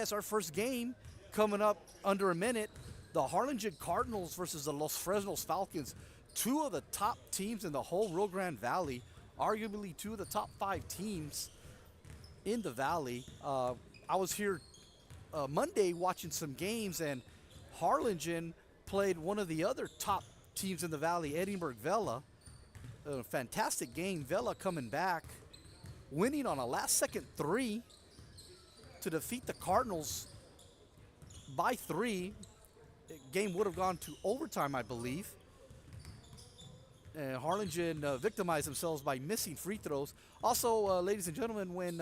yes, our first game coming up under a minute. The Harlingen Cardinals versus the Los Fresnos Falcons. Two of the top teams in the whole Rio Grande Valley. Arguably two of the top 5 teams in the Valley. I was here Monday watching some games, and Harlingen played one of the other top teams in the Valley, Edinburgh Vela. A fantastic game. Vela coming back, winning on a last-second 3 to defeat the Cardinals by 3. Game would have gone to overtime, I believe. And Harlingen victimized themselves by missing free throws. Also, ladies and gentlemen, when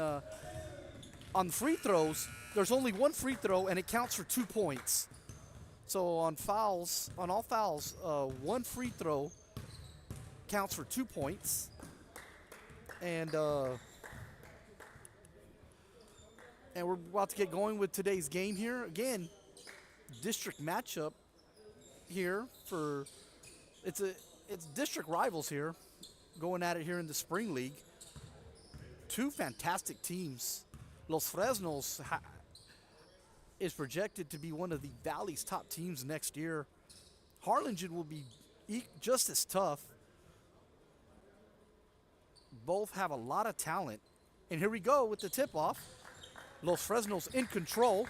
on free throws, there's only one free throw, and it counts for 2 points. So on fouls, on all fouls, one free throw counts for 2 points. And we're about to get going with today's game here. Again, district matchup here for it's district rivals here, going at it here in the spring league. Two fantastic teams. Los Fresnos is projected to be one of the Valley's top teams next year. Harlingen will be just as tough. Both have a lot of talent. And here we go with the tip-off. Los Fresnos in control.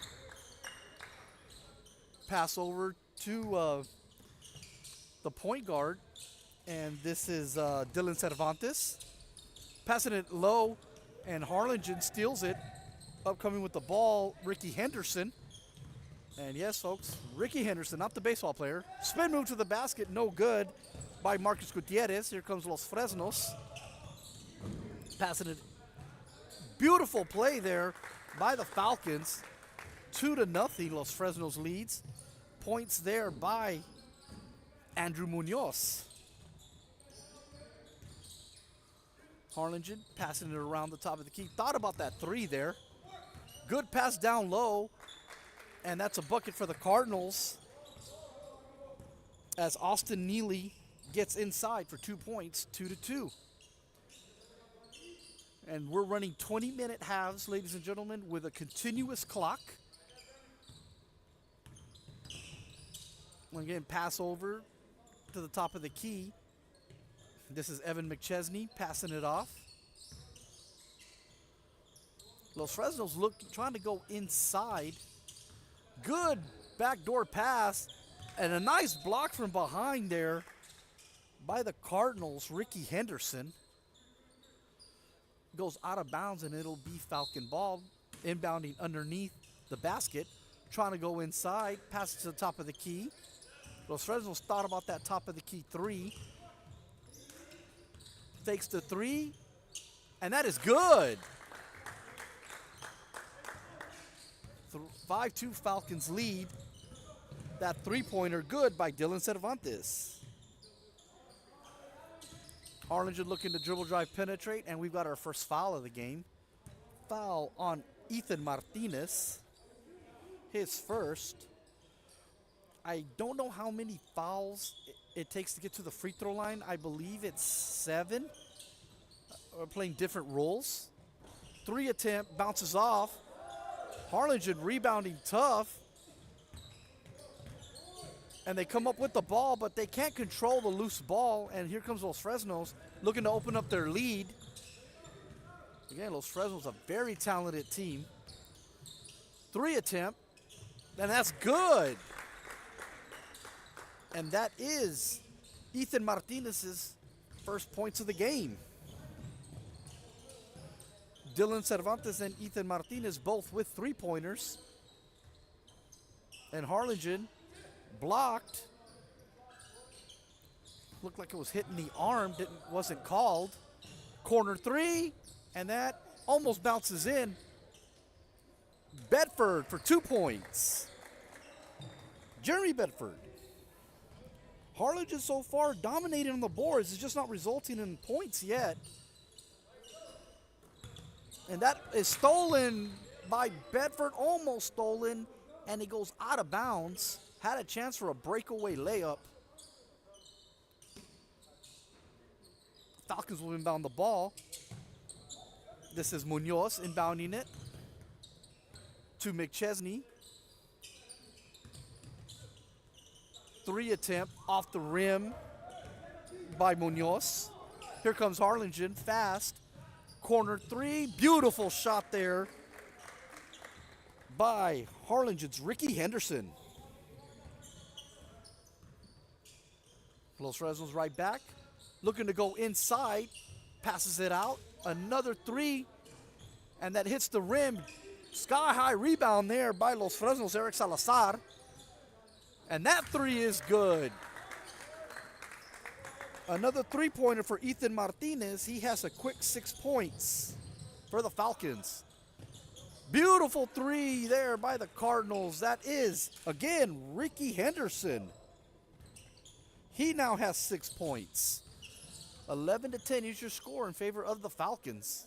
Pass over to the point guard. And this is Dylan Cervantes. Passing it low, and Harlingen steals it. Upcoming with the ball, Ricky Henderson. And yes, folks, Ricky Henderson, not the baseball player. Spin move to the basket, no good by Marcus Gutierrez. Here comes Los Fresnos. Passing it. Beautiful play there by the Falcons. 2-0, Los Fresnos leads. Points there by Andrew Munoz. Harlingen passing it around the top of the key. Thought about that 3 there. Good pass down low. And that's a bucket for the Cardinals as Austin Neely gets inside for 2 points, 2-2. And we're running 20-minute halves, ladies and gentlemen, with a continuous clock. Again, pass over to the top of the key. This is Evan McChesney passing it off. Los Fresnos trying to go inside. Good backdoor pass and a nice block from behind there by the Cardinals, Ricky Henderson. Goes out of bounds and it'll be Falcon ball. Inbounding underneath the basket. Trying to go inside. Pass it to the top of the key. Los Fresnos thought about that top of the key 3. Fakes the 3. And that is good. 5-2 Falcons lead. That 3-pointer good by Dylan Cervantes. Harlingen looking to dribble, drive, penetrate, and we've got our first foul of the game. Foul on Ethan Martinez. His first. I don't know how many fouls it takes to get to the free throw line. I believe it's 7. We're playing different rules. 3 attempt, bounces off. Harlingen rebounding tough. And they come up with the ball, but they can't control the loose ball. And here comes Los Fresnos looking to open up their lead. Again, Los Fresnos, a very talented team. 3 attempt, and that's good. And that is Ethan Martinez's first points of the game. Dylan Cervantes and Ethan Martinez both with 3-pointers. And Harlingen blocked. Looked like it was hitting the arm, wasn't called. Corner 3, and that almost bounces in. Bedford for 2 points. Jeremy Bedford. Harlingen so far dominating on the boards. It's just not resulting in points yet. And that is stolen by Bedford, almost stolen, and it goes out of bounds. Had a chance for a breakaway layup. Falcons will inbound the ball. This is Munoz inbounding it to McChesney. 3 attempt off the rim by Munoz. Here comes Harlingen, fast. Corner 3, beautiful shot there by Harlingen's Ricky Henderson. Los Fresnos right back, looking to go inside, passes it out. Another 3, and that hits the rim. Sky-high rebound there by Los Fresnos, Eric Salazar. And that 3 is good. Another 3-pointer for Ethan Martinez. He has a quick 6 points for the Falcons. Beautiful 3 there by the Cardinals. That is, again, Ricky Henderson. He now has 6 points. 11-10 is your score in favor of the Falcons.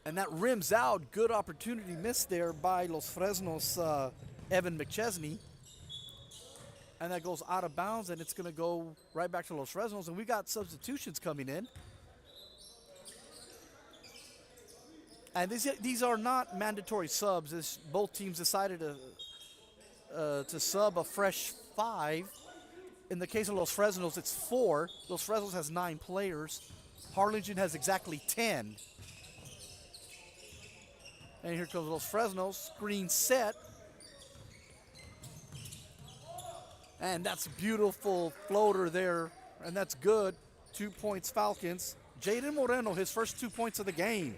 And that rims out. Good opportunity missed there by Los Fresnos, Evan McChesney. And that goes out of bounds, and it's going to go right back to Los Fresnos. And we got substitutions coming in. And these are not mandatory subs. Both teams decided to sub a fresh 5. In the case of Los Fresnos, it's 4. Los Fresnos has 9 players. Harlingen has exactly 10. And here comes Los Fresnos, screen set. And that's a beautiful floater there, and that's good. 2 points, Falcons. Jaden Moreno, his first 2 points of the game.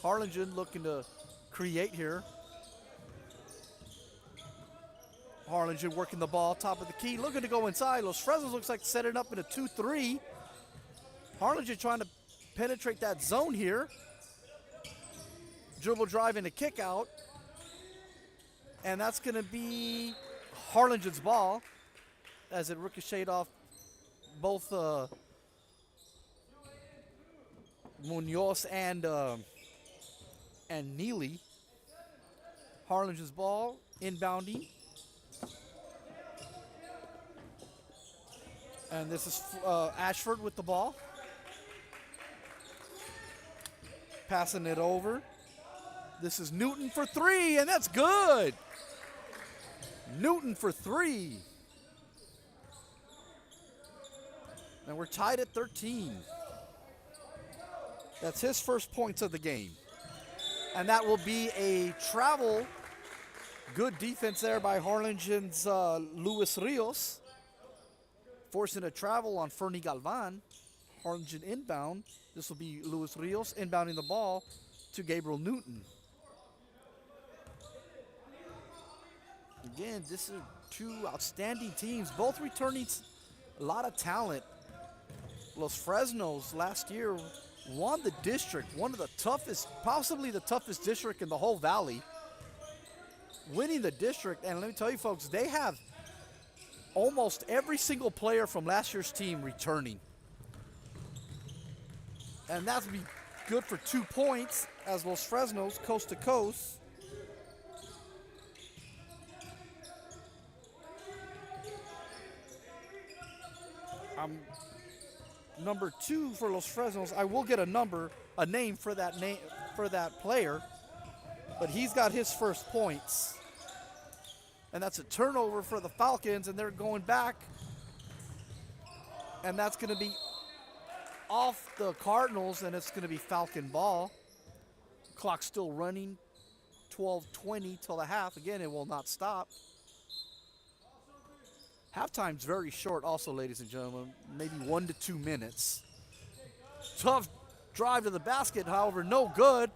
Harlingen looking to create here. Harlingen working the ball, top of the key, looking to go inside. Los Fresnos looks like setting up in a 2-3. Harlingen trying to penetrate that zone here. Dribble drive and a kick out. And that's going to be Harlingen's ball as it ricocheted off both Munoz and Neely. Harlingen's ball inbounding. And this is Ashford with the ball. Passing it over. This is Newton for 3, and that's good. Newton for 3. And we're tied at 13. That's his first points of the game. And that will be a travel. Good defense there by Harlingen's Luis Rios. Forcing a travel on Fernie Galvan. Harlingen inbound. This will be Luis Rios inbounding the ball to Gabriel Newton. Again, this is 2 outstanding teams, both returning a lot of talent. Los Fresnos last year won the district, one of the toughest, possibly the toughest district in the whole valley. Winning the district, and let me tell you folks, they have almost every single player from last year's team returning. And that's be good for 2 points as Los Fresnos coast to coast. Number 2 for Los Fresnos. I will get a name for that player, but he's got his first points. And that's a turnover for the Falcons, and they're going back. And that's going to be off the Cardinals, and it's going to be Falcon ball. Clock still running, 12:20 till the half. Again, it will not stop. Halftime's very short also, ladies and gentlemen, maybe 1 to 2 minutes. Tough drive to the basket, however, no good.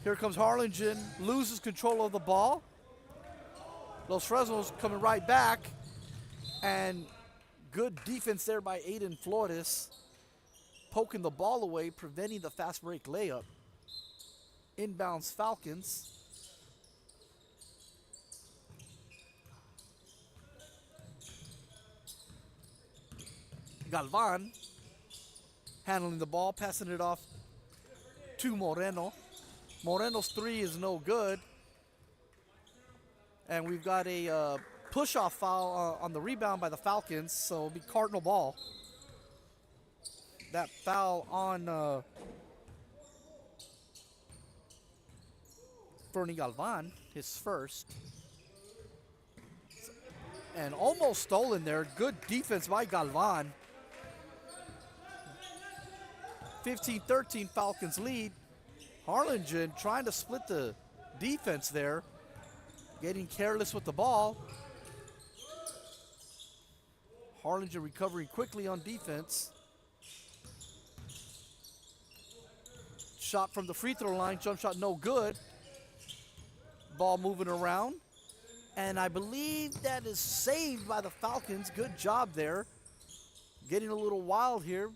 Here comes Harlingen, loses control of the ball. Los Fresnos coming right back, and good defense there by Aiden Flores, poking the ball away, preventing the fast break layup. Inbounds Falcons. Galvan handling the ball, passing it off to Moreno. Moreno's 3 is no good. And we've got a push-off foul on the rebound by the Falcons, so it'll be Cardinal ball. that foul on Fernie Galvan, his first. And almost stolen there. Good defense by Galvan. 15-13 Falcons lead. Harlingen trying to split the defense there. Getting careless with the ball. Harlingen recovering quickly on defense. Shot from the free throw line, jump shot no good. Ball moving around. And I believe that is saved by the Falcons. Good job there. Getting a little wild here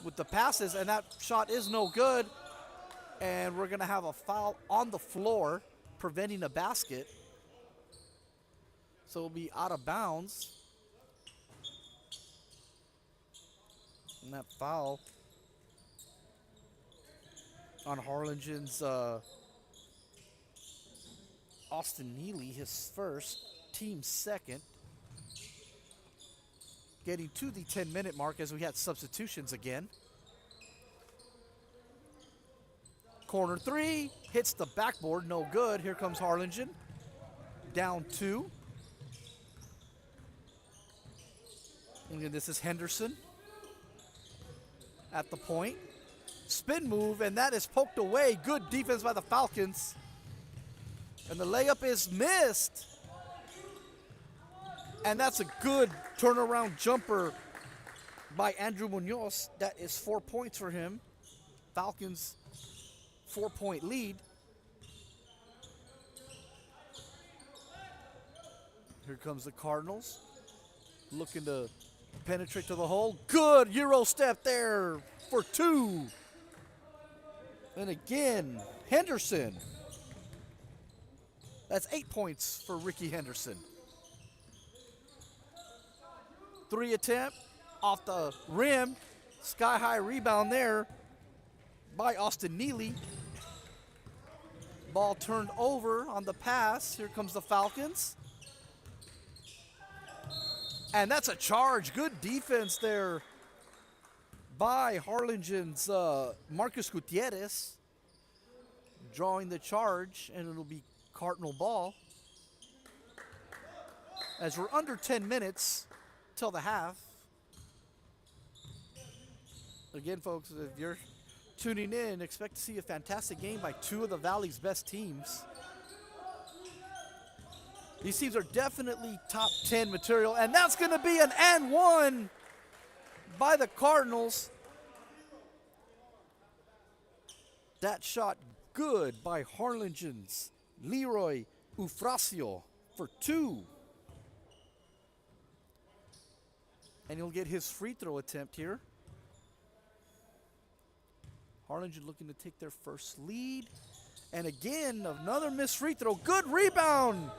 with the passes, and that shot is no good. And we're gonna have a foul on the floor, preventing a basket. So it'll be out of bounds. And that foul on Harlingen's Austin Neely, his first, team second. Getting to the 10-minute mark as we had substitutions again. Corner three, hits the backboard, no good. Here comes Harlingen, down 2. And this is Henderson at the point. Spin move, and that is poked away. Good defense by the Falcons. And the layup is missed. And that's a good turnaround jumper by Andrew Munoz. That is 4 points for him. Falcons 4-point lead. Here comes the Cardinals. Looking to penetrate to the hole. Good Euro step there for 2. And again, Henderson. That's 8 points for Ricky Henderson. 3 attempt off the rim. Sky high rebound there by Austin Neely. Ball turned over on the pass. Here comes the Falcons. And that's a charge. Good defense there by Harlingen's Marcus Gutierrez. Drawing the charge, and it'll be Cardinal ball. As we're under 10 minutes till the half. Again, folks, if you're tuning in, expect to see a fantastic game by 2 of the Valley's best teams. These teams are definitely top 10 material, and that's going to be an and one by the Cardinals. That shot good by Harlingen's Leroy Eufrasio for 2. And he'll get his free throw attempt here. Harlingen looking to take their first lead. And again, another missed free throw. Good rebound.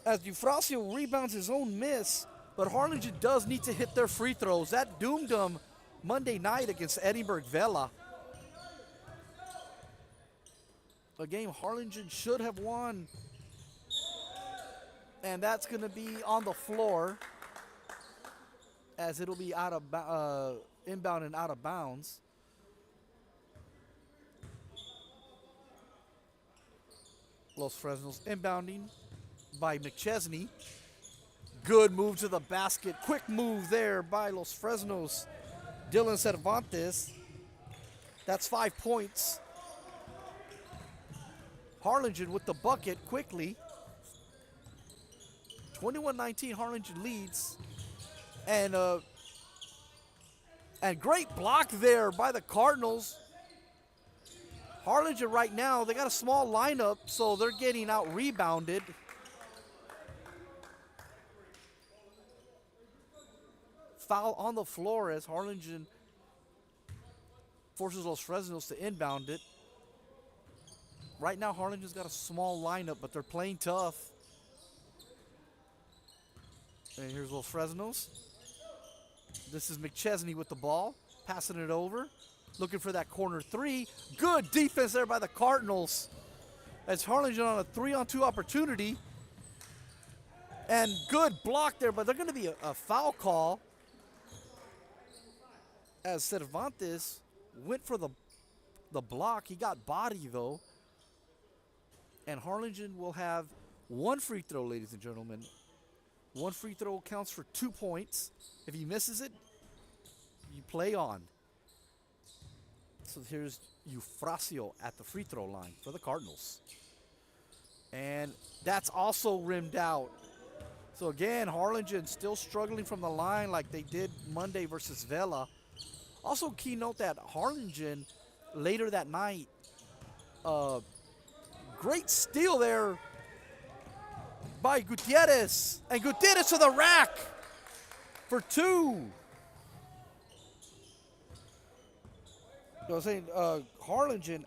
As Eufrasio rebounds his own miss. But Harlingen does need to hit their free throws. That doomed them Monday night against Edinburgh Vela. A game Harlingen should have won. And that's going to be on the floor, as it'll be out of inbound and out of bounds. Los Fresnos inbounding by McChesney. Good move to the basket. Quick move there by Los Fresnos. Dylan Cervantes. That's 5 points. Harlingen with the bucket quickly. 21-19, Harlingen leads. And great block there by the Cardinals. Harlingen right now, they got a small lineup, so they're getting out rebounded. Foul on the floor as Harlingen forces Los Fresnos to inbound it. Right now, Harlingen's got a small lineup, but they're playing tough. And here's Los Fresnos. This is McChesney with the ball, passing it over. Looking for that corner 3. Good defense there by the Cardinals. As Harlingen on a 3-on-2 opportunity. And good block there, but they're going to be a foul call. as Cervantes went for the block. He got body, though. And Harlingen will have one free throw, ladies and gentlemen. One free throw counts for 2 points. If he misses it, you play on. So here's Eufrasio at the free throw line for the Cardinals. And that's also rimmed out. So again, Harlingen still struggling from the line like they did Monday versus Vela. Also key note that Harlingen later that night, great steal there by Gutierrez. And Gutierrez to the rack for 2. I was saying Harlingen,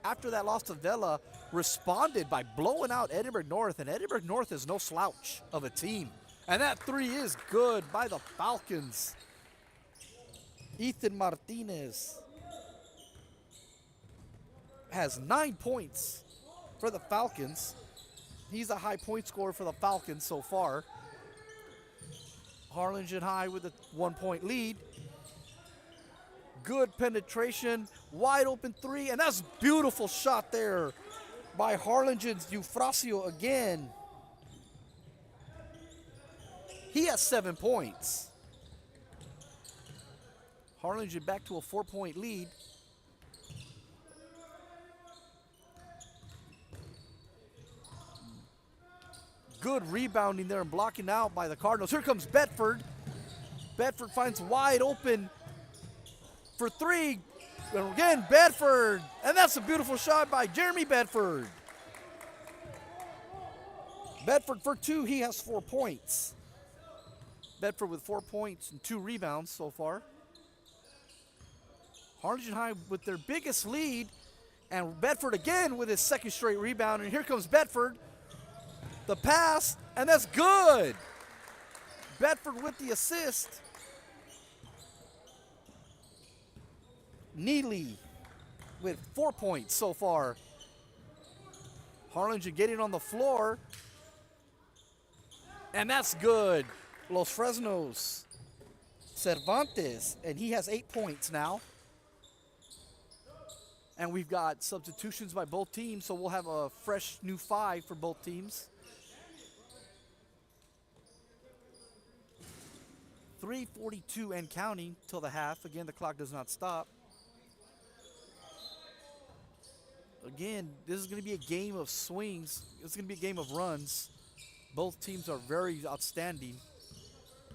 after that loss to Vela, responded by blowing out Edinburgh North, and Edinburgh North is no slouch of a team. And that 3 is good by the Falcons. Ethan Martinez has 9 points for the Falcons. He's a high point scorer for the Falcons so far. Harlingen High with a 1-point lead. Good penetration, wide open 3, and that's a beautiful shot there by Harlingen's Eufrasio again. He has 7 points. Harlingen back to a 4-point lead. Good rebounding there and blocking out by the Cardinals. Here comes Bedford. Bedford finds wide open for 3. And again, Bedford. And that's a beautiful shot by Jeremy Bedford. Bedford for 2. He has 4 points. Bedford with 4 points and 2 rebounds so far. Harlingen High with their biggest lead. And Bedford again with his 2nd straight rebound. And here comes Bedford. The pass, and that's good. Bedford with the assist. Neely with 4 points so far. Harlingen getting on the floor. And that's good. Los Fresnos. Cervantes, and he has 8 points now. And we've got substitutions by both teams, so we'll have a fresh new 5 for both teams. 3:42 and counting till the half. Again, the clock does not stop. Again, this is going to be a game of swings. It's going to be a game of runs. Both teams are very outstanding.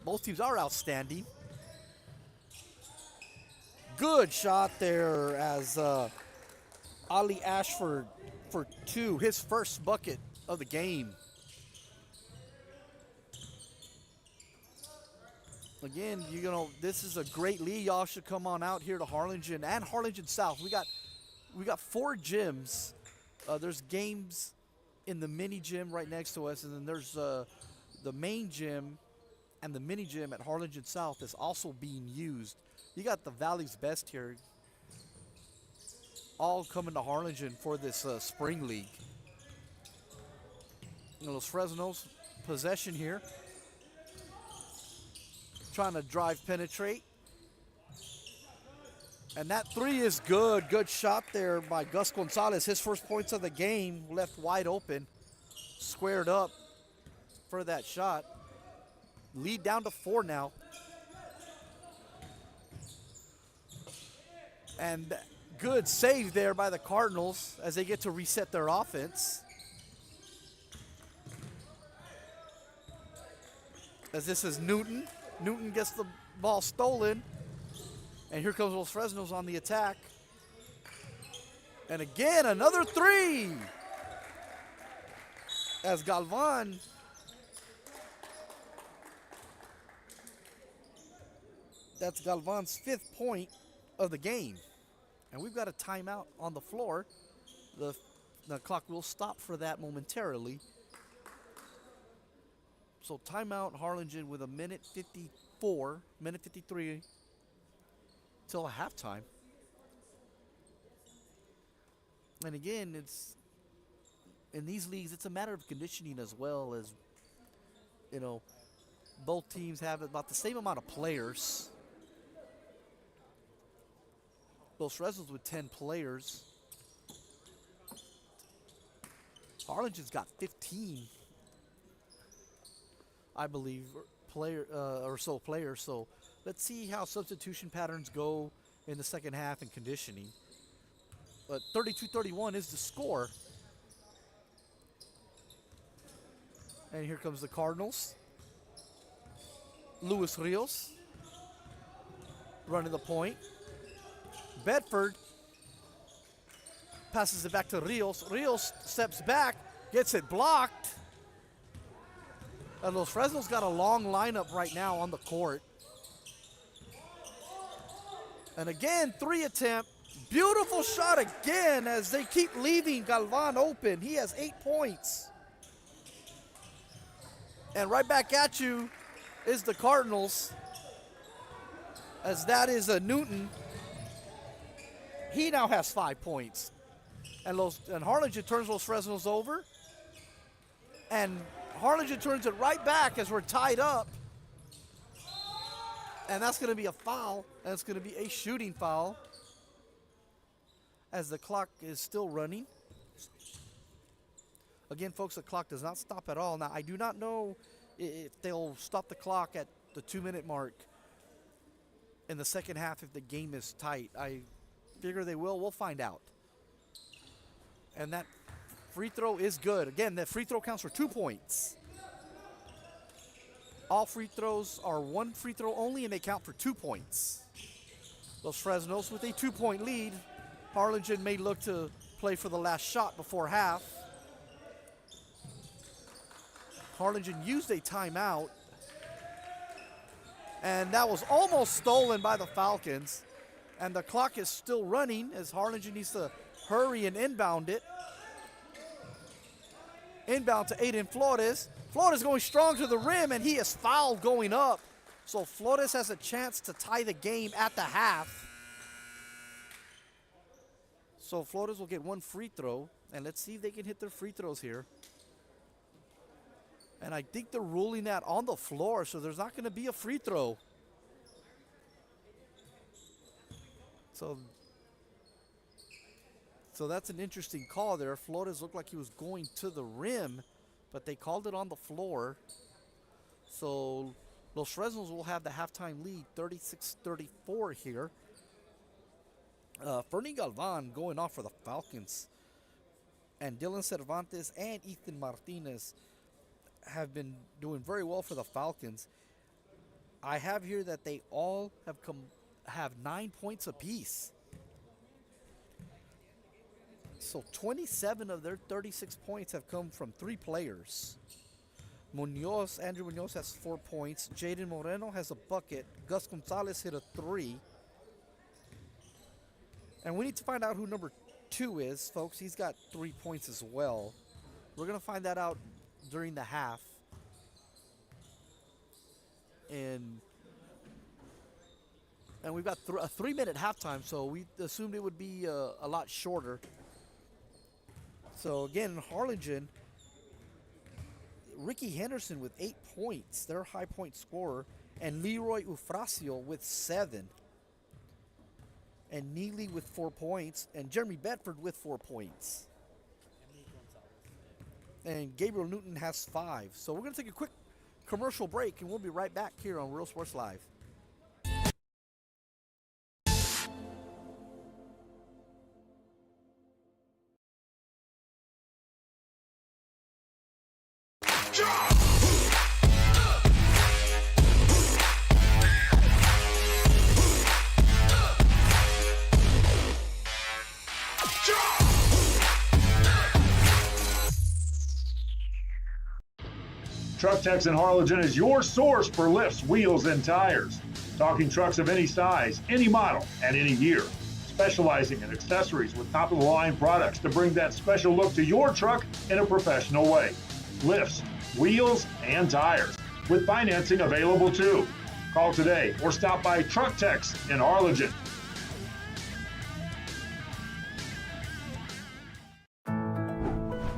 Both teams are outstanding. Good shot there as Ali Ashford for 2, his first bucket of the game. Again, this is a great lead. Y'all should come on out here to Harlingen and Harlingen South. We got 4 gyms. There's games in the mini gym right next to us, and then there's the main gym and the mini gym at Harlingen South is also being used. You got the Valley's best here, all coming to Harlingen for this spring league. Los Fresnos possession here. Trying to drive penetrate. And that 3 is good. Good shot there by Gus Gonzalez. His first points of the game, left wide open. Squared up for that shot. Lead down to 4 now. And good save there by the Cardinals as they get to reset their offense. As this is Newton. Newton gets the ball stolen. And here comes Los Fresnos on the attack. And again, another 3. As Galvan that's Galvan's 5th point of the game. And we've got a timeout on the floor. The clock will stop for that momentarily. So timeout Harlingen with a minute 53 till halftime. And again, it's in these leagues, it's a matter of conditioning as well as, both teams have about the same amount of players. Los Fresnos with 10 players. Harlingen's got 15, I believe, players. So let's see how substitution patterns go in the second half and conditioning. But 32-31 is the score. And here comes the Cardinals. Luis Rios running the point. Bedford passes it back to Rios. Rios steps back, gets it blocked. And Los Fresnos got a long lineup right now on the court. And again, 3 attempt. Beautiful shot again as they keep leaving Galvan open. He has 8 points. And right back at you is the Cardinals, as that is a Newton. He now has 5 points. And Harlingen turns Los Fresnos over. And Harlingen turns it right back as we're tied up. And that's going to be a foul. And it's going to be a shooting foul as the clock is still running. Again, folks, the clock does not stop at all. Now, I do not know if they'll stop the clock at the 2-minute mark in the second half if the game is tight. I figure they will. We'll find out. And that free throw is good. Again, that free throw counts for 2 points. All free throws are 1 free throw only, and they count for 2 points. Los Fresnos with a 2-point lead. Harlingen may look to play for the last shot before half. Harlingen used a timeout, and that was almost stolen by the Falcons. And the clock is still running as Harlingen needs to hurry and inbound it. Inbound to Aiden Flores. Flores going strong to the rim, and he is fouled going up. So Flores has a chance to tie the game at the half. So Flores will get 1 free throw, and let's see if they can hit their free throws here. And I think they're ruling that on the floor, so there's not going to be a free throw. So that's an interesting call there. Flores looked like he was going to the rim, but they called it on the floor. So Los Fresnos will have the halftime lead, 36-34 here. Fernie Galvan going off for the Falcons. And Dylan Cervantes and Ethan Martinez have been doing very well for the Falcons. I have here that they all have 9 points apiece. So 27 of their 36 points have come from 3 players. Andrew Munoz has 4 points. Jaden Moreno has a bucket. Gus Gonzalez hit a 3. And we need to find out who number 2 is, folks. He's got 3 points as well. We're going to find that out during the half. And we've got a 3-minute halftime, so we assumed it would be a lot shorter. So again, Harlingen, Ricky Henderson with 8 points, their high point scorer, and Leroy Ufracio with 7. And Neely with 4 points, and Jeremy Bedford with 4 points. And Gabriel Newton has 5. So we're going to take a quick commercial break, and we'll be right back here on Real Sports Live. Truck Techs in Harlingen is your source for lifts, wheels, and tires. Talking trucks of any size, any model, and any year. Specializing in accessories with top-of-the-line products to bring that special look to your truck in a professional way. Lifts, wheels, and tires, with financing available too. Call today or stop by Truck Techs in Harlingen.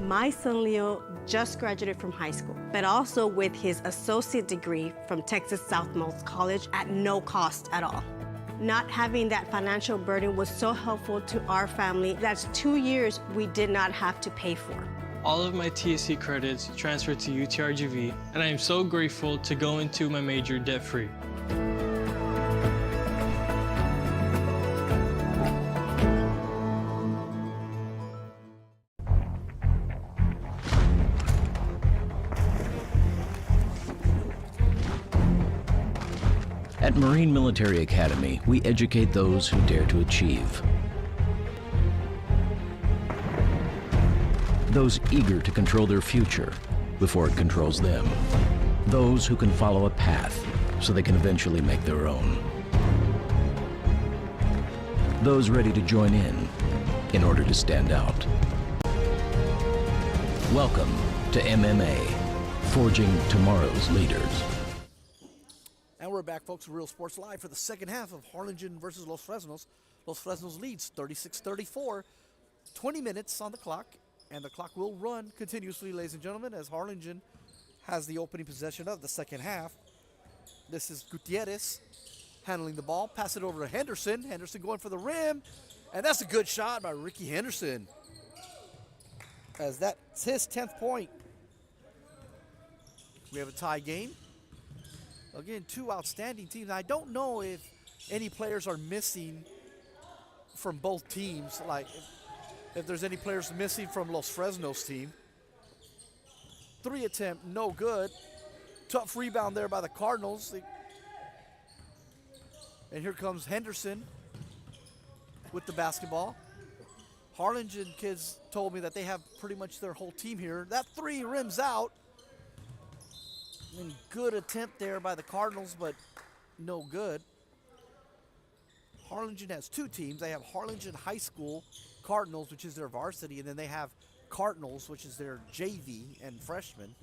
My son Leo just graduated from high school, but also with his associate degree from Texas Southmost College at no cost at all. Not having that financial burden was so helpful to our family. That's 2 years we did not have to pay for. All of my TSC credits transferred to UTRGV, and I am so grateful to go into my major debt-free. At Marine Military Academy, we educate those who dare to achieve. Those eager to control their future before it controls them. Those who can follow a path so they can eventually make their own. Those ready to join in order to stand out. Welcome to MMA, Forging Tomorrow's Leaders. And we're back, folks, with Real Sports Live for the second half of Harlingen versus Los Fresnos. Los Fresnos leads 36-34, 20 minutes on the clock, and the clock will run continuously, ladies and gentlemen, as Harlingen has the opening possession of the second half. This is Gutierrez handling the ball, pass it over to Henderson. Henderson going for the rim, and that's a good shot by Ricky Henderson, as that's his 10th point. We have a tie game. Again, two outstanding teams. I don't know if any players are missing from both teams, like if there's any players missing from Los Fresnos' team. 3 attempt, no good. Tough rebound there by the Cardinals. And here comes Henderson with the basketball. Harlingen kids told me that they have pretty much their whole team here. That 3 rims out. And good attempt there by the Cardinals, but no good. Harlingen has 2 teams. They have Harlingen High School Cardinals, which is their varsity, and then they have Cardinals, which is their JV and freshmen.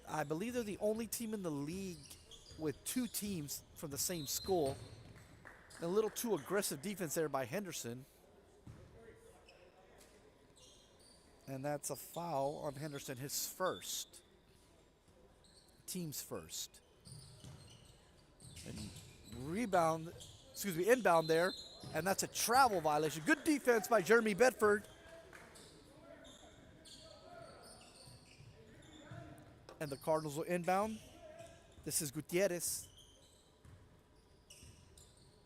I believe they're the only team in the league with 2 teams from the same school. A little too aggressive defense there by Henderson. And that's a foul on Henderson, his first. Team's first. And inbound there, and that's a travel violation. Good defense by Jeremy Bedford. And the Cardinals will inbound. This is Gutierrez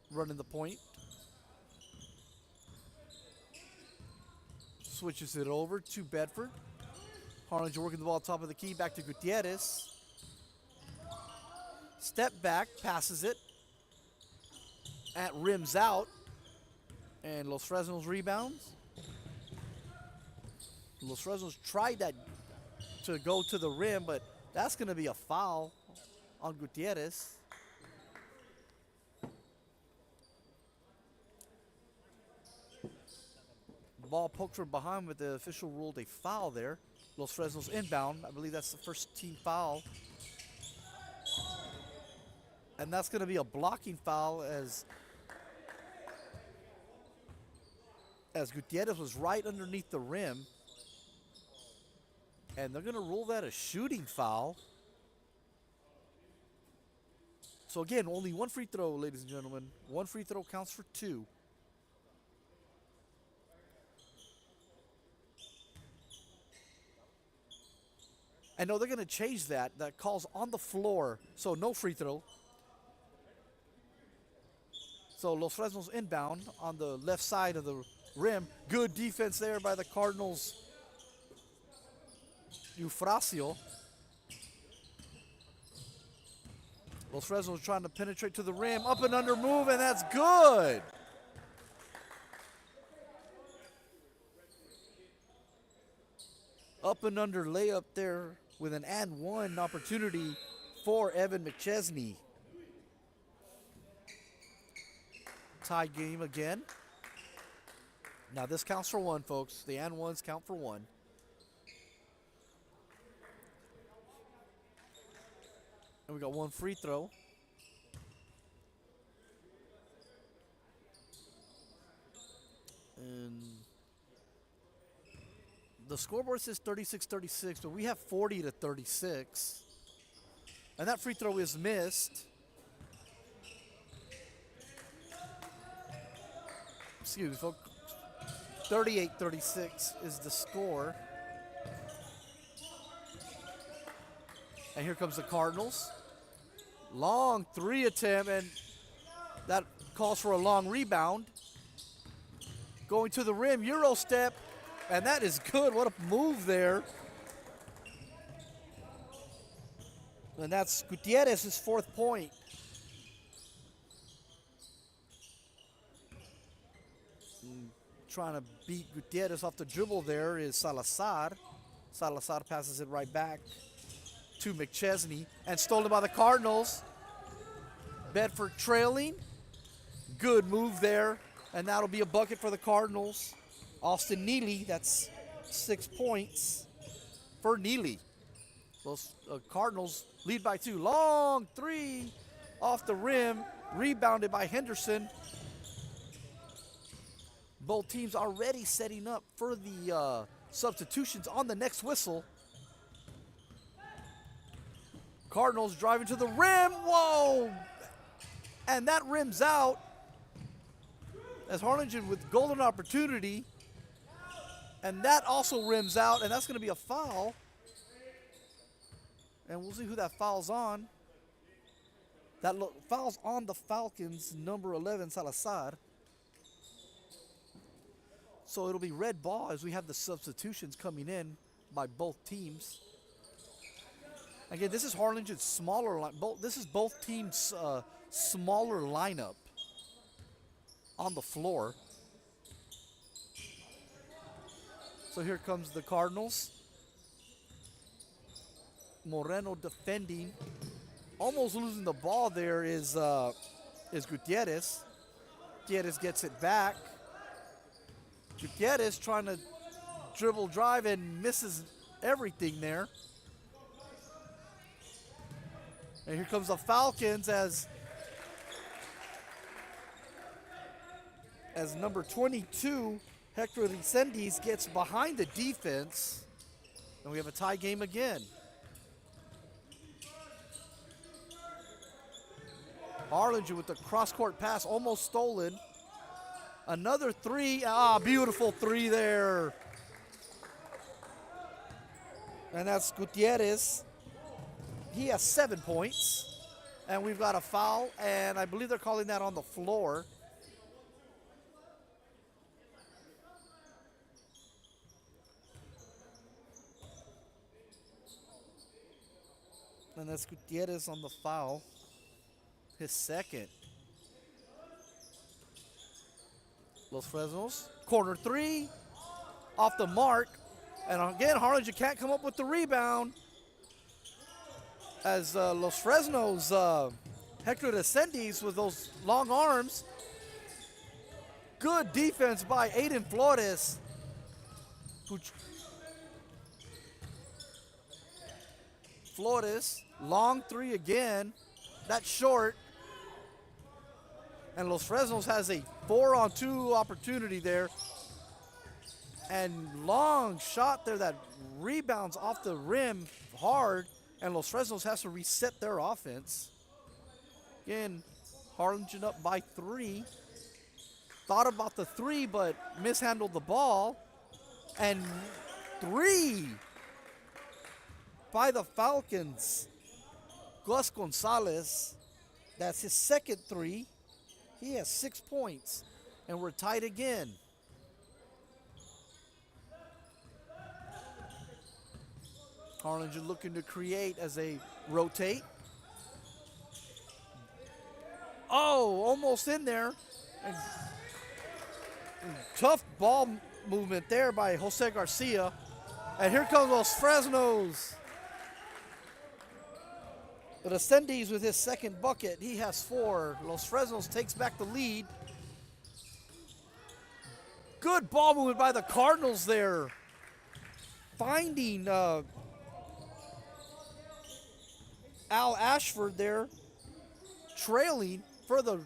running the point. Switches it over to Bedford. Harlingen working the ball top of the key, back to Gutierrez. Step back, passes it. At rims out. And Los Fresnos rebounds. Los Fresnos tried that to go to the rim, but that's going to be a foul on Gutierrez. Ball poked from behind, but the official ruled a foul there. Los Fresnos inbound. I believe that's the first team foul. And that's going to be a blocking foul as Gutierrez was right underneath the rim. And they're going to rule that a shooting foul. So again, only 1 free throw, ladies and gentlemen. 1 free throw counts for 2. I know they're going to change that. That calls on the floor, so no free throw. So Los Fresnos inbound on the left side of the rim. Good defense there by the Cardinals. Eufrasio. Los Fresnos trying to penetrate to the rim. Up and under move, and that's good. Up and under layup there with an and one opportunity for Evan McChesney. Tie game again. Now this counts for 1, folks. The and ones count for 1. And we got 1 free throw. And the scoreboard says 36-36, but we have 40-36. And that free throw is missed. excuse me, folks. 38-36 is the score. And here comes the Cardinals. Long 3 attempt, and that calls for a long rebound. Going to the rim, Euro step, and that is good. What a move there. And that's Gutierrez's 4th point. Trying to beat Gutierrez off the dribble there is Salazar. Salazar passes it right back to McChesney and stolen by the Cardinals. Bedford trailing. Good move there, and that'll be a bucket for the Cardinals. Austin Neely, that's 6 points for Neely. Those Cardinals lead by 2. Long 3 off the rim, rebounded by Henderson. Both teams already setting up for the substitutions on the next whistle. Cardinals driving to the rim. Whoa! And that rims out as Harlingen with golden opportunity. And that also rims out, and that's going to be a foul. And we'll see who that foul's on. That foul's on the Falcons, number 11, Salazar. So it'll be red ball as we have the substitutions coming in by both teams. Again, this is Harlingen's smaller line. This is both teams' smaller lineup on the floor. So here comes the Cardinals. Moreno defending. Almost losing the ball there is Gutierrez. Gutierrez gets it back. Gutierrez trying to dribble drive and misses everything there. And here comes the Falcons as number 22, Hector Resendiz, gets behind the defense. And we have a tie game again. Harlingen with the cross-court pass, almost stolen. Another 3, beautiful 3 there. And that's Gutierrez. He has 7 points. And we've got a foul, and I believe they're calling that on the floor. And that's Gutierrez on the foul. His 2nd. Los Fresnos, corner 3, off the mark. And again, Harlingen can't come up with the rebound. As Los Fresnos, Hector Resendiz with those long arms. Good defense by Aiden Flores. Flores, long 3 again. That's short. And Los Fresnos has a 4-on-2 opportunity there. And long shot there that rebounds off the rim hard. And Los Fresnos has to reset their offense. Again, Harlingen up by 3. Thought about the 3, but mishandled the ball. And 3 by the Falcons. Gus Gonzalez, that's his 2nd 3. He has 6 points, and we're tied again. Harlingen looking to create as they rotate. Oh, almost in there. And tough ball movement there by Jose Garcia. And here comes Los Fresnos. But Resendiz with his 2nd bucket, he has 4. Los Fresnos takes back the lead. Good ball movement by the Cardinals there. Finding Al Ashford there, trailing for the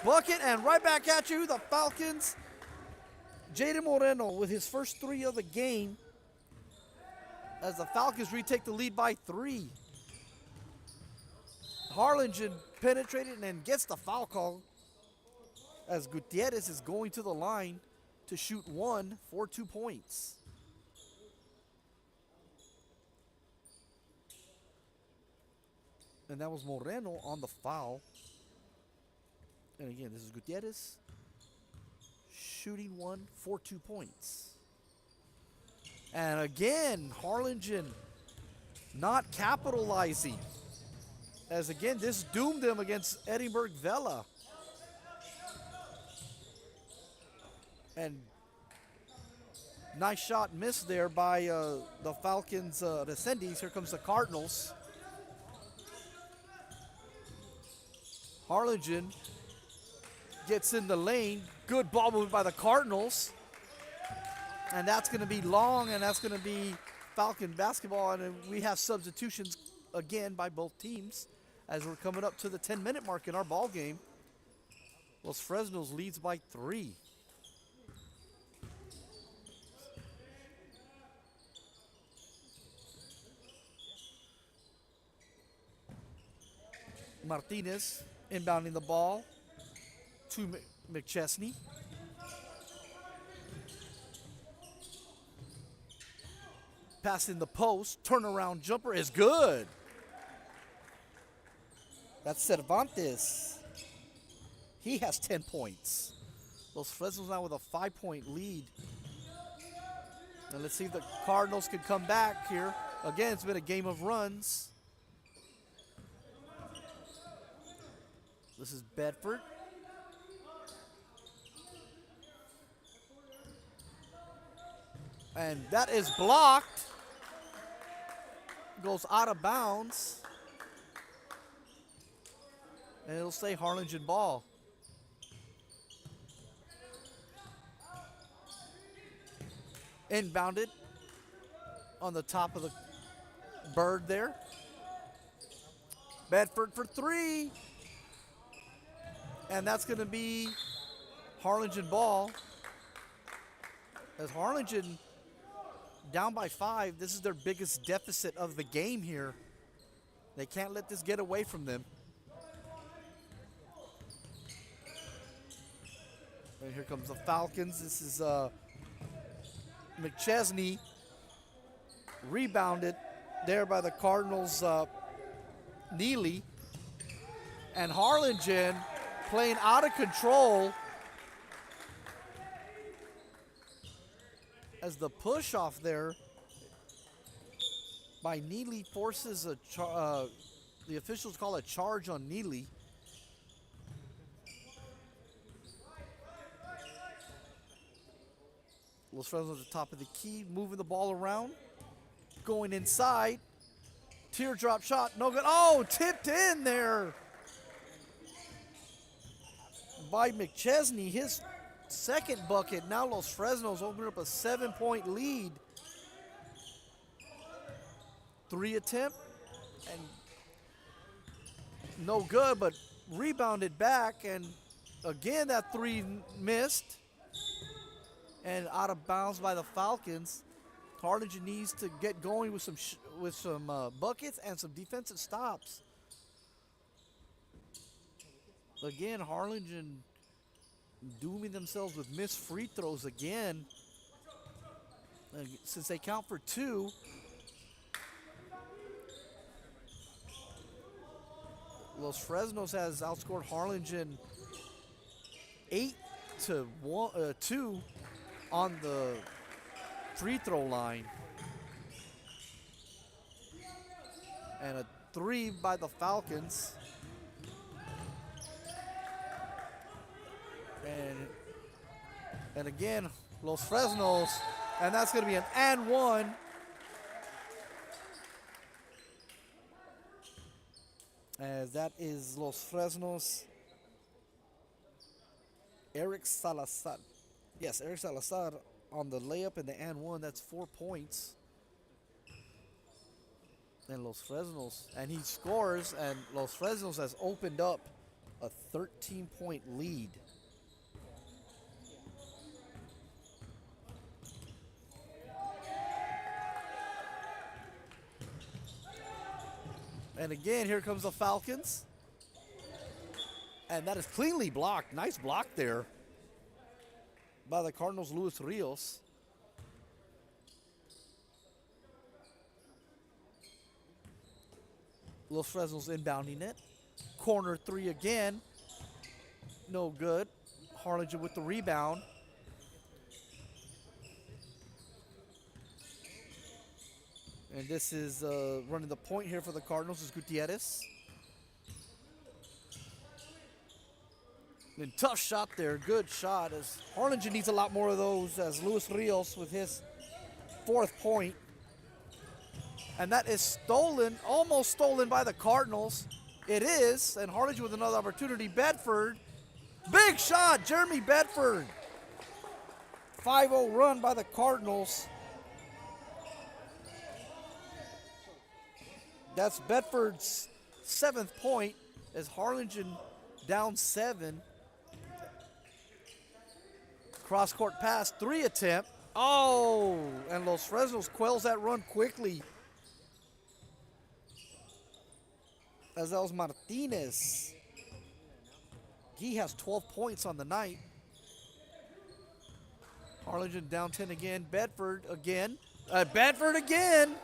bucket, and right back at you, the Falcons. Jaden Moreno with his first 3 of the game as the Falcons retake the lead by 3. Harlingen penetrated and gets the foul call as Gutierrez is going to the line to shoot one for 2 points. And that was Moreno on the foul. And again, this is Gutierrez shooting one for 2 points. And again, Harlingen not capitalizing. As again, this doomed them against Edinburgh Vela. And nice shot missed there by the Falcons, Descendies. Here comes the Cardinals. Harlingen gets in the lane. Good ball movement by the Cardinals. And that's going to be long, and that's going to be Falcon basketball. And we have substitutions again by both teams as we're coming up to the 10-minute mark in our ball game. Los Fresnos leads by 3. Martinez inbounding the ball to McChesney. Passing the post, turnaround jumper is good. That's Cervantes. He has 10 points. Los Fresnos now with a 5-point lead. And let's see if the Cardinals can come back here. Again, it's been a game of runs. This is Bedford. And that is blocked. Goes out of bounds. And it'll stay Harlingen ball. Inbounded on the top of the bird there. Bedford for 3. And that's going to be Harlingen ball. As Harlingen down by 5, this is their biggest deficit of the game here. They can't let this get away from them. And here comes the Falcons. This is McChesney, rebounded there by the Cardinals' Neely. And Harlingen playing out of control as the push off there by Neely forces a the officials call a charge on Neely. Los Fresnos at the top of the key, moving the ball around, going inside. Teardrop shot, no good. Oh, tipped in there by McChesney. His second bucket. Now Los Fresnos open up a 7-point lead. 3 attempt and no good, but rebounded back, and again that 3 missed and out of bounds by the Falcons. Harlingen needs to get going with some buckets and some defensive stops. Again, Harlingen dooming themselves with missed free throws again. Since they count for 2, Los Fresnos has outscored Harlingen 8-2 on the free throw line. And a 3 by the Falcons. And again, Los Fresnos, and that's going to be an and 1. As that is Los Fresnos. Eric Salazar. Yes, Eric Salazar on the layup and the and 1. That's 4 points. And Los Fresnos, and he scores, and Los Fresnos has opened up a 13-point lead. And again, here comes the Falcons. And that is cleanly blocked. Nice block there by the Cardinals' Luis Rios. Los Fresnos inbounding it. Corner three again. No good. Harlingen with the rebound. And this is running the point here for the Cardinals is Gutierrez. And tough shot there, good shot. As Harlingen needs a lot more of those as Luis Rios with his 4th point. And that is stolen, almost stolen by the Cardinals. It is, and Harlingen with another opportunity. Bedford, big shot, Jeremy Bedford. 5-0 run by the Cardinals. That's Bedford's 7th point as Harlingen down 7. Cross-court pass, 3 attempt. Oh, and Los Fresnos quells that run quickly. As that was Martinez. He has 12 points on the night. Harlingen down 10 again. Bedford again. Bedford again.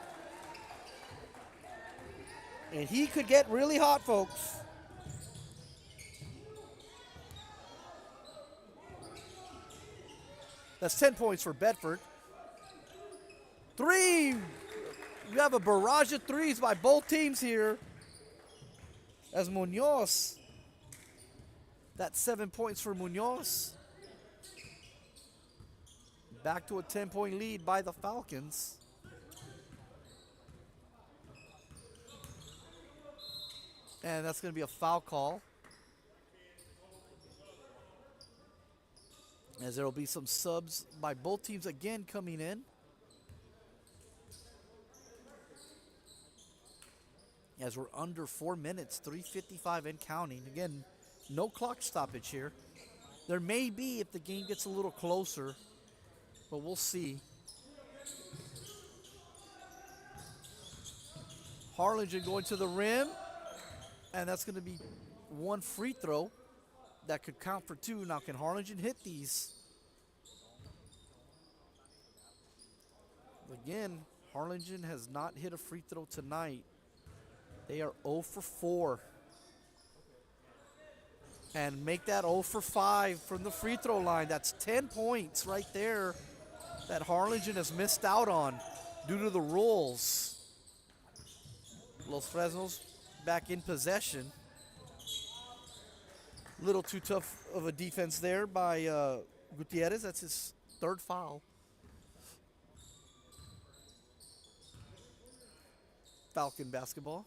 And he could get really hot, folks. That's 10 points for Bedford. 3. We have a barrage of threes by both teams here. As Munoz. That's 7 points for Munoz. Back to a 10-point lead by the Falcons. And that's going to be a foul call. As there will be some subs by both teams again coming in. As we're under 4 minutes, 3:55 and counting. Again, no clock stoppage here. There may be if the game gets a little closer, but we'll see. Harlingen going to the rim. And that's going to be one free throw that could count for 2. Now, can Harlingen hit these? Again, Harlingen has not hit a free throw tonight. They are 0 for 4. And make that 0 for 5 from the free throw line. That's 10 points right there that Harlingen has missed out on due to the rules. Los Fresnos back in possession. Little too tough of a defense there by Gutierrez. That's his 3rd foul. Falcon basketball.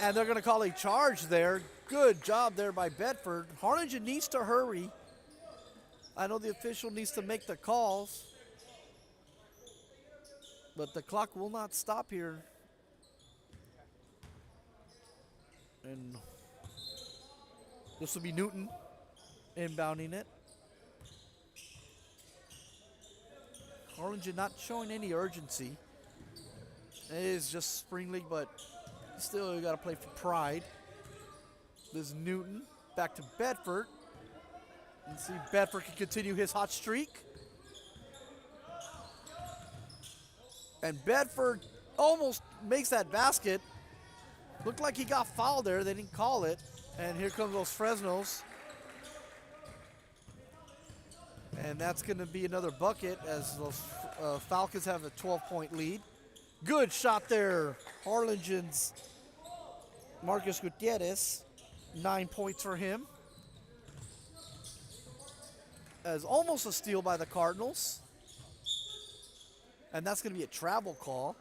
And they're going to call a charge there. Good job there by Bedford. Harlingen needs to hurry. I know the official needs to make the calls. But the clock will not stop here. And this will be Newton inbounding it. Harlingen not showing any urgency. It is just spring league, but still you got to play for pride. This is Newton back to Bedford. And see Bedford can continue his hot streak. And Bedford almost makes that basket. Looked like he got fouled there. They didn't call it. And here comes Los Fresnos. And that's going to be another bucket as those Falcons have a 12-point lead. Good shot there. Harlingen's Marcus Gutierrez. 9 points for him. As almost a steal by the Cardinals. And that's going to be a travel call.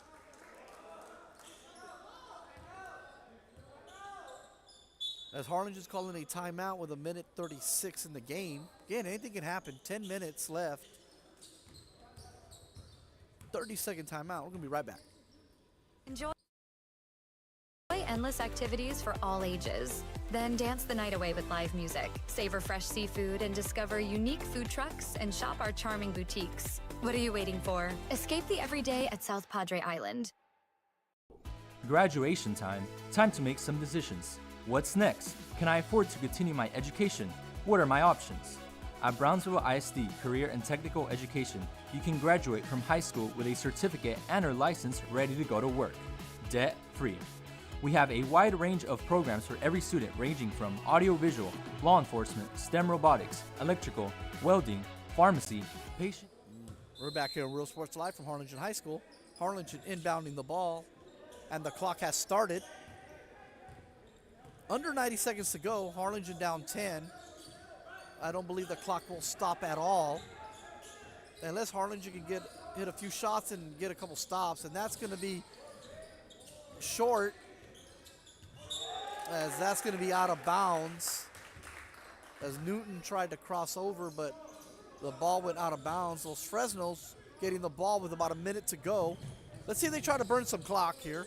As Harlingen's calling a timeout with 1:36 in the game. Again, anything can happen. 10 minutes left. 30-second timeout. We're going to be right back. Enjoy endless activities for all ages. Then dance the night away with live music. Savor fresh seafood and discover unique food trucks and shop our charming boutiques. What are you waiting for? Escape the everyday at South Padre Island. Graduation time. Time to make some decisions. What's next? Can I afford to continue my education? What are my options? At Brownsville ISD Career and Technical Education, you can graduate from high school with a certificate and/or license ready to go to work, debt-free. We have a wide range of programs for every student ranging from audiovisual, law enforcement, STEM robotics, electrical, welding, pharmacy, patient... We're back here in Real Sports Live from Harlingen High School. Harlingen inbounding the ball, and the clock has started. Under 90 seconds to go, Harlingen down 10. I don't believe the clock will stop at all unless Harlingen can hit a few shots and get a couple stops, and that's going to be short, as that's going to be out of bounds, as Newton tried to cross over, but the ball went out of bounds. Los Fresnos getting the ball with about a minute to go. Let's see if they try to burn some clock here.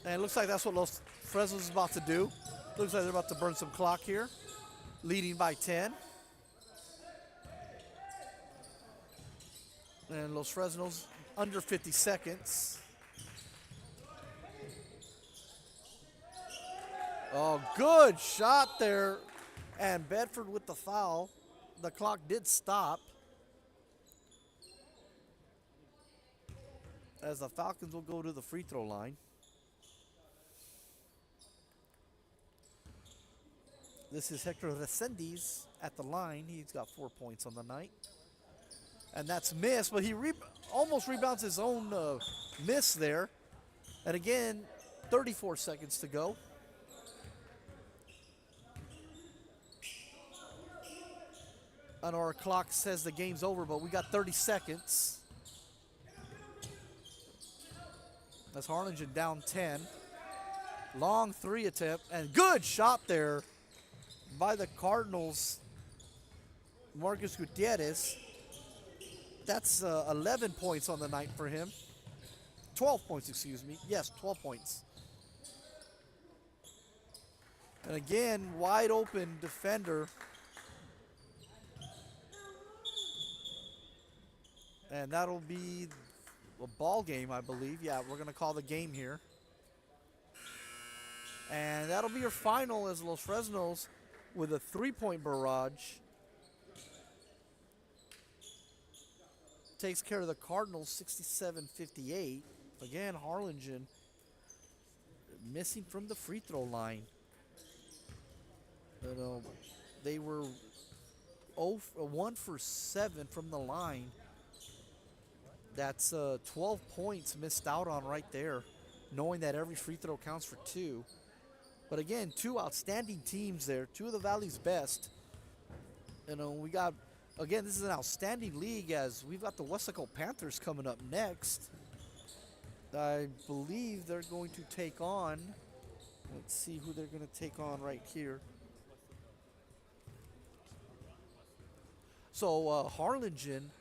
And it looks like that's what Los Fresnos is about to do. Looks like they're about to burn some clock here, leading by 10. And Los Fresnos under 50 seconds. Oh, good shot there. And Bedford with the foul. The clock did stop, as the Falcons will go to the free throw line. This is Hector Resendiz at the line. He's got 4 points on the night. And that's missed, but he almost rebounds his own miss there. And again, 34 seconds to go. And our clock says the game's over, but we got 30 seconds. That's Harlingen down 10. Long three attempt, and good shot there by the Cardinals, Marcus Gutierrez. That's 11 points on the night for him. 12 points, excuse me. Yes, 12 points. And again, wide open defender. And that'll be a ball game, I believe. Yeah, we're going to call the game here. And that'll be your final, as Los Fresnos with a three-point barrage takes care of the Cardinals 67-58. Again, Harlingen missing from the free throw line. You know, they were 1 for 7 from the line. That's 12 points missed out on right there, knowing that every free throw counts for 2. But again, 2 outstanding teams there, 2 of the Valley's best. You know, we got, again, this is an outstanding league, as we've got the Weslaco Panthers coming up next. I believe they're going to take on, let's see who they're going to take on right here. So Harlingen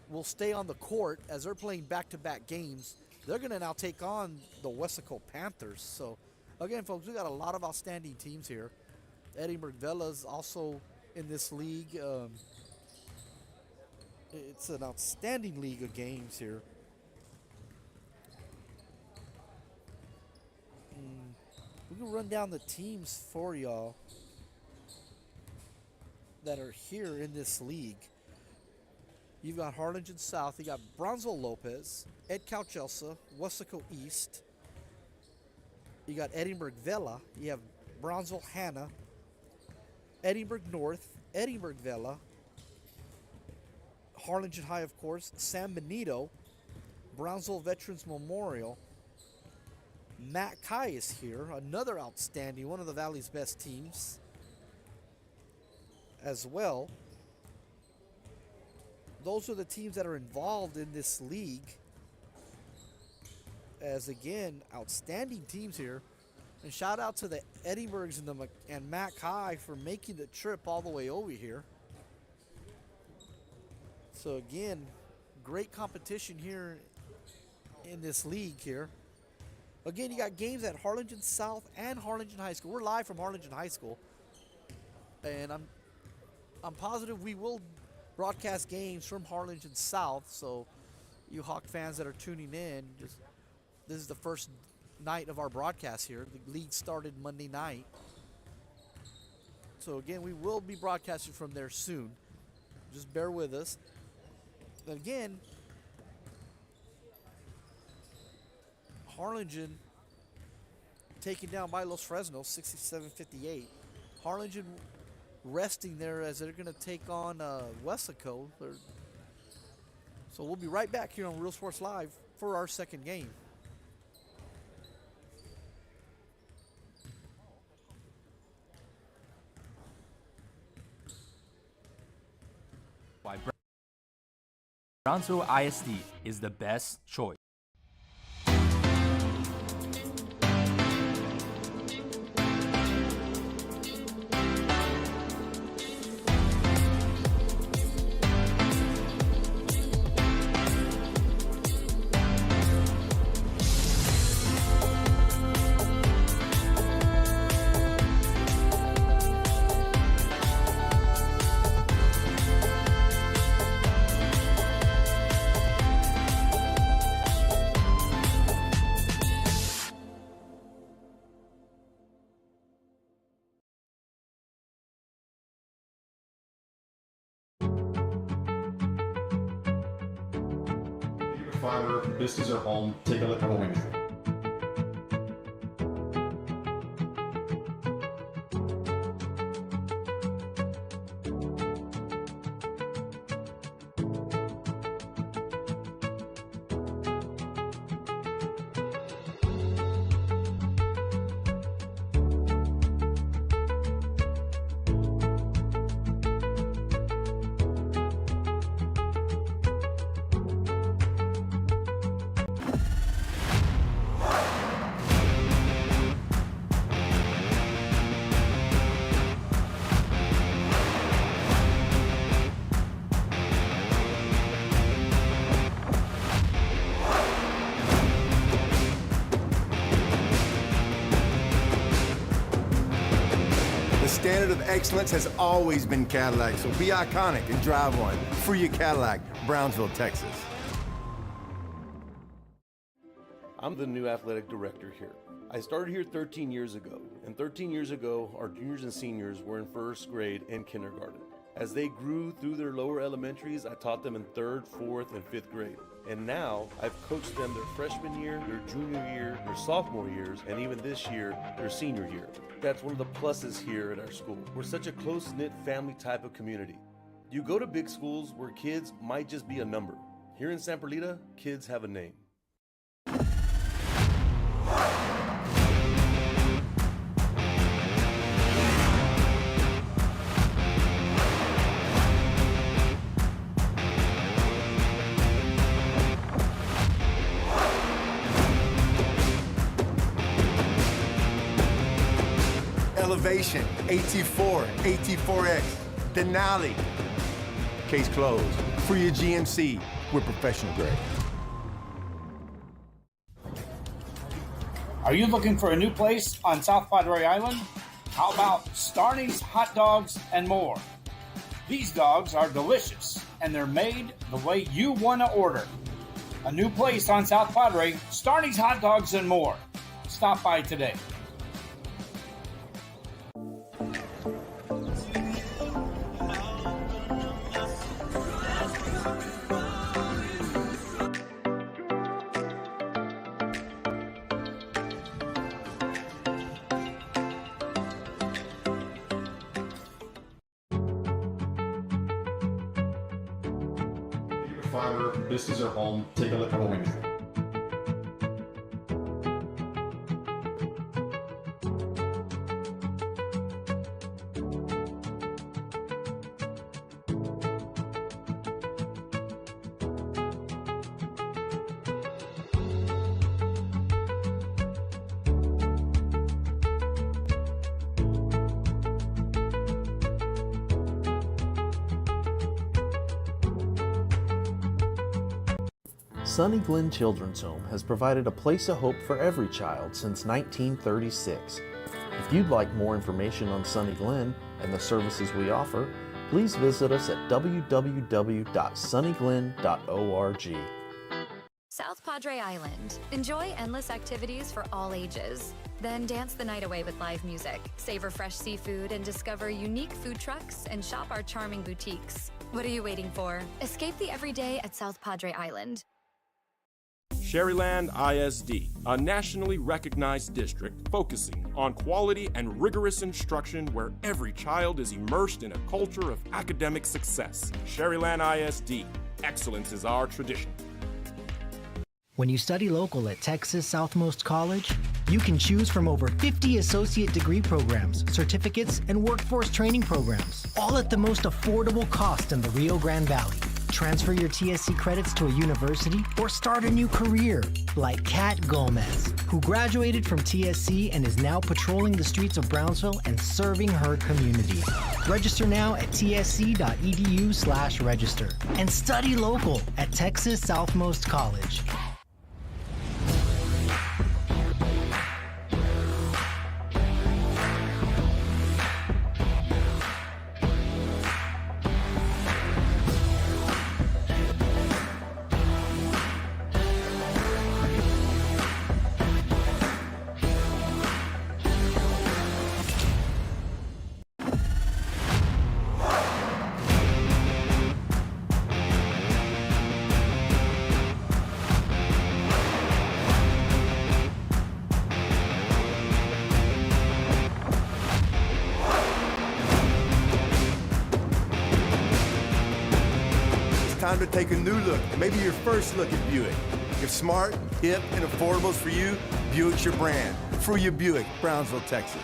will stay on the court as they're playing back-to-back games. They're going to now take on the Weslaco Panthers. So again, folks, we got a lot of outstanding teams here. Edinburgh Vella's also in this league. It's an outstanding league of games here. We can run down the teams for y'all that are here in this league. You've got Harlingen South. You got Brownsville Lopez, Ed Couchelsa, Weslaco East. You got Edinburgh Vella. You have Brownsville Hanna, Edinburgh North, Edinburgh Vella, Harlingen High, of course, San Benito, Brownsville Veterans Memorial. Matt Kai is here, another outstanding, one of the Valley's best teams as well. Those are the teams that are involved in this league. As again, outstanding teams here. And shout out to the Edinburghs and Matt Kai for making the trip all the way over here. So again, great competition here in this league here. Again, you got games at Harlingen South and Harlingen High School. We're live from Harlingen High School. And I'm positive we will broadcast games from Harlingen South. So you Hawk fans that are tuning in, just this is the first night of our broadcast here. The league started Monday night. So again, we will be broadcasting from there soon. Just bear with us. And again, Harlingen taken down by Los Fresnos, 67-58. Harlingen resting there as they're going to take on Weslaco. So we'll be right back here on Real Sports Live for our second game. Why Brownsville ISD is the best choice. Fiber, this is our home. Take a look at what we do. The standard of excellence has always been Cadillac, so be iconic and drive one. Free your Cadillac, Brownsville, Texas. I'm the new athletic director here. I started here 13 years ago, and 13 years ago, our juniors and seniors were in first grade and kindergarten. As they grew through their lower elementaries, I taught them in third, fourth, and fifth grade. And now, I've coached them their freshman year, their junior year, their sophomore years, and even this year, their senior year. That's one of the pluses here at our school. We're such a close-knit family type of community. You go to big schools where kids might just be a number. Here in San Perlita, kids have a name. Elevation, AT4, AT4X, Denali. Case closed. Free your GMC. We're professional grade. Are you looking for a new place on South Padre Island? How about Starney's Hot Dogs and More? These dogs are delicious, and they're made the way you want to order. A new place on South Padre, Starney's Hot Dogs and More. Stop by today. Fiber, this is our home. Take a look at what we do. Sunny Glen Children's Home has provided a place of hope for every child since 1936. If you'd like more information on Sunny Glen and the services we offer, please visit us at www.sunnyglen.org. South Padre Island. Enjoy endless activities for all ages. Then dance the night away with live music, savor fresh seafood, and discover unique food trucks and shop our charming boutiques. What are you waiting for? Escape the everyday at South Padre Island. Sherryland ISD, a nationally recognized district focusing on quality and rigorous instruction where every child is immersed in a culture of academic success. Sherryland ISD, excellence is our tradition. When you study local at Texas Southmost College, you can choose from over 50 associate degree programs, certificates, and workforce training programs, all at the most affordable cost in the Rio Grande Valley. Transfer your TSC credits to a university or start a new career, like Kat Gomez, who graduated from TSC and is now patrolling the streets of Brownsville and serving her community. Register now at tsc.edu/register and study local at Texas Southmost College. Time to take a new look, maybe your first look at Buick. If smart, hip, and affordable is for you, Buick's your brand. For your Buick, Brownsville, Texas.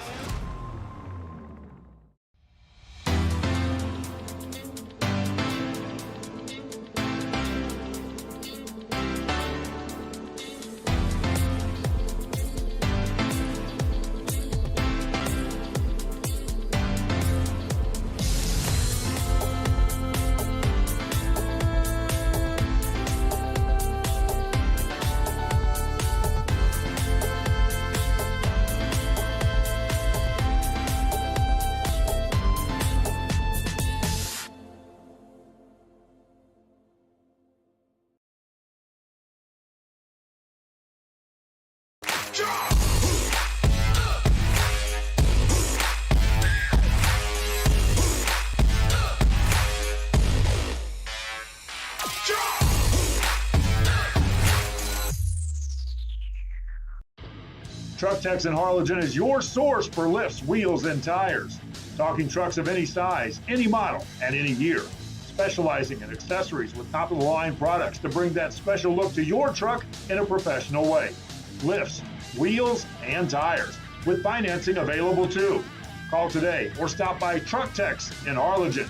Truck Techs in Harlingen is your source for lifts, wheels, and tires. Talking trucks of any size, any model, and any year. Specializing in accessories with top-of-the-line products to bring that special look to your truck in a professional way. Lifts, wheels, and tires, with financing available too. Call today or stop by Truck Techs in Harlingen.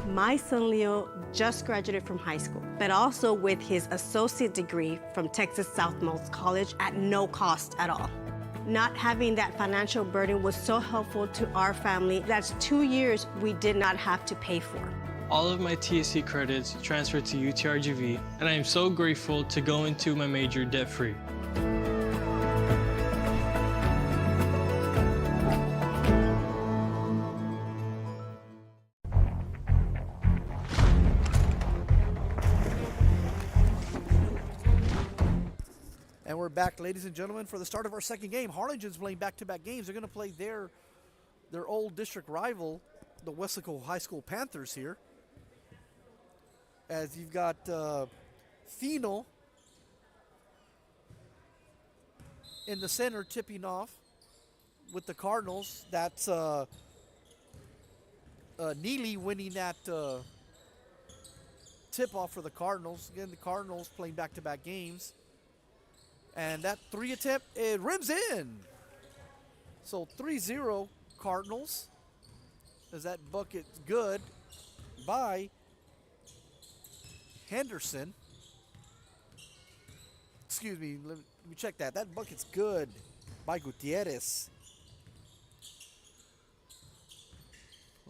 My son Leo just graduated from high school, but also with his associate degree from Texas Southmost College at no cost at all. Not having that financial burden was so helpful to our family. That's 2 years we did not have to pay for. All of my TSC credits transferred to UTRGV, and I am so grateful to go into my major debt-free. And we're back, ladies and gentlemen, for the start of our second game. Harlingen's playing back-to-back games. They're going to play their old district rival, the Weslaco High School Panthers here. As you've got Fino in the center tipping off with the Cardinals. That's Neely winning that tip-off for the Cardinals. Again, the Cardinals playing back-to-back games. And that 3 attempt, it rims in. So 3-0 Cardinals. As that bucket's good by Henderson. Excuse me, let me check that. That bucket's good by Gutierrez.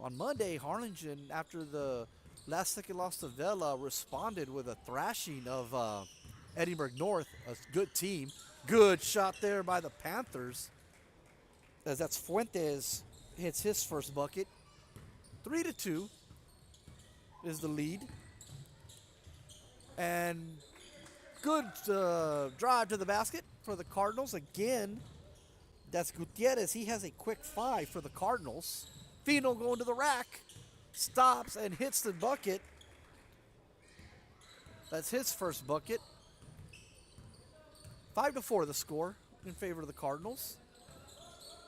On Monday, Harlingen, after the last-second loss to Vela, responded with a thrashing of Edinburgh North, a good team. Good shot there by the Panthers. As that's Fuentes hits his first bucket. 3-2. is the lead. And good drive to the basket for the Cardinals. Again, that's Gutierrez. He has a quick 5 for the Cardinals. Fino going to the rack. Stops and hits the bucket. That's his first bucket. 5-4 the score in favor of the Cardinals.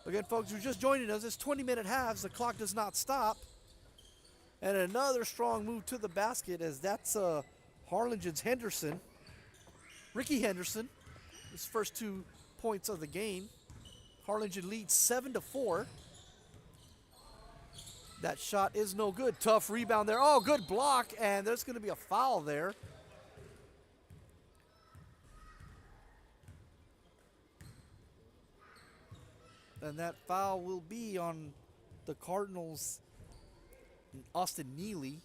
Again, folks, you're just joining us. It's 20-minute halves. The clock does not stop. And another strong move to the basket as that's Harlingen's Henderson. Ricky Henderson, his first 2 points of the game. Harlingen leads 7-4. That shot is no good. Tough rebound there. Oh, good block, and there's going to be a foul there. And that foul will be on the Cardinals, Austin Neely.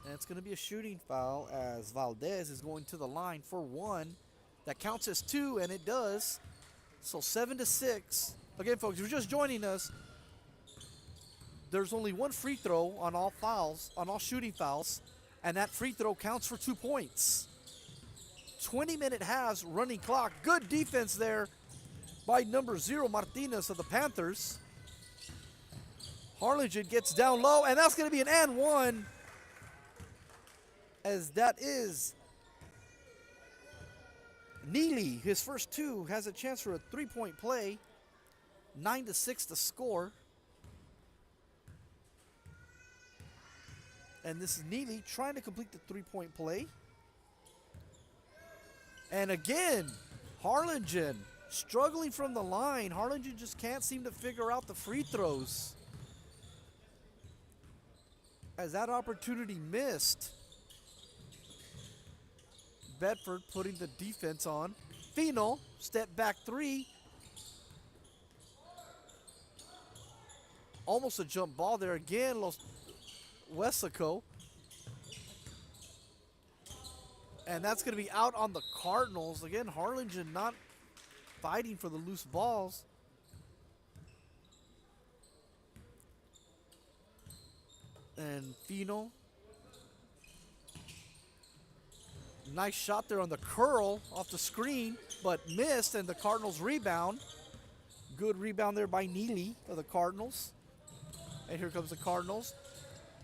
And it's going to be a shooting foul as Valdez is going to the line for 1. That counts as 2, and it does. So 7-6. Again, folks, if you're just joining us, there's only 1 free throw on all fouls, on all shooting fouls, and that free throw counts for 2 points. 20-minute halves, running clock. Good defense there by number 0, Martinez of the Panthers. Harlingen gets down low, and that's going to be an and 1, as that is Neely. His first 2 has a chance for a 3-point play. 9-6 the score. And this is Neely trying to complete the 3-point play. And again, Harlingen struggling from the line. Harlingen just can't seem to figure out the free throws, as that opportunity missed. Bedford putting the defense on. Fino, step back 3. Almost a jump ball there again. Weslaco. And that's going to be out on the Cardinals. Again, Harlingen not fighting for the loose balls. And Fino. Nice shot there on the curl off the screen, but missed, and the Cardinals rebound. Good rebound there by Neely of the Cardinals. And here comes the Cardinals.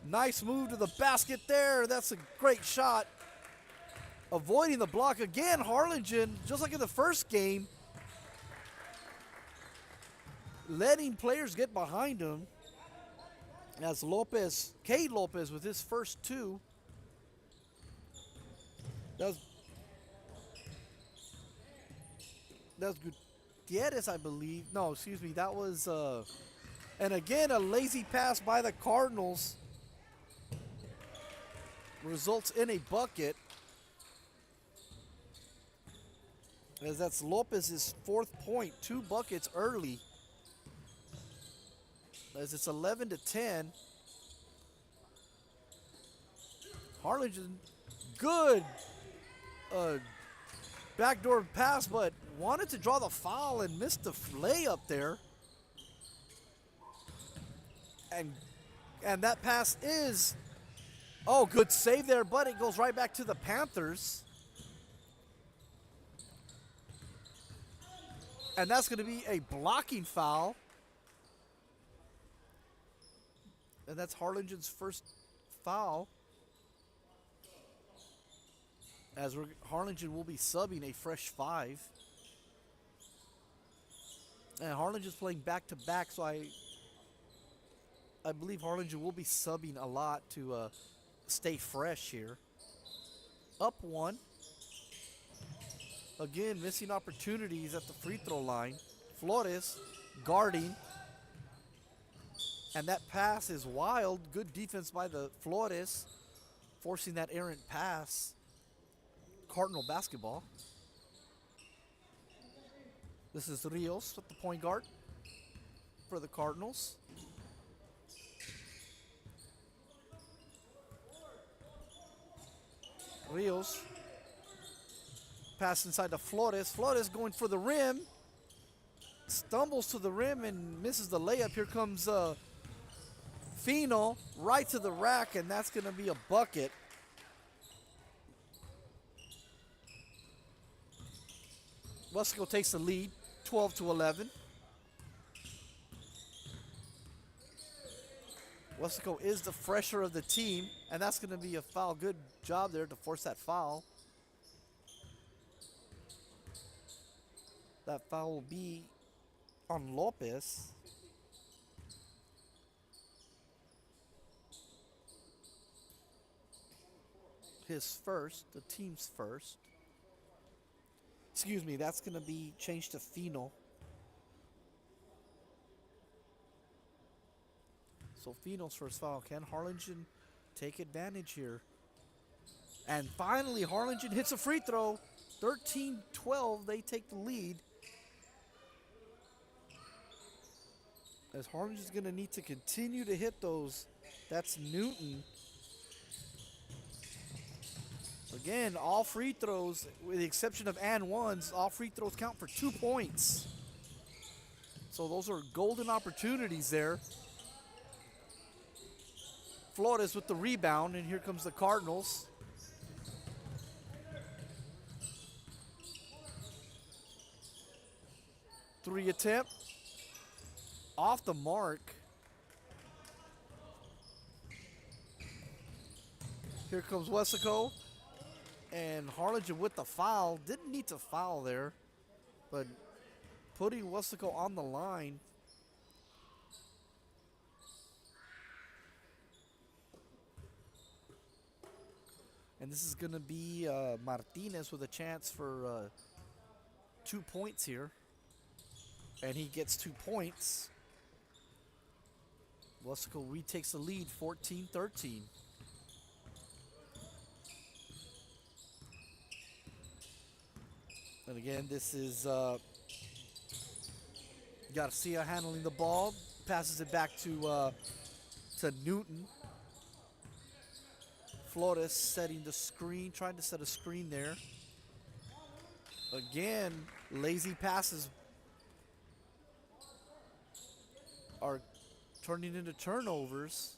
Nice move to the basket there. That's a great shot. Avoiding the block again. Harlingen, just like in the first game, letting players get behind him. As Cade Lopez with his first 2. That's Gutierrez, I believe. No, excuse me. That was, and again, a lazy pass by the Cardinals results in a bucket. As that's Lopez's 4th point, 2 buckets early. As it's 11-10. Harlingen, good backdoor pass, but wanted to draw the foul and missed the layup there. And that pass is, oh, good save there, but it goes right back to the Panthers. And that's going to be a blocking foul. And that's Harlingen's first foul. As Harlingen will be subbing a fresh 5. And Harlingen's playing back-to-back, so I believe Harlingen will be subbing a lot to stay fresh here. Up 1. Again, missing opportunities at the free throw line. Flores guarding. And that pass is wild. Good defense by the Flores, forcing that errant pass. Cardinal basketball. This is Rios at the point guard for the Cardinals. Rios. Pass inside to Flores. Flores going for the rim. Stumbles to the rim and misses the layup. Here comes Fino right to the rack, and that's going to be a bucket. Weslaco takes the lead, 12-11. Weslaco is the fresher of the team, and that's going to be a foul. Good job there to force that foul. That foul will be on Lopez. His first, the team's first. Excuse me, that's going to be changed to Fino. So Fino's first foul. Can Harlingen take advantage here? And finally, Harlingen hits a free throw. 13-12, they take the lead. As Harlingen's going to need to continue to hit those. That's Newton. Again, all free throws, with the exception of and ones, all free throws count for 2 points. So those are golden opportunities there. Flores with the rebound, and here comes the Cardinals. Three attempt. Off the mark. Here comes Weslaco. And Harlingen with the foul. Didn't need to foul there, but putting Weslaco on the line. And this is going to be Martinez with a chance for 2 points here. And he gets 2 points. Weslaco retakes the lead, 14-13. And again, this is Garcia handling the ball, passes it back to Newton. Flores setting the screen, trying to set a screen there. Again, lazy passes are turning into turnovers.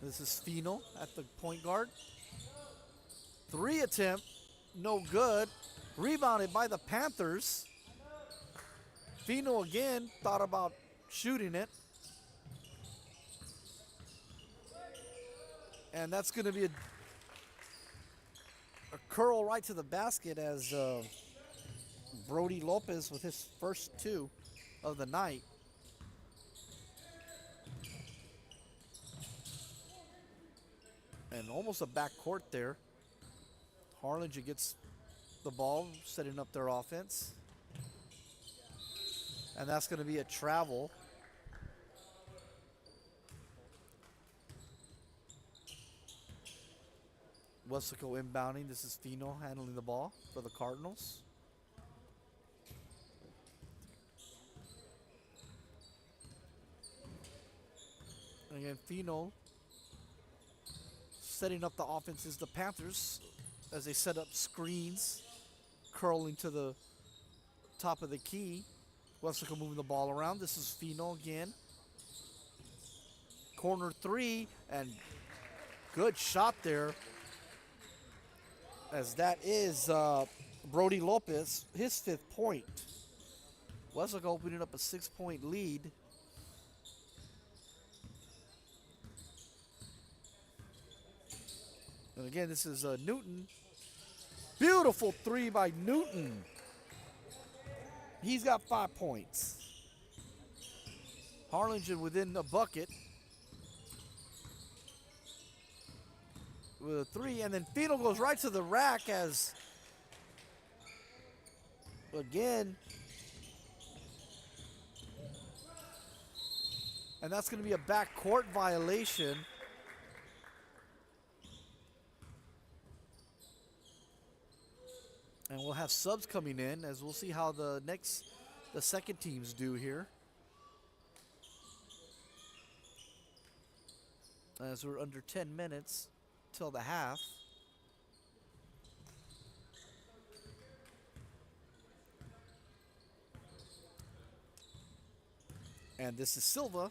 This is Fino at the point guard. Three attempt, no good. Rebounded by the Panthers. Fino again thought about shooting it. And that's going to be a curl right to the basket as Brody Lopez with his first 2 of the night. And almost a backcourt there. Harlingen gets the ball, setting up their offense. And that's going to be a travel. Weslaco inbounding. This is Fino handling the ball for the Cardinals. And again, Fino setting up the offense is the Panthers as they set up screens, curling to the top of the key. Weslaco moving the ball around. This is Fino again. Corner 3, and good shot there. As that is Brody Lopez, his 5th point. Weslaco opening up a 6-point lead. And again, this is Newton. Beautiful 3 by Newton. He's got 5 points. Harlingen within the bucket with a 3, and then Fino goes right to the rack as, again, and that's going to be a backcourt violation. And we'll have subs coming in as we'll see how the second teams do here. As we're under 10 minutes till the half. And this is Silva.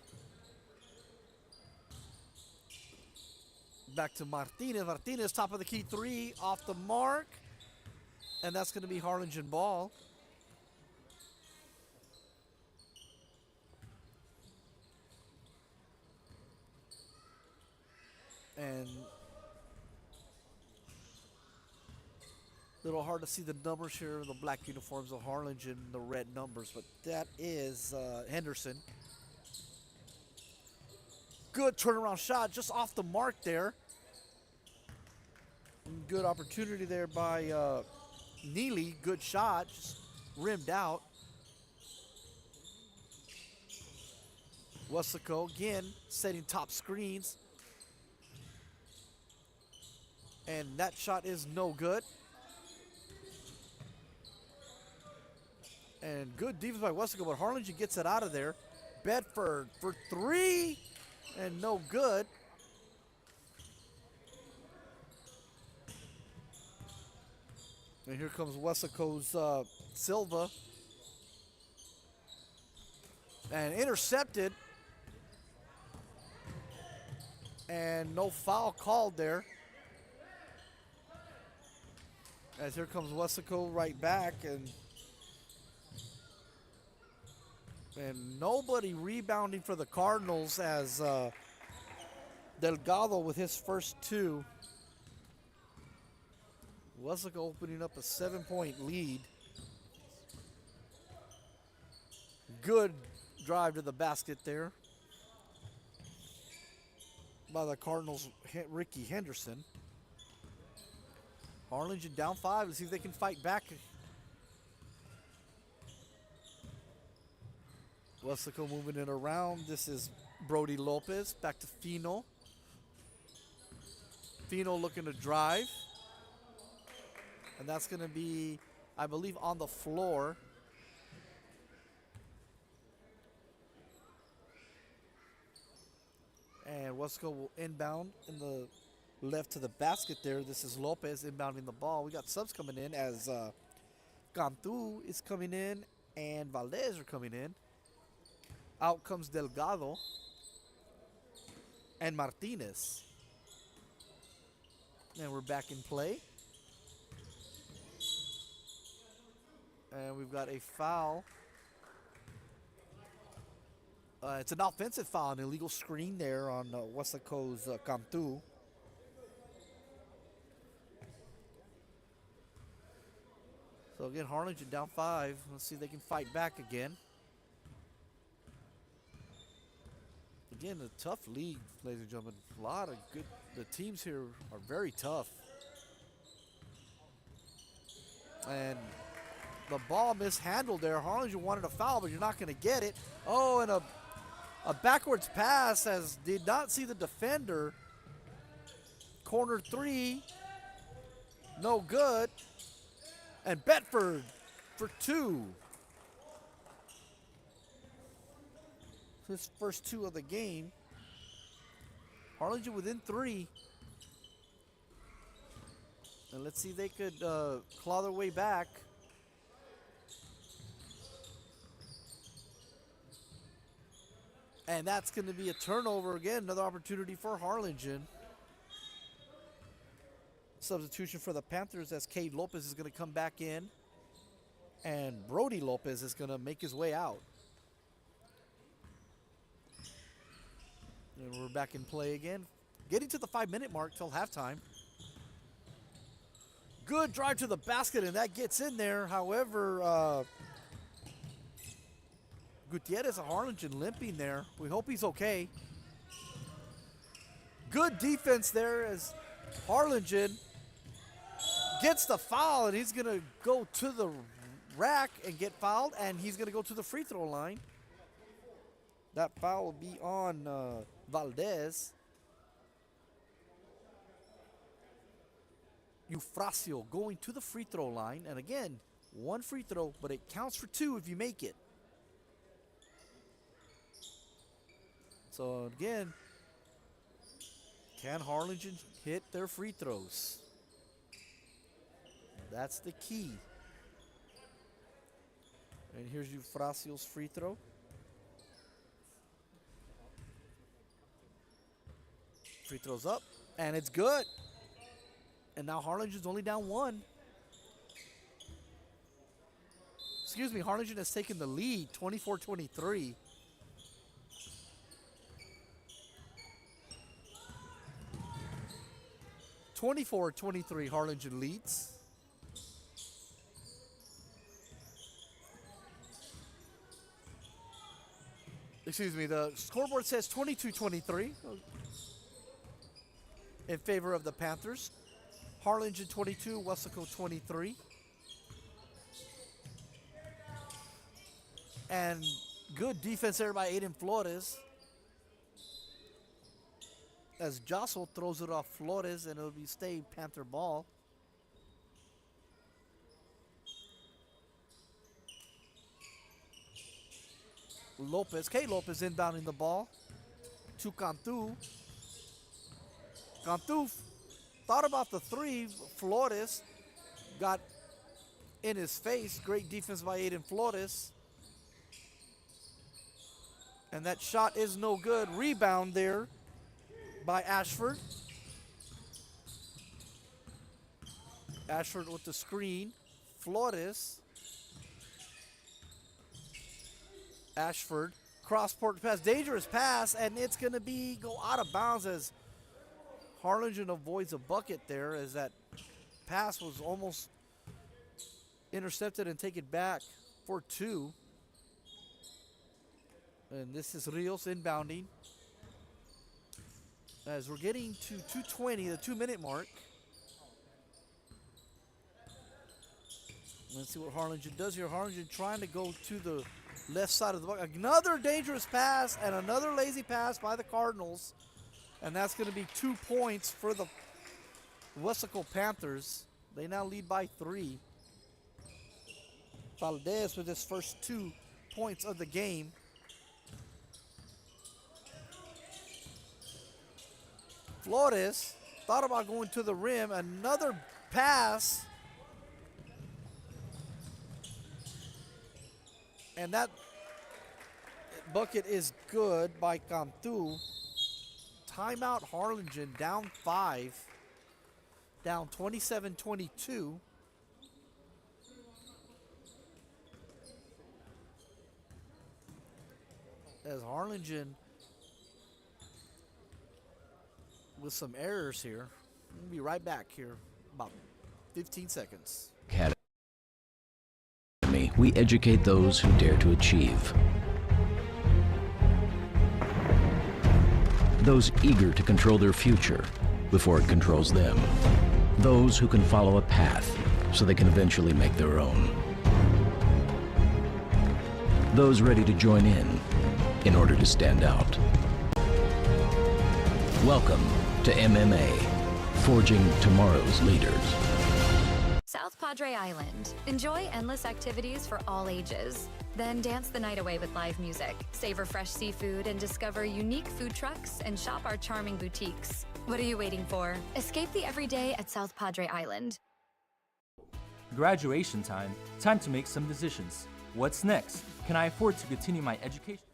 Back to Martinez. Martinez, top of the key three, off the mark. And that's going to be Harlingen ball. And a little hard to see the numbers here, the black uniforms of Harlingen, the red numbers, but that is Henderson. Good turnaround shot, just off the mark there. Good opportunity there by Neely. Good shot, just rimmed out. Weslaco again setting top screens. And that shot is no good. And good defense by Weslaco, but Harlingen gets it out of there. Bedford for three, and no good. And here comes Weslaco's Silva. And intercepted. And no foul called there. As here comes Weslaco right back, and nobody rebounding for the Cardinals as Delgado with his first two. Weslaco opening up a 7-point lead. Good drive to the basket there by the Cardinals' Ricky Henderson. Harlingen down 5. Let's see if they can fight back. Weslaco moving it around. This is Brody Lopez. Back to Fino. Fino looking to drive. And that's going to be, I believe, on the floor. And Weslaco will inbound in the left to the basket there. This is Lopez inbounding the ball. We got subs coming in as Cantu is coming in and Valdez are coming in. Out comes Delgado and Martinez. And we're back in play. And we've got a foul. It's an offensive foul, an illegal screen there on Weslaco's Cantu. So again, Harlingen down 5. Let's see if they can fight back again. Again, a tough league, ladies and gentlemen. A lot of good. The teams here are very tough. And the ball mishandled there. Harlingen wanted a foul, but you're not going to get it. Oh, and a backwards pass as did not see the defender. Corner 3. No good. And Bedford for 2. His first 2 of the game. Harlingen within 3. And let's see if they could claw their way back. And that's going to be a turnover again. Another opportunity for Harlingen. Substitution for the Panthers as Cade Lopez is going to come back in. And Brody Lopez is going to make his way out. And we're back in play again. Getting to the 5-minute mark till halftime. Good drive to the basket, and that gets in there. However, Gutierrez of Harlingen limping there. We hope he's okay. Good defense there as Harlingen gets the foul, and he's going to go to the rack and get fouled, and he's going to go to the free throw line. That foul will be on Valdez. Eufrasio going to the free throw line. And again, 1 free throw, but it counts for 2 if you make it. So again, can Harlingen hit their free throws? That's the key. And here's Eufrasio's free throw. Free throws up, and it's good. And now Harlingen's only down 1. Excuse me, Harlingen has taken the lead, 24-23. Harlingen leads. Excuse me, the scoreboard says 22-23 in favor of the Panthers. Harlingen 22, Weslaco 23. And good defense there by Aiden Flores. As Jossel throws it off Flores, and it'll be stay Panther ball. Kate Lopez inbounding the ball to Cantu. Cantu thought about the 3. Flores got in his face. Great defense by Aiden Flores. And that shot is no good. Rebound there by Ashford. Ashford with the screen. Flores. Ashford. Cross-court pass. Dangerous pass. And it's going to go out of bounds as Harlingen avoids a bucket there, as that pass was almost intercepted and taken back for 2. And this is Rios inbounding. As we're getting to 2:20, the 2-minute mark. Let's see what Harlingen does here. Harlingen trying to go to the left side of the bucket. Another dangerous pass and another lazy pass by the Cardinals. And that's going to be 2 points for the Weslaco Panthers. They now lead by 3. Valdez with his first 2 points of the game. Flores thought about going to the rim. Another pass. And that bucket is good by Cantu. Timeout Harlingen, down 5. Down 27-22. As Harlingen with some errors here. We'll be right back here, about 15 seconds. Academy, we educate those who dare to achieve. Those eager to control their future before it controls them. Those who can follow a path so they can eventually make their own. Those ready to join in order to stand out. Welcome to MMA, forging tomorrow's leaders. South Padre Island. Enjoy endless activities for all ages. Then dance the night away with live music, savor fresh seafood, and discover unique food trucks and shop our charming boutiques. What are you waiting for? Escape the everyday at South Padre Island. Graduation time. Time to make some decisions. What's next? Can I afford to continue my education?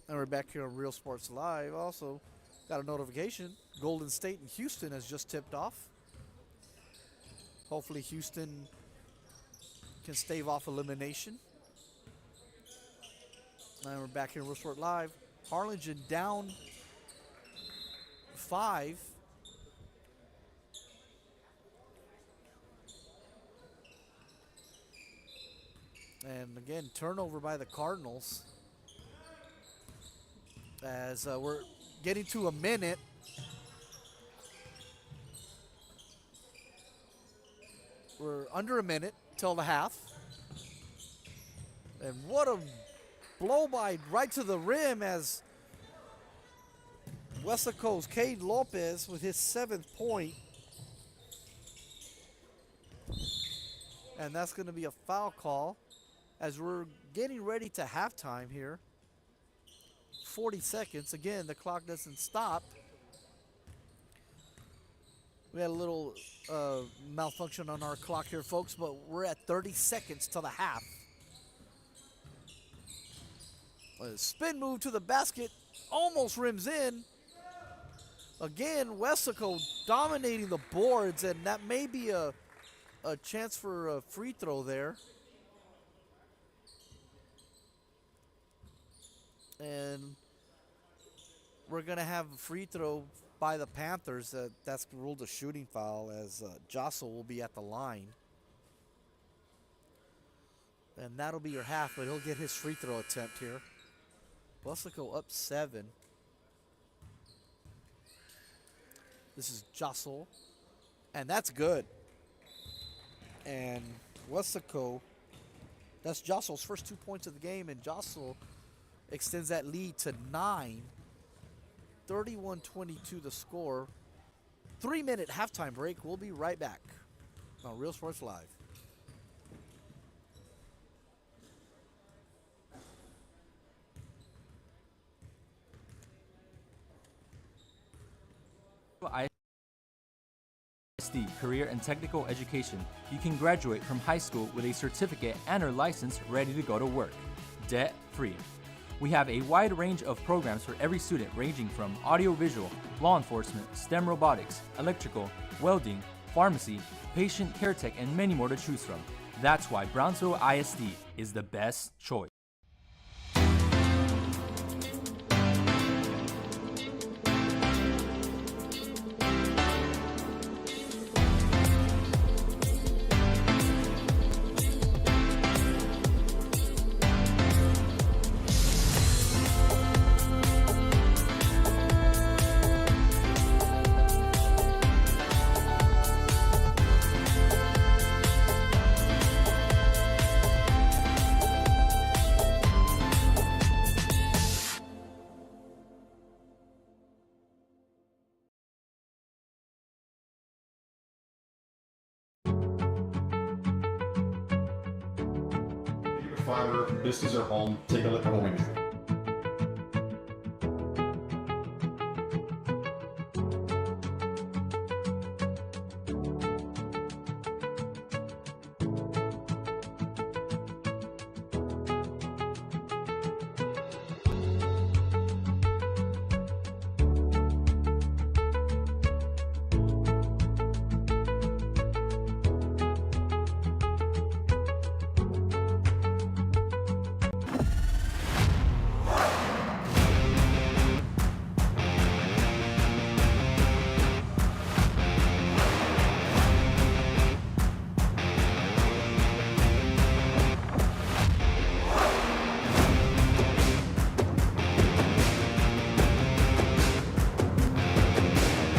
And we're back here on Real Sports Live. Also, got a notification. Golden State and Houston has just tipped off. Hopefully Houston can stave off elimination. And we're back here in Real Sport Live. Harlingen down 5. And again, turnover by the Cardinals. As we're getting to a minute. We're under a minute till the half. And what a blow by right to the rim as Weslaco's Cade Lopez with his 7th point. And that's going to be a foul call as we're getting ready to halftime here. 40 seconds. Again, the clock doesn't stop. We had a little malfunction on our clock here, folks, but we're at 30 seconds till the half. A spin move to the basket, almost rims in. Again, Weslaco dominating the boards, and that may be a chance for a free throw there. And we're going to have a free throw by the Panthers. That's ruled a shooting foul, as Jossel will be at the line. And that'll be your half, but he'll get his free throw attempt here. Weslaco up 7. This is Jossel, and that's good. And Weslaco, that's Jossel's first 2 points of the game, and Jossel extends that lead to 9. 31-22 the score. 3-minute halftime break. We'll be right back on Real Sports Live. ISD Career and Technical Education. You can graduate from high school with a certificate and or license ready to go to work, debt-free. We have a wide range of programs for every student, ranging from audiovisual, law enforcement, STEM robotics, electrical, welding, pharmacy, patient care tech, and many more to choose from. That's why Brownsville ISD is the best choice. Fiber, this is our home. Take a look at home imagery.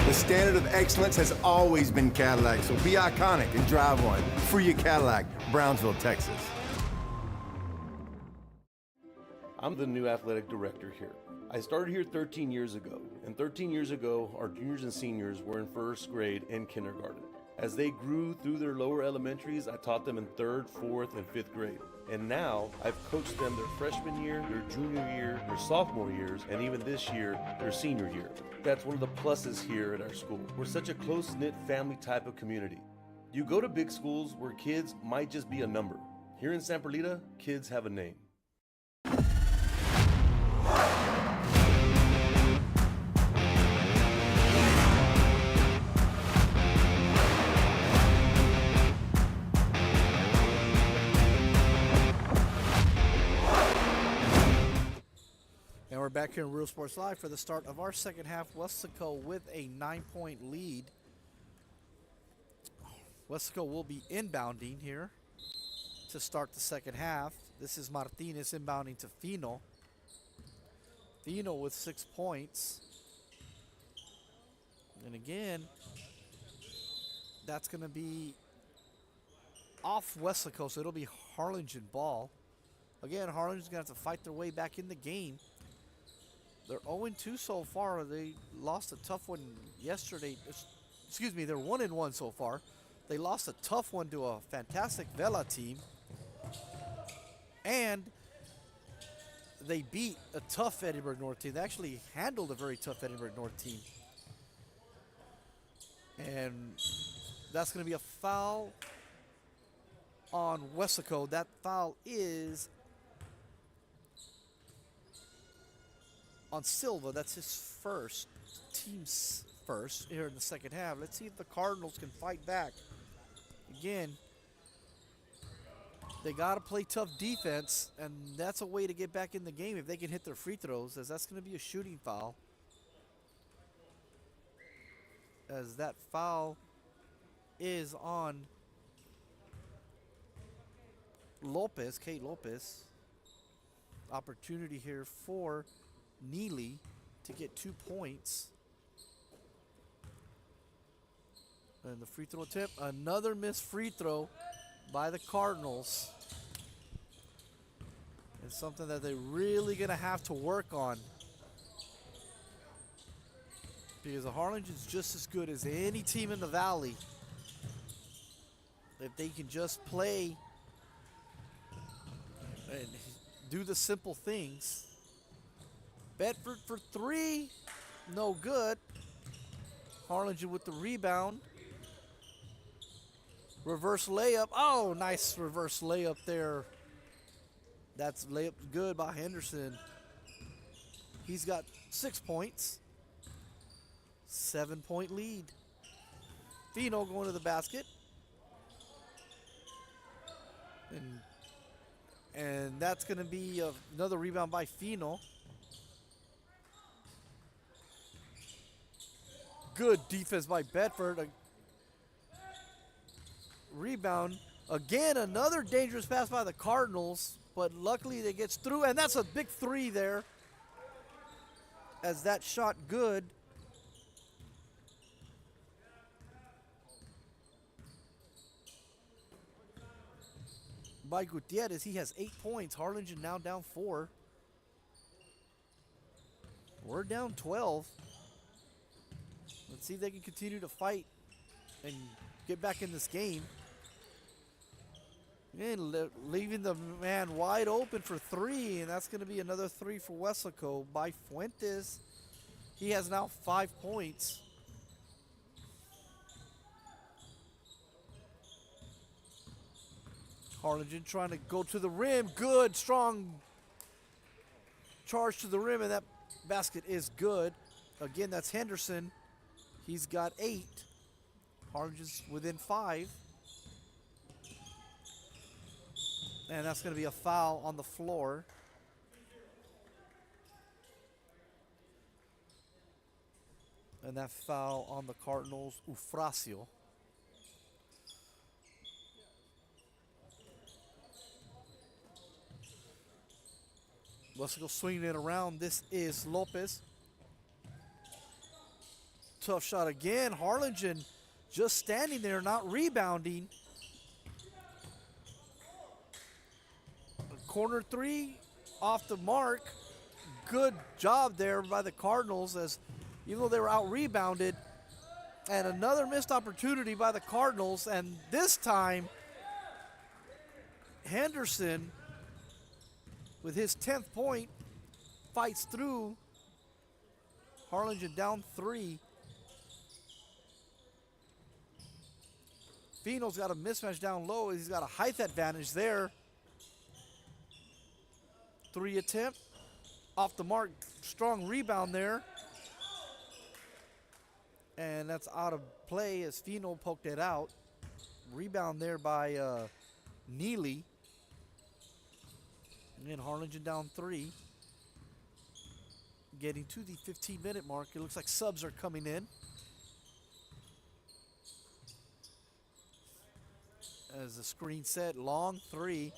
The standard of excellence has always been Cadillac, so be iconic and drive one. Free your Cadillac, Brownsville, Texas. I'm the new athletic director here. I started here 13 years ago, and 13 years ago, our juniors and seniors were in first grade and kindergarten. As they grew through their lower elementaries, I taught them in 3rd, 4th, and 5th grade. And now, I've coached them their freshman year, their junior year, their sophomore years, and even this year, their senior year. That's one of the pluses here at our school. We're such a close-knit family type of community. You go to big schools where kids might just be a number. Here in San Perlita, kids have a name. And we're back here in Real Sports Live for the start of our second half. Weslaco with a 9-point lead. Weslaco will be inbounding here to start the second half. This is Martinez inbounding to Fino. Fino with 6 points. And again, that's going to be off Weslaco, so it'll be Harlingen ball. Again, Harlingen's going to have to fight their way back in the game. They're 0-2 so far. They lost a tough one yesterday. Excuse me, they're 1-1 so far. They lost a tough one to a fantastic Vela team. And they beat a tough Edinburgh North team. They actually handled a very tough Edinburgh North team. And that's going to be a foul on Weslaco. That foul is on Silva. That's his first, team's first here in the second half. Let's see if the Cardinals can fight back. Again, they got to play tough defense, and that's a way to get back in the game if they can hit their free throws, as that's going to be a shooting foul. As that foul is on Lopez, Kate Lopez. Opportunity here for Neely to get 2 points. And the free throw attempt, another missed free throw by the Cardinals. It's something that they're really going to have to work on, because the Harlingen's just as good as any team in the Valley. If they can just play and do the simple things. Bedford for three, no good. Harlingen with the rebound. Reverse layup. Oh, nice reverse layup there. That's layup good by Henderson. He's got 6 points. 7-point lead. Fino going to the basket. And that's going to be another rebound by Fino. Good defense by Bedford. Rebound. Again, another dangerous pass by the Cardinals, but luckily they gets through, and that's a big three there. As that shot good. By Gutierrez, he has 8 points. Harlingen now down 4. We're down 12. Let's see if they can continue to fight and get back in this game. And leaving the man wide open for three, and that's going to be another three for Weslaco by Fuentes. He has now 5 points. Harlingen trying to go to the rim. Good, strong charge to the rim, and that basket is good. Again, that's Henderson. He's got 8. Harlingen's within 5. And that's going to be a foul on the floor. And that foul on the Cardinals, Eufrasio. Let's go swinging it around. This is Lopez. Tough shot again. Harlingen just standing there, not rebounding. Corner three off the mark. Good job there by the Cardinals, as even though they were out rebounded. And another missed opportunity by the Cardinals, and this time Henderson with his 10th point fights through. Harlingen down 3. Fino's got a mismatch down low. He's got a height advantage there. 3 attempt, off the mark, strong rebound there. And that's out of play as Fino poked it out. Rebound there by Neely. And then Harlingen down 3. Getting to the 15-minute mark. It looks like subs are coming in. As the screen set, long 3.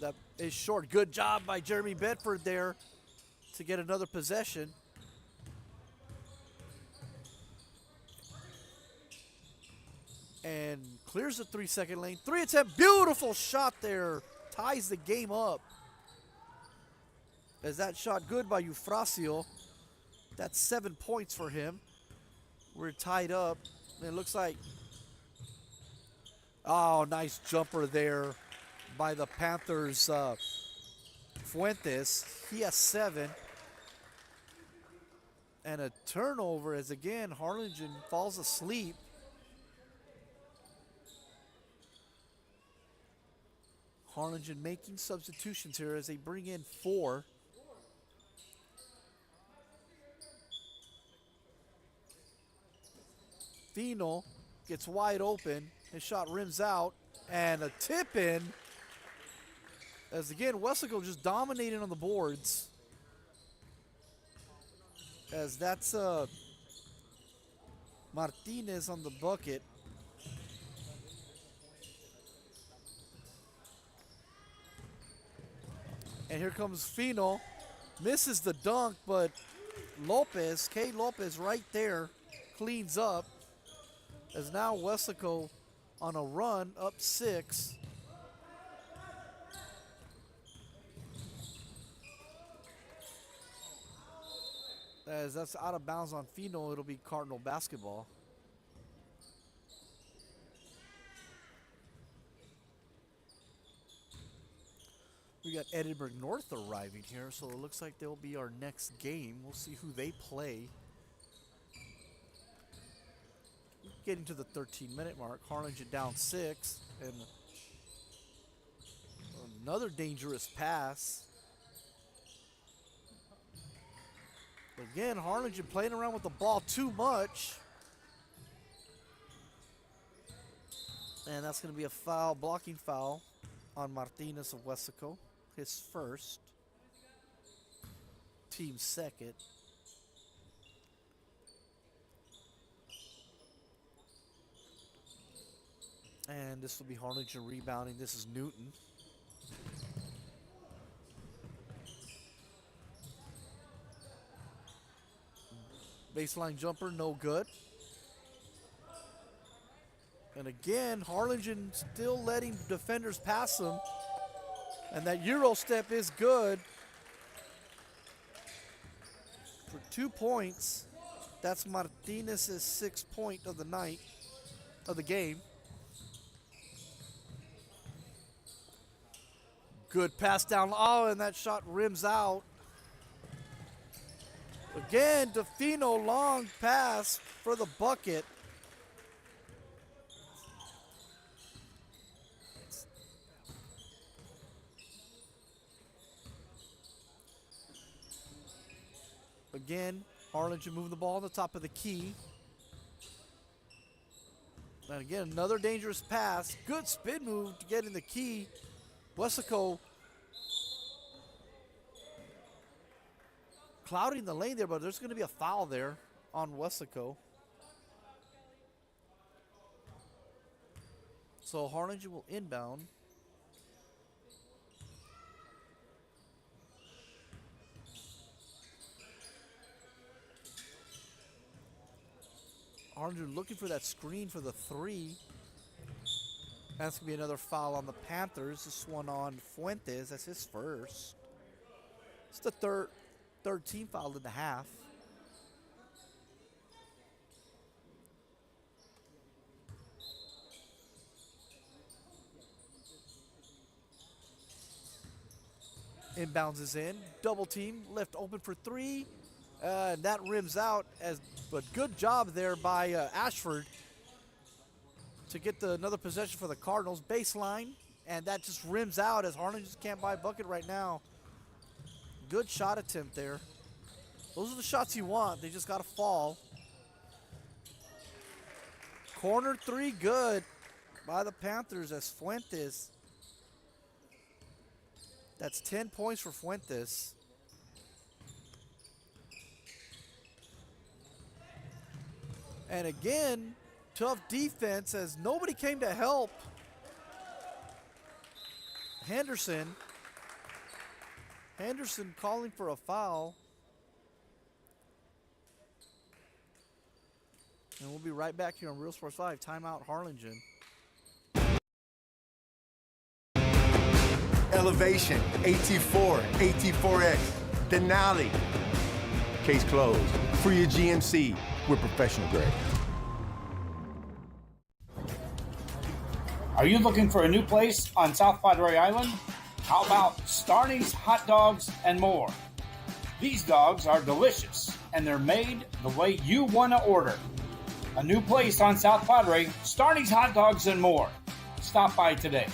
That is short. Good job by Jeremy Bedford there to get another possession. And clears the 3-second lane. 3 attempt, beautiful shot there. Ties the game up. As that shot good by Eufrasio. That's 7 points for him. We're tied up. And it looks like, oh, nice jumper there by the Panthers, Fuentes. He has 7. And a turnover as, again, Harlingen falls asleep. Harlingen making substitutions here as they bring in 4. Fino gets wide open. His shot rims out. And a tip in. As again, Weslaco just dominating on the boards. As that's Martinez on the bucket. And here comes Fino. Misses the dunk, but Lopez, K. Lopez right there, cleans up. As now Weslaco on a run, up 6. As that's out of bounds on Fino, it'll be Cardinal basketball. We got Edinburgh North arriving here, so it looks like they'll be our next game. We'll see who they play. Getting to the 13-minute mark, Harlingen down 6, and another dangerous pass. Again, Harlingen playing around with the ball too much. And that's going to be a foul, blocking foul on Martinez of Weslaco. His first. Team second. And this will be Harlingen rebounding. This is Newton. Baseline jumper, no good. And again, Harlingen still letting defenders pass them. And that Euro step is good. For 2 points. That's Martinez's 6th point of the night, of the game. Good pass down. Oh, and that shot rims out. Again, DeFino, long pass for the bucket. Again, Harlingen moving the ball on the top of the key. And again, another dangerous pass. Good spin move to get in the key. Weslaco clouding the lane there, but there's going to be a foul there on Weslaco. So Harlingen will inbound. Harlingen looking for that screen for the 3. That's going to be another foul on the Panthers. This one on Fuentes. That's his first. It's the third team foul in the half. Inbounds is in. Double team. Left open for 3. And that rims out. But good job there by Ashford to get another possession for the Cardinals. Baseline. And that just rims out as Harlingen just can't buy a bucket right now. Good shot attempt there. Those are the shots you want. They just got to fall. Corner 3, good by the Panthers as Fuentes. That's 10 points for Fuentes. And again, tough defense as nobody came to help. Henderson calling for a foul. And we'll be right back here on Real Sports 5. Timeout Harlingen. Elevation, AT4, AT4X, Denali. Case closed. For your GMC, we're professional grade. Are you looking for a new place on South Padre Island? How about Starny's Hot Dogs and More? These dogs are delicious, and they're made the way you want to order. A new place on South Padre, Starny's Hot Dogs and More. Stop by today.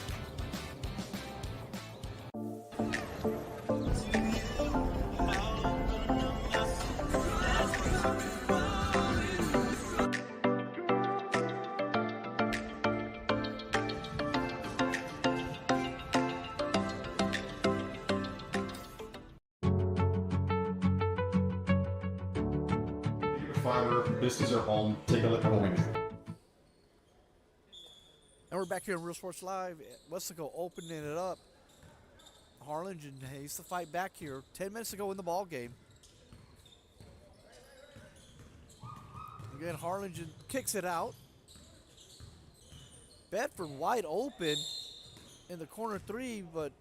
Fiber, this is our home. Take a look at what we do. And we're back here in Real Sports Live. Weslaco opening it up. Harlingen needs to fight back here. 10 minutes to go in the ball game. Again, Harlingen kicks it out. Bedford wide open in the corner three, but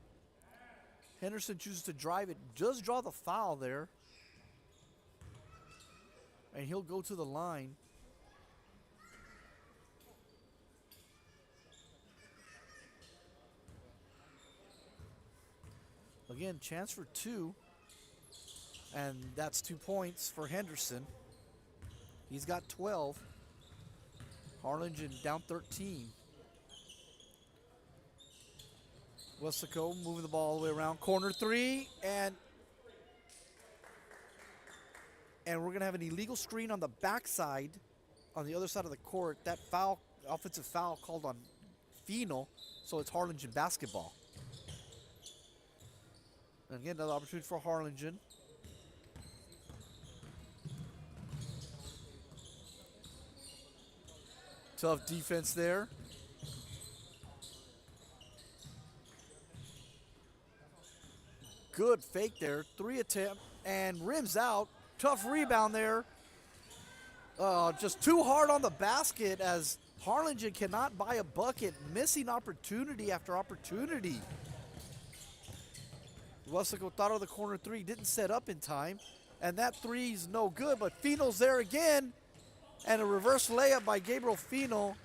Henderson chooses to drive it. Does draw the foul there. And he'll go to the line. Again, chance for two. And that's 2 points for Henderson. He's got 12. Harlingen down 13. Weslaco moving the ball all the way around. Corner three, and we're going to have an illegal screen on the backside on the other side of the court. That foul, offensive foul called on Fresnos, so it's Harlingen basketball. And again, another opportunity for Harlingen. Tough defense there. Good fake there. 3 attempt and rims out. Tough rebound there. Just too hard on the basket as Harlingen cannot buy a bucket. Missing opportunity after opportunity. Weslaco thought of the corner three. Didn't set up in time. And that three's no good. But Fresnos there again. And a reverse layup by Gabriel Fresnos.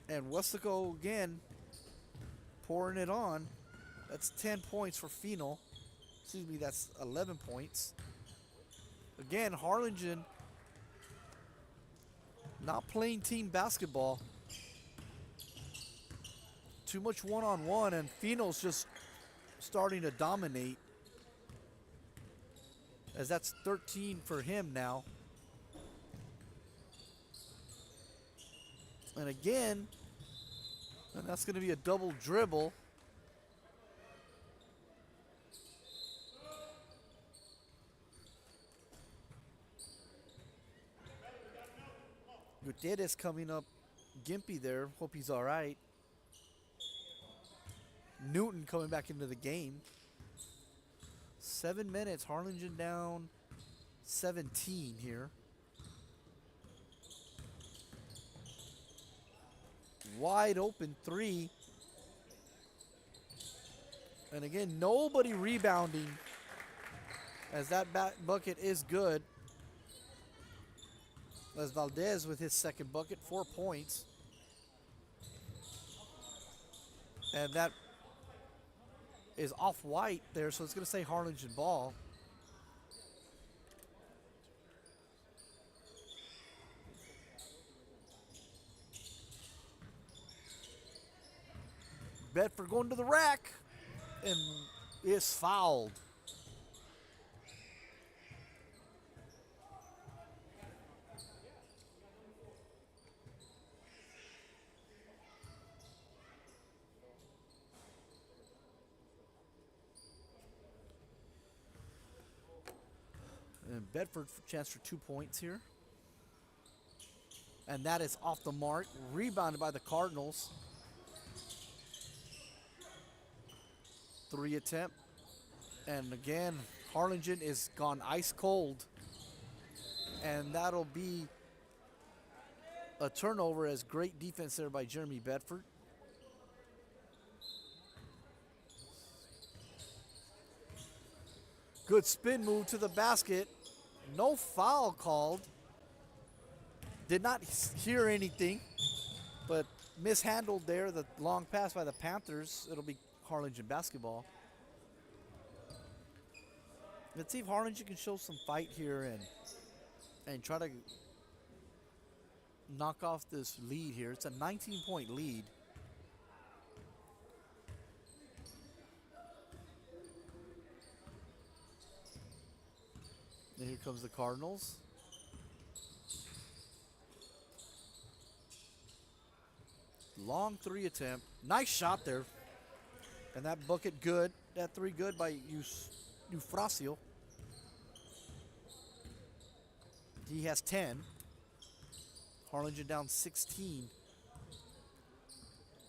And Weslaco again pouring it on. That's 10 points for Fresnos. Excuse me, that's 11 points. Again, Harlingen not playing team basketball. Too much one-on-one, and Fresnos just starting to dominate. As that's 13 for him now. And again, and that's going to be a double dribble. Gutierrez coming up gimpy there. Hope he's all right. Newton coming back into the game. 7 minutes. Harlingen down 17 here. Wide open three. And again, nobody rebounding as that bucket is good. As Valdez with his second bucket, 4 points. And that is off-white there, so it's going to say Harlingen ball. Bedford going to the rack and is fouled. And Bedford chance for 2 points here. And that is off the mark. Rebounded by the Cardinals. 3 attempt. And again, Harlingen is gone ice cold. And that'll be a turnover as great defense there by Jeremy Bedford. Good spin move to the basket. No foul called. Did not hear anything, but mishandled there. The long pass by the Panthers. It'll be Harlingen basketball. Let's see if Harlingen can show some fight here and try to knock off this lead here. It's a 19-point lead. And here comes the Cardinals. Long 3 attempt. Nice shot there. And that bucket good. That 3 good by Eufrasio. He has 10. Harlingen down 16.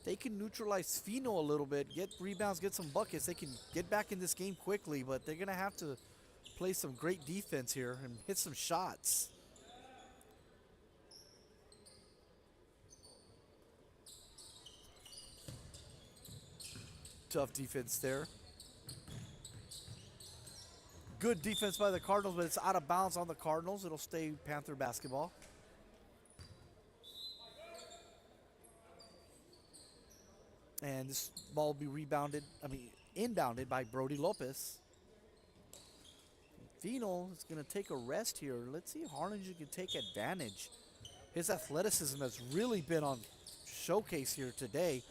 They can neutralize Fino a little bit, get rebounds, get some buckets. They can get back in this game quickly, but they're going to have to play some great defense here and hit some shots. Tough defense there. Good defense by the Cardinals, but it's out of bounds on the Cardinals. It'll stay Panther basketball. And this ball will be inbounded by Brody Lopez. Fino is going to take a rest here. Let's see if Harlingen can take advantage. His athleticism has really been on showcase here today.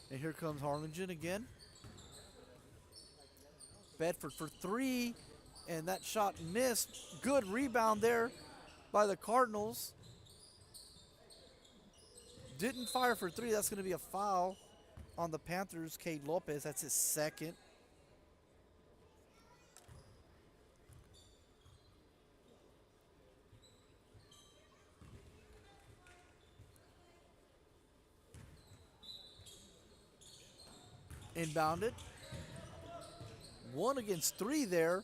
And here comes Harlingen again. Bedford for 3. And that shot missed. Good rebound there by the Cardinals. Didn't fire for 3. That's going to be a foul on the Panthers. Cade Lopez, that's his second. Inbounded. 1 against 3 there.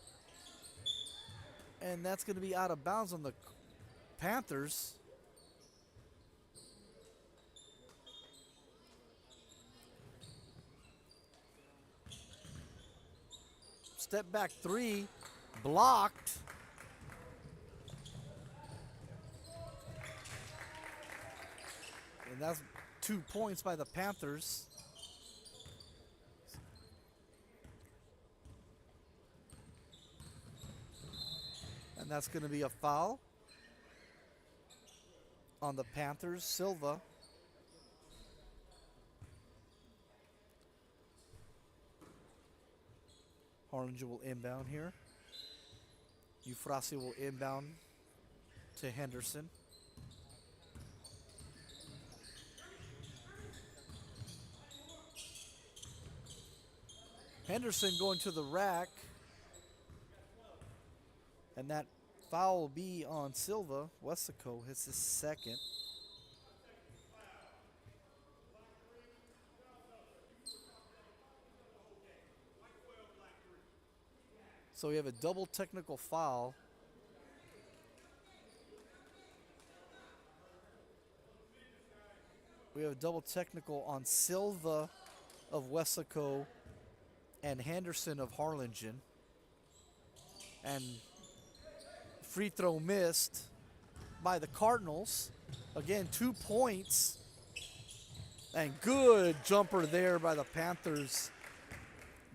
And that's going to be out of bounds on the Panthers. Step back 3, blocked. And that's 2 points by the Panthers. And that's going to be a foul on the Panthers. Silva. Harlingen will inbound here. Eufrasi will inbound to Henderson. Henderson going to the rack. And that foul will be on Silva. Weslaco hits his second. So we have a double technical foul. We have a double technical on Silva of Weslaco and Henderson of Harlingen. And free throw missed by the Cardinals. Again, 2 points. And good jumper there by the Panthers.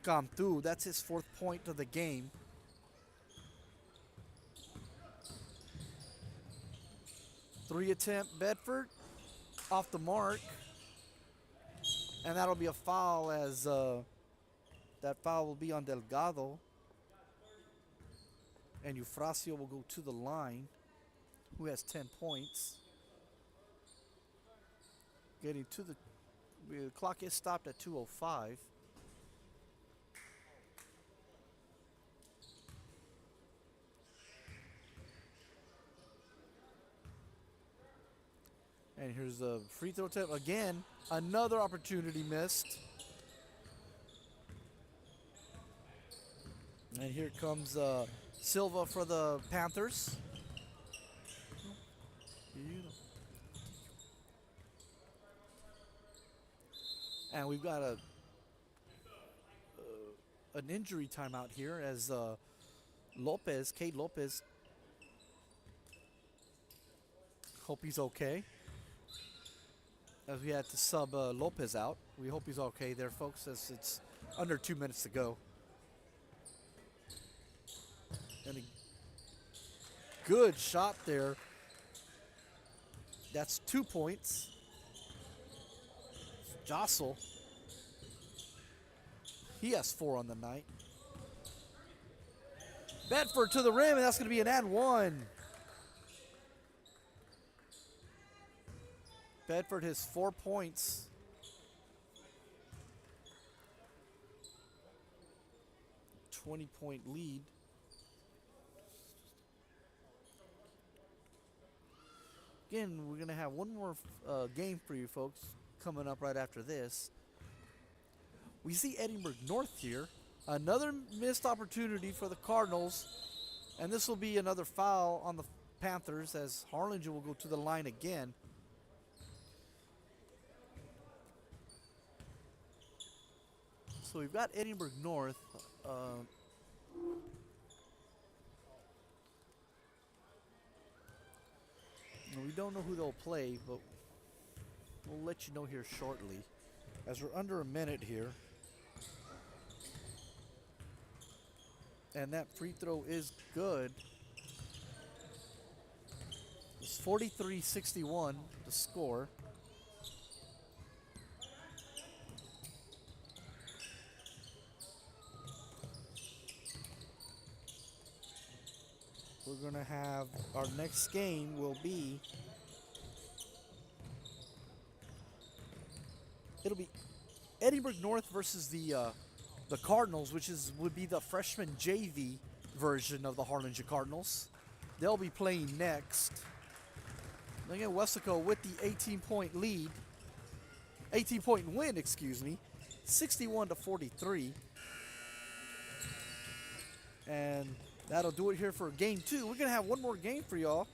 Gone through. That's his 4th point of the game. Three attempt Bedford off the mark. And that'll be a foul as that foul will be on Delgado. And Eufrasio will go to the line, who has 10 points. Getting to the clock is stopped at 2:05. And here's the free throw attempt again. Another opportunity missed. And here comes Silva for the Panthers. And we've got an injury timeout here as Cade Lopez, hope he's okay. As we had to sub Lopez out. We hope he's okay there, folks, as it's under 2 minutes to go. And a good shot there. That's 2 points. Jostle. He has 4 on the night. Bedford to the rim, and that's going to be an and one. Bedford has 4 points. 20-point lead. Again, we're going to have one more game for you folks coming up right after this. We see Edinburgh North here. Another missed opportunity for the Cardinals. And this will be another foul on the Panthers as Harlingen will go to the line again. So we've got Edinburgh North. We don't know who they'll play, but we'll let you know here shortly. As we're under a minute here. And that free throw is good. It's 43-61 the score. We're going to have our next game will be, it'll be Edinburgh North versus the Cardinals, which would be the freshman JV version of the Harlingen Cardinals. They'll be playing next. Then again, Weslaco with the 18-point lead, 18-point win, excuse me, 61-43. And that'll do it here for game 2. We're going to have one more game for y'all.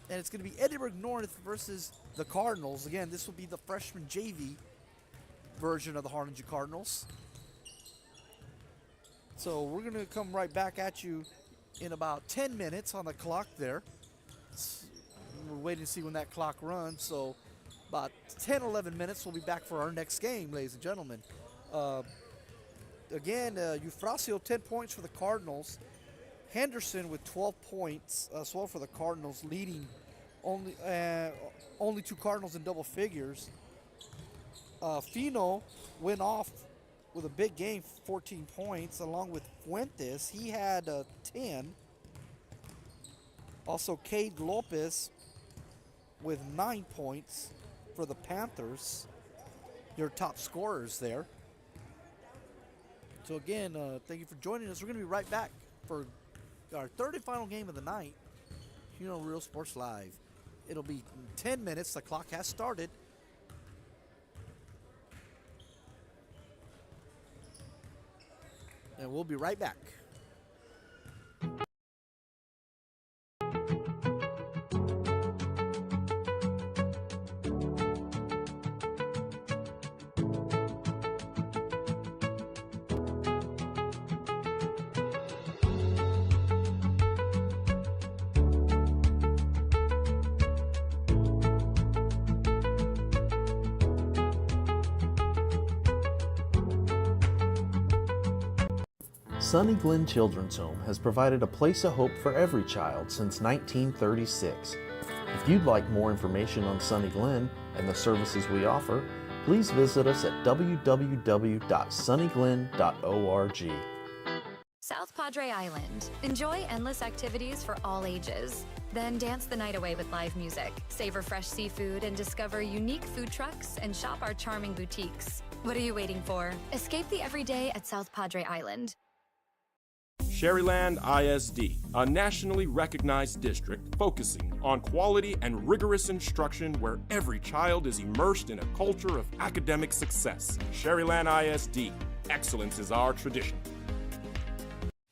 And it's going to be Edinburgh North versus the Cardinals. Again, this will be the freshman JV version of the Harlingen Cardinals. So we're going to come right back at you in about 10 minutes on the clock there. We're waiting to see when that clock runs. So about 10, 11 minutes, we'll be back for our next game, ladies and gentlemen. Again, Eufrasio, 10 points for the Cardinals. Henderson with 12 points as well for the Cardinals, leading only 2 Cardinals in double figures. Fino went off with a big game, 14 points, along with Fuentes. He had 10. Also, Cade Lopez with 9 points for the Panthers. Your top scorers there. So again, thank you for joining us. We're going to be right back for our third and final game of the night. You know, Real Sports Live. It'll be 10 minutes. The clock has started. And we'll be right back. Sunny Glen Children's Home has provided a place of hope for every child since 1936. If you'd like more information on Sunny Glen and the services we offer, please visit us at www.sunnyglen.org. South Padre Island. Enjoy endless activities for all ages. Then dance the night away with live music, savor fresh seafood, and discover unique food trucks and shop our charming boutiques. What are you waiting for? Escape the everyday at South Padre Island. Sherryland ISD, a nationally recognized district focusing on quality and rigorous instruction where every child is immersed in a culture of academic success. Sherryland ISD, excellence is our tradition.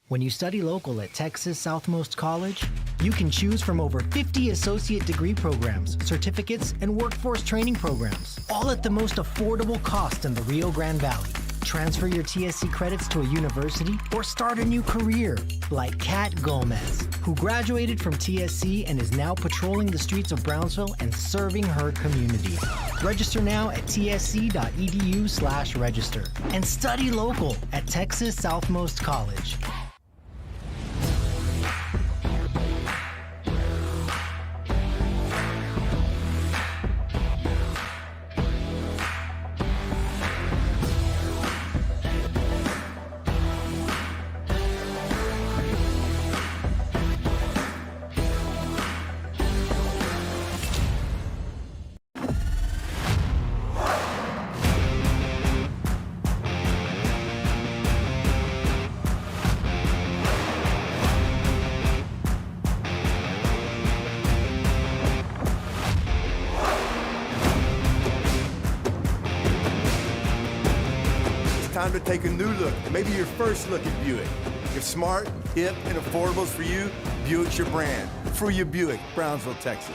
When you study local at Texas Southmost College, you can choose from over 50 associate degree programs, certificates, and workforce training programs, all at the most affordable cost in the Rio Grande Valley. Transfer your TSC credits to a university or start a new career, like Kat Gomez, who graduated from TSC and is now patrolling the streets of Brownsville and serving her community. Register now at tsc.edu/register and study local at Texas Southmost College. time to take a new look, maybe your first look at Buick. If smart, hip, and affordable is for you, Buick's your brand. For your Buick, Brownsville, Texas.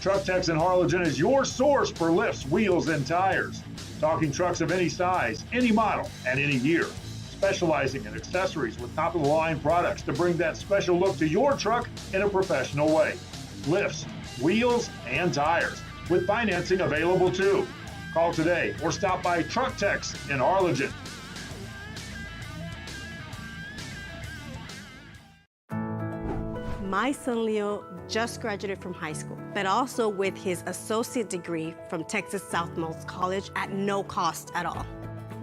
Truck Techs in Harlingen is your source for lifts, wheels, and tires. Talking trucks of any size, any model, and any year. Specializing in accessories with top-of-the-line products to bring that special look to your truck in a professional way. Lifts, wheels, and tires, with financing available too. Call today or stop by Truck Techs in Harlingen. My son Leo just graduated from high school, but also with his associate degree from Texas Southmost College at no cost at all.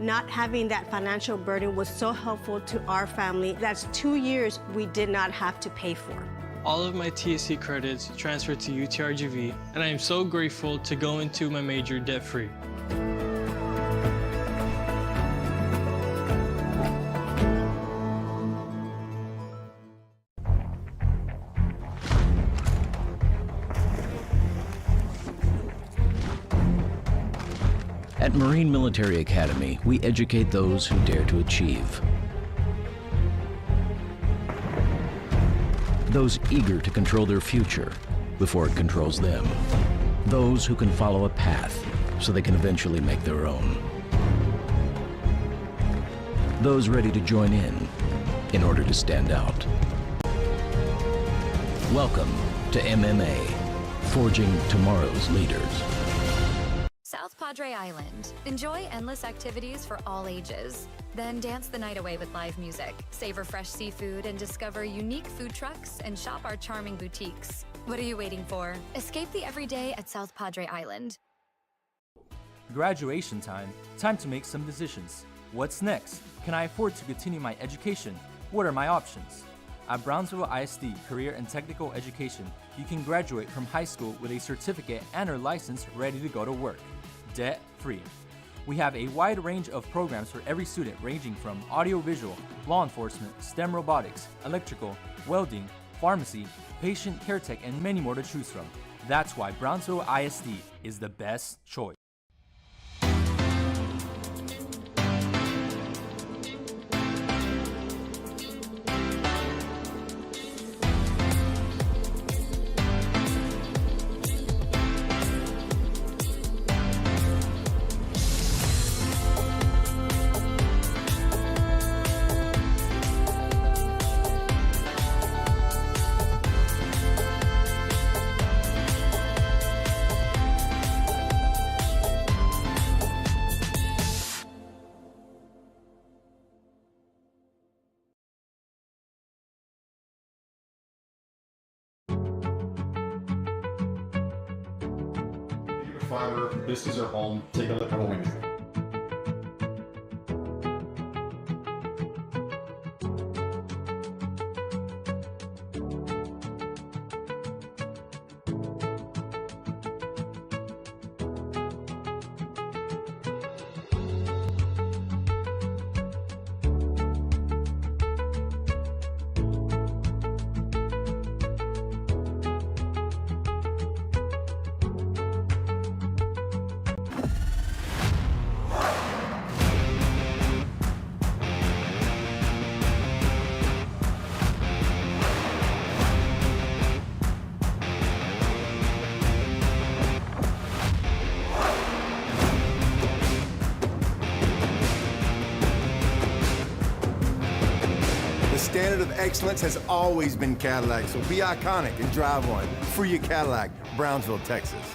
Not having that financial burden was so helpful to our family. That's 2 years we did not have to pay for. All of my TSC credits transferred to UTRGV, and I am so grateful to go into my major debt-free. At Marine Military Academy, we educate those who dare to achieve. Those eager to control their future before it controls them. Those who can follow a path so they can eventually make their own. Those ready to join in order to stand out. Welcome to MMA, forging tomorrow's leaders. South Padre Island. Enjoy endless activities for all ages. Then dance the night away with live music, savor fresh seafood, and discover unique food trucks and shop our charming boutiques. What are you waiting for? Escape the everyday at South Padre Island. Graduation time. Time to make some decisions. What's next? Can I afford to continue my education? What are my options? At Brownsville ISD Career and Technical Education, you can graduate from high school with a certificate and or license ready to go to work. Debt-free. We have a wide range of programs for every student ranging from audiovisual, law enforcement, STEM robotics, electrical, welding, pharmacy, patient care tech, and many more to choose from. That's why Brownsville ISD is the best choice. Fiber, this is our home. Take a look at what we do. standard of excellence has always been Cadillac, so be iconic and drive one. Free your Cadillac, Brownsville, Texas.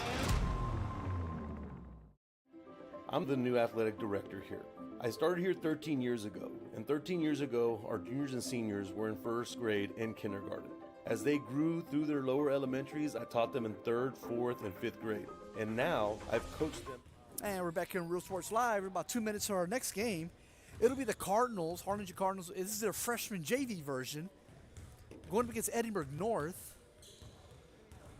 I'm the new athletic director here. I started here 13 years ago, and 13 years ago, our juniors and seniors were in first grade and kindergarten. As they grew through their lower elementaries, I taught them in 3rd, 4th, and 5th grade. And now I've coached them. And we're back here in Real Sports Live. We're about 2 minutes to our next game. It'll be the Cardinals, Harlingen Cardinals. This is their freshman JV version, going up against Edinburgh North.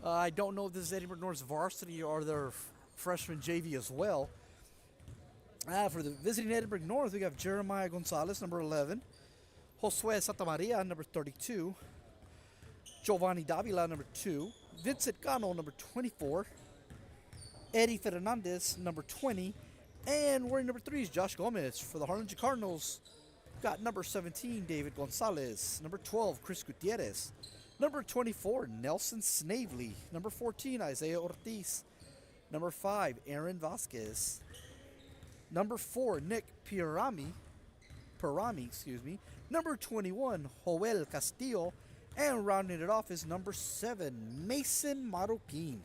I don't know if this is Edinburgh North's varsity or their freshman JV as well. For the visiting Edinburgh North, we have Jeremiah Gonzalez, number 11. Josue Santamaria, number 32. Giovanni Davila, number 2. Vincent Cano, number 24. Eddie Fernandez, number 20. And wearing number 3 is Josh Gomez. For the Harlingen Cardinals, we've got number 17, David Gonzalez. Number 12, Chris Gutierrez. Number 24, Nelson Snavely. Number 14, Isaiah Ortiz. Number 5, Aaron Vasquez. Number 4, Nick Pirami. Number 21, Joel Castillo. And rounding it off is number 7, Mason Marroquin.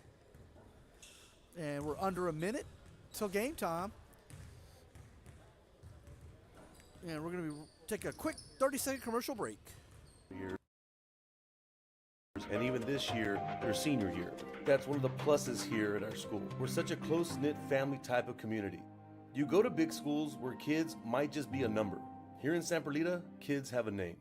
And we're under a minute till game time. And we're going to take a quick 30-second commercial break. And even this year, their senior year. That's one of the pluses here at our school. We're such a close-knit family type of community. You go to big schools where kids might just be a number. Here in San Perlita, kids have a name.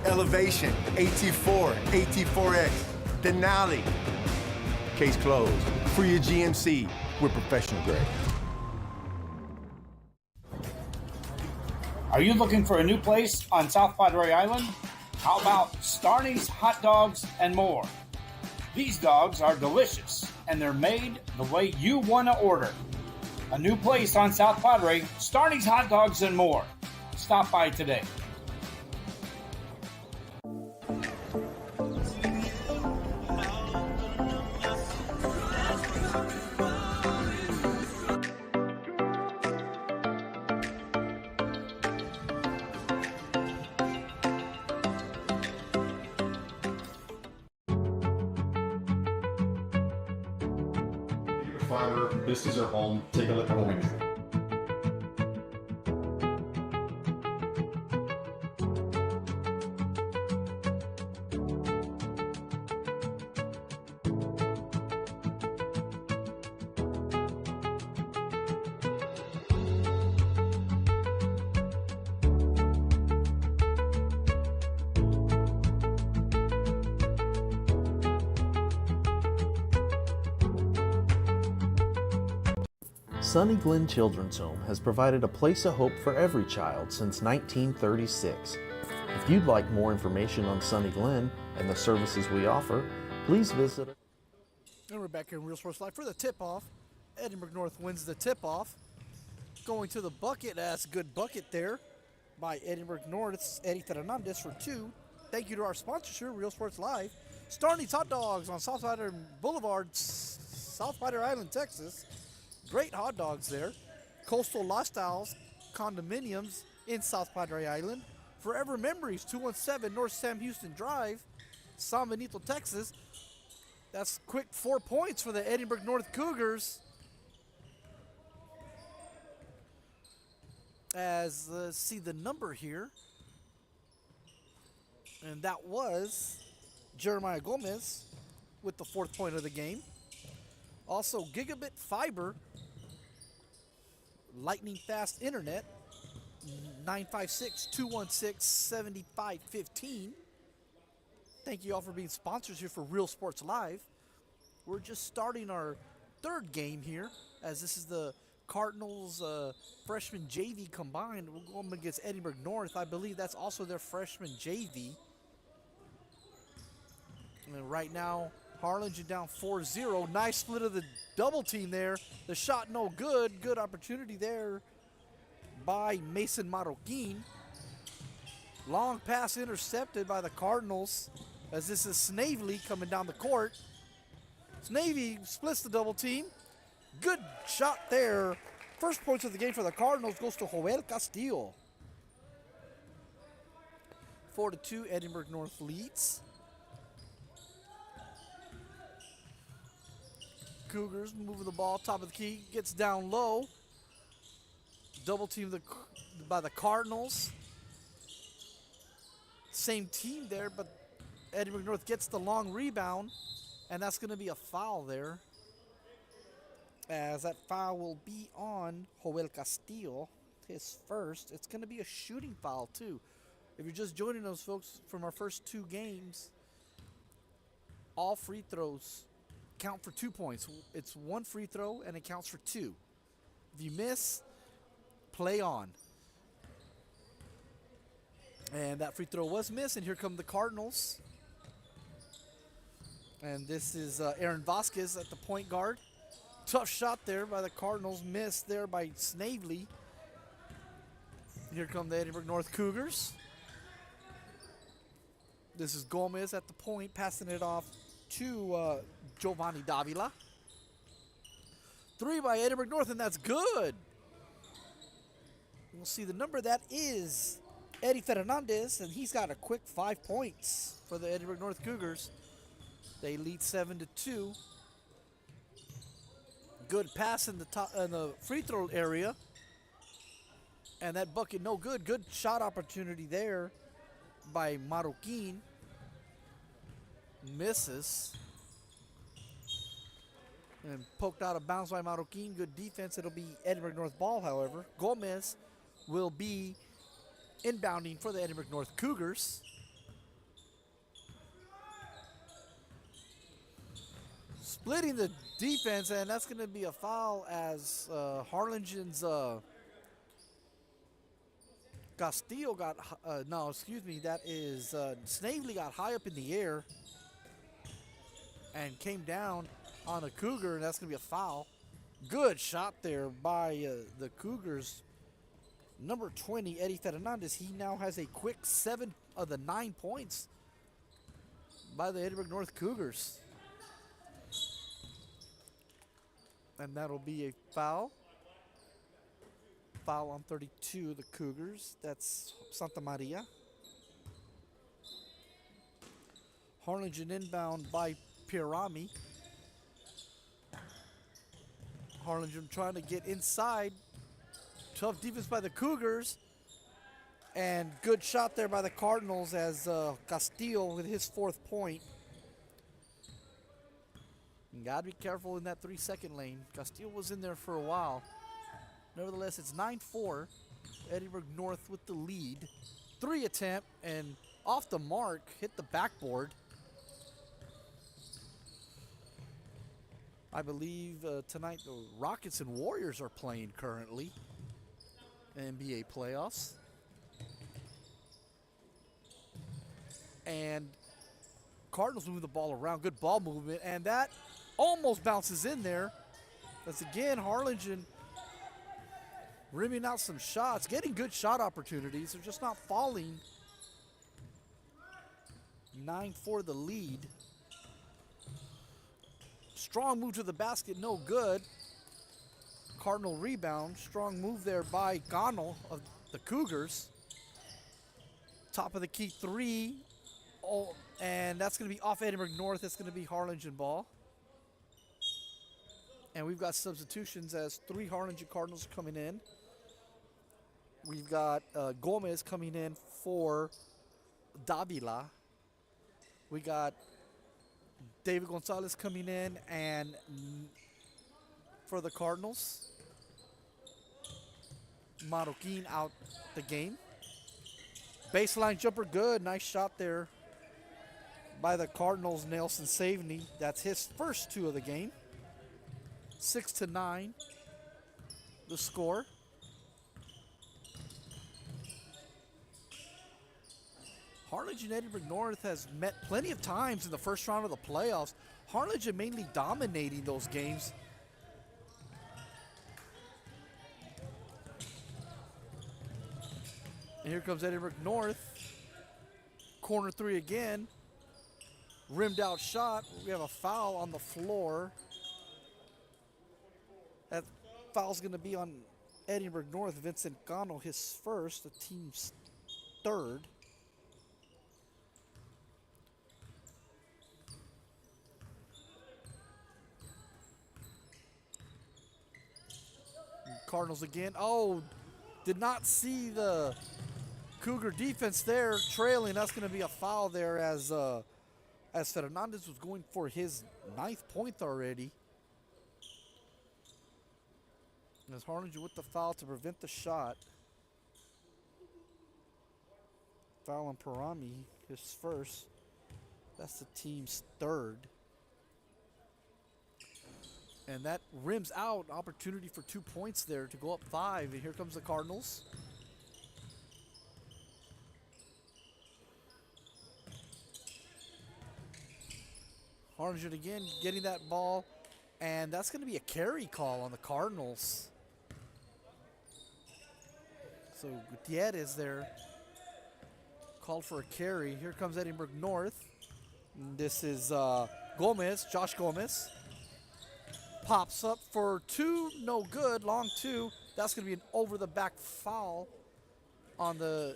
Elevation, AT4, AT4X, Denali. Case closed. For your GMC, we're professional grade. Are you looking for a new place on South Padre Island? How about Starney's Hot Dogs and More? These dogs are delicious, and they're made the way you want to order. A new place on South Padre, Starney's Hot Dogs and More. Stop by today. This is our home. Take a look at home. Sunny Glen Children's Home has provided a place of hope for every child since 1936. If you'd like more information on Sunny Glen and the services we offer, please visit us. And we're back here in Real Sports Live for the tip-off. Edinburgh North wins the tip-off. Going to the bucket, that's a good bucket there by Edinburgh North. It's Eddie Fernandez for 2. Thank you to our sponsor, Real Sports Live. Starney's Hot Dogs on South Padre Boulevard, South Padre Island, Texas. Great hot dogs there. Coastal Lifestyles condominiums in South Padre Island. Forever Memories, 217 North Sam Houston Drive, San Benito, Texas. That's quick 4 points for the Edinburgh North Cougars. As let's see the number here. And that was Jeremiah Gomez with the 4th point of the game. Also, Gigabit Fiber, lightning fast internet, 956-216-7515. Thank you all for being sponsors here for Real Sports Live. We're just starting our 3rd game here, as this is the Cardinals freshman JV combined. We're going against Edinburgh North. I believe that's also their freshman JV. And right now, Harlingen down 4-0. Nice split of the double team there. The shot no good. Good opportunity there by Mason Marroquin. Long pass intercepted by the Cardinals as this is Snavely coming down the court. Snavely splits the double team. Good shot there. First points of the game for the Cardinals goes to Joel Castillo. 4-2, Edinburgh North leads. Cougars moving the ball, top of the key, gets down low. Double team by the Cardinals. Same team there, but Edinburgh North gets the long rebound, and that's going to be a foul there. As that foul will be on Joel Castillo, his first. It's going to be a shooting foul too. If you're just joining us, folks, from our first 2 games, all free throws count for 2 points. It's 1 free throw and it counts for 2. If you miss, play on. And that free throw was missed, and here come the Cardinals. And this is Aaron Vasquez at the point guard. Tough shot there by the Cardinals, missed there by Snavely. Here come the Edinburgh North Cougars. This is Gomez at the point, passing it off to Giovanni Davila. 3 by Edinburgh North, and that's good. We'll see the number. That is Eddie Fernandez, and he's got a quick 5 points for the Edinburgh North Cougars. They lead 7-2. Good pass in the free throw area. And that bucket no good. Good shot opportunity there by Marroquin. Misses. And poked out of bounds by Marroquin. Good defense. It'll be Edinburgh North ball, however. Gomez will be inbounding for the Edinburgh North Cougars. Splitting the defense, and that's going to be a foul as Harlingen's Castillo got, that is Snavely got high up in the air and came down on a Cougar, and that's going to be a foul. Good shot there by the Cougars. Number 20, Eddie Fernandez, he now has a quick 7 of the 9 points by the Edinburgh North Cougars. And that'll be a foul. Foul on 32 of the Cougars. That's Santa Maria. Harlingen inbound by Pirami. Harlingen trying to get inside. Tough defense by the Cougars. And good shot there by the Cardinals as Castillo with his 4th point. You gotta be careful in that 3-second lane. Castillo was in there for a while. Nevertheless, it's 9-4. Edinburgh North with the lead. 3 attempt and off the mark, hit the backboard. I believe tonight the Rockets and Warriors are playing currently. NBA playoffs. And Cardinals moving the ball around. Good ball movement. And that almost bounces in there. That's again Harlingen rimming out some shots. Getting good shot opportunities. They're just not falling. 9-4 the lead. Strong move to the basket. No good. Cardinal rebound. Strong move there by Gonal of the Cougars. Top of the key 3. Oh, and that's going to be off Edinburgh North. That's going to be Harlingen ball. And we've got substitutions as 3 Harlingen Cardinals coming in. We've got Gomez coming in for Davila. We got David Gonzalez coming in and for the Cardinals. Marroquin out the game. Baseline jumper good. Nice shot there by the Cardinals, Nelson Savney. That's his first 2 of the game. 6-9 the score. Harlingen Edinburgh North has met plenty of times in the first round of the playoffs. Harlingen mainly dominating those games. And here comes Edinburgh North. Corner three again. Rimmed out shot. We have a foul on the floor. That foul's going to be on Edinburgh North. Vincent Gano, his first, the team's third. Cardinals again. Oh, did not see the Cougar defense there trailing. That's going to be a foul there as Fernandez was going for his 9th point already. And as Harlingen with the foul to prevent the shot. Foul on Parami, his first. That's the team's third. And that rims out opportunity for 2 points there to go up 5. And here comes the Cardinals. Harlingen again getting that ball. And that's going to be a carry call on the Cardinals. So Gutierrez there called for a carry. Here comes Edinburgh North. And this is Gomez, Josh Gomez. Pops up for 2, no good, long 2. That's going to be an over-the-back foul on the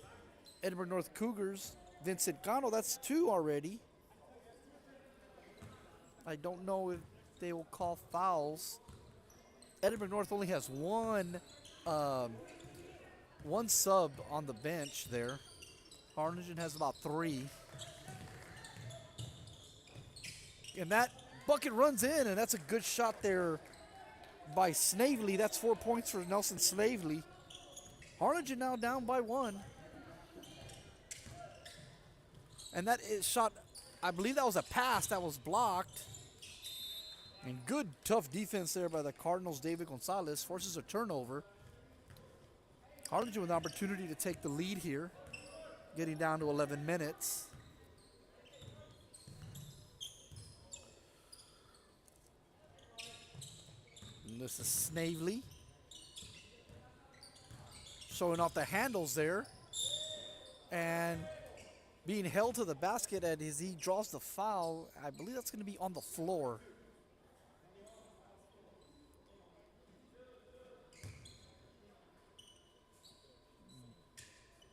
Edinburgh North Cougars. Vincent Gano, that's 2 already. I don't know if they will call fouls. Edinburgh North only has one sub on the bench there. Harlingen has about 3. And that bucket runs in, and that's a good shot there by Snavely. That's 4 points for Nelson Snavely. Harlingen now down by 1. And that is shot, I believe that was a pass that was blocked. And good, tough defense there by the Cardinals. David Gonzalez forces a turnover. Harlingen with an opportunity to take the lead here, getting down to 11 minutes. And this is Snavely showing off the handles there and being held to the basket as he draws the foul. I believe that's going to be on the floor.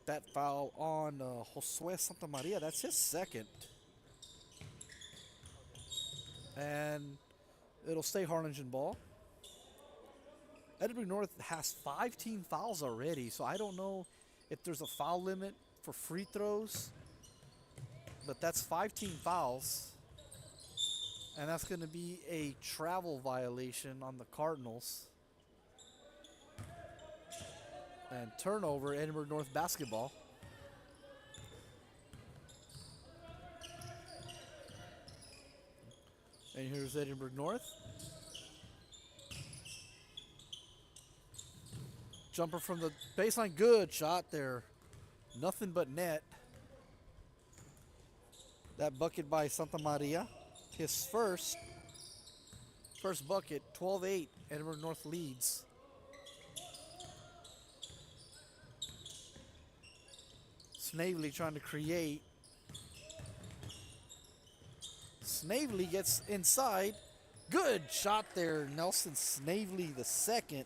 That foul on Josue Santa Maria, that's his second. And it'll stay Harlingen ball. Edinburgh North has 5 team fouls already, so I don't know if there's a foul limit for free throws, but that's 5 team fouls. And that's going to be a travel violation on the Cardinals. And turnover, Edinburgh North basketball. And here's Edinburgh North. Jumper from the baseline, good shot there. Nothing but net. That bucket by Santa Maria. His first bucket, 12-8, Edinburgh North leads. Snavely trying to create. Snavely gets inside. Good shot there, Nelson Snavely the second.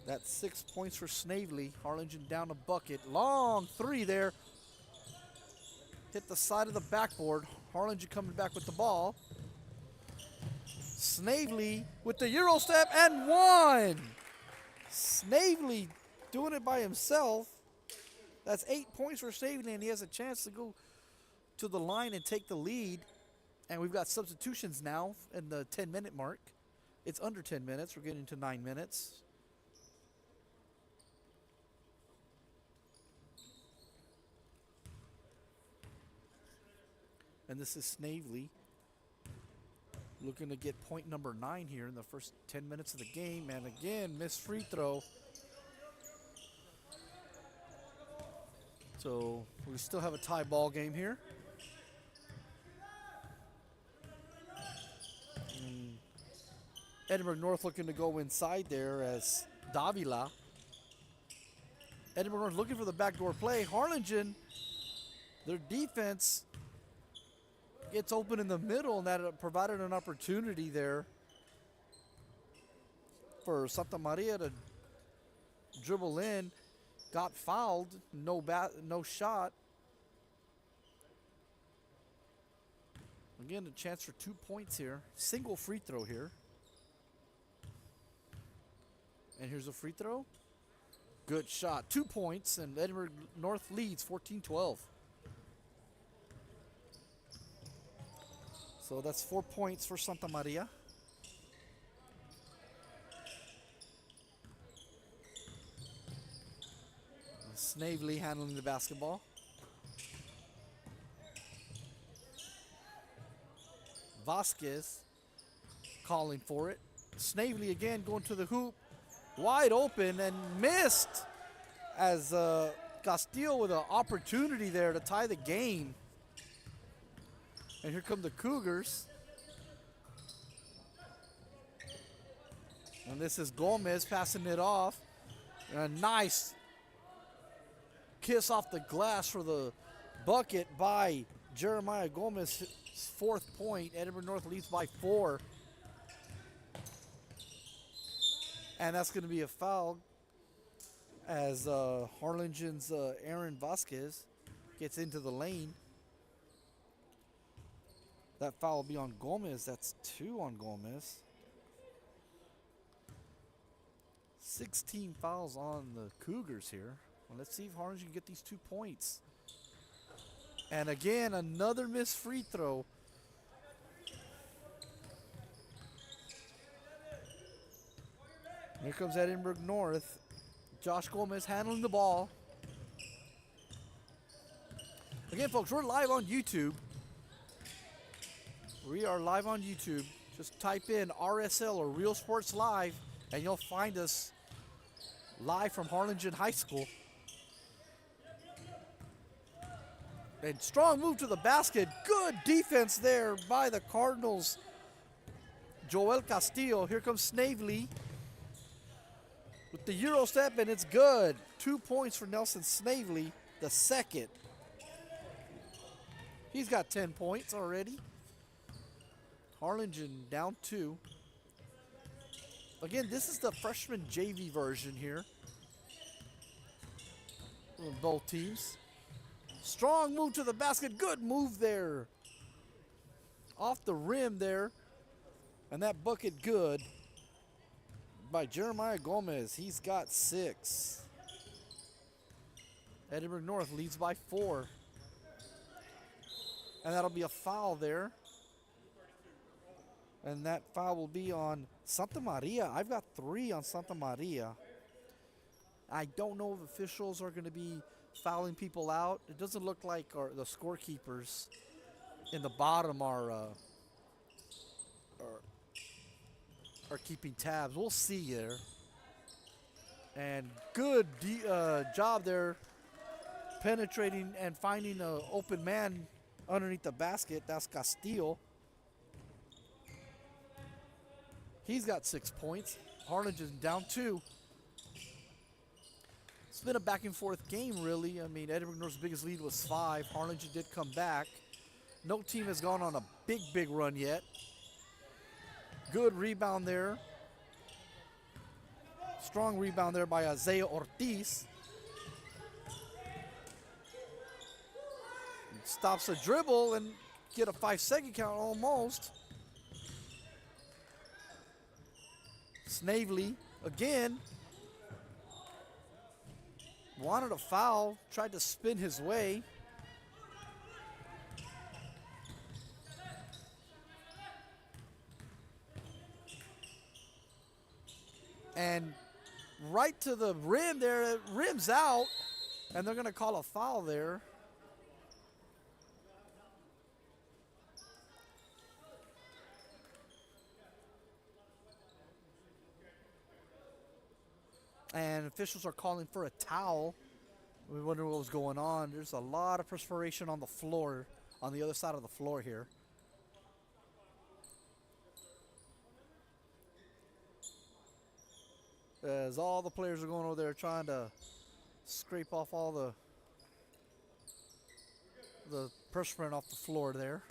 That's 6 points for Snavely. Harlingen down a bucket. Long 3 there. Hit the side of the backboard. Harlingen coming back with the ball. Snavely with the Euro step and 1. Snavely doing it by himself. That's 8 points for Snavely, and he has a chance to go to the line and take the lead. And we've got substitutions now in the 10-minute mark. It's under 10 minutes. We're getting to 9 minutes. And this is Snavely looking to get point number 9 here in the first 10 minutes of the game. And again, missed free throw. So we still have a tie ball game here. And Edinburgh North looking to go inside there as Davila Edinburgh North looking for the backdoor play. Harlingen, their defense gets open in the middle, and that provided an opportunity there for Santa Maria to dribble in. Got fouled, no shot. Again, a chance for 2 points here. Single free throw here. And here's a free throw. Good shot. 2 points, and Edinburgh North leads 14-12. So that's 4 points for Santa Maria. Snavely handling the basketball. Vasquez calling for it. Snavely again going to the hoop. Wide open and missed as Castillo with an opportunity there to tie the game. And here come the Cougars. And this is Gomez passing it off. And a nice kiss off the glass for the bucket by Jeremiah Gomez. His 4th point. Edinburgh North leads by 4. And that's going to be a foul as Harlingen's Aaron Vasquez gets into the lane. That foul will be on Gomez. That's 2 on Gomez. 16 fouls on the Cougars here. Well, let's see if Harlingen can get these 2 points. And again, another missed free throw. Here comes Edinburgh North. Josh Gomez handling the ball. Again, folks, we're live on YouTube. We are live on YouTube. Just type in RSL or Real Sports Live, and you'll find us live from Harlingen High School. And strong move to the basket. Good defense there by the Cardinals. Joel Castillo. Here comes Snavely with the Euro step, and it's good. 2 points for Nelson Snavely, the second. He's got 10 points already. Harlingen down 2. Again, this is the freshman JV version here. Both teams. Strong move to the basket. Good move there. Off the rim there. And that bucket good by Jeremiah Gomez. He's got 6. Edinburgh North leads by 4. And that'll be a foul there. And that foul will be on Santa Maria. I've got 3 on Santa Maria. I don't know if officials are going to be fouling people out. It doesn't look like the scorekeepers in the bottom are keeping tabs. We'll see there. And good job there penetrating and finding an open man underneath the basket. That's Castillo. He's got 6 points. Harlingen down 2. It's been a back and forth game, really. I mean, Edinburgh North's biggest lead was 5. Harlingen did come back. No team has gone on a big run yet. Good rebound there. Strong rebound there by Isaiah Ortiz. Stops the dribble and get a 5-second count almost. Snavely again. Wanted a foul, tried to spin his way. And right to the rim there, it rims out, and they're gonna call a foul there. And officials are calling for a towel. We wonder what was going on. There's a lot of perspiration on the floor, on the other side of the floor here. As all the players are going over there trying to Scrape off all the perspirant off the floor there.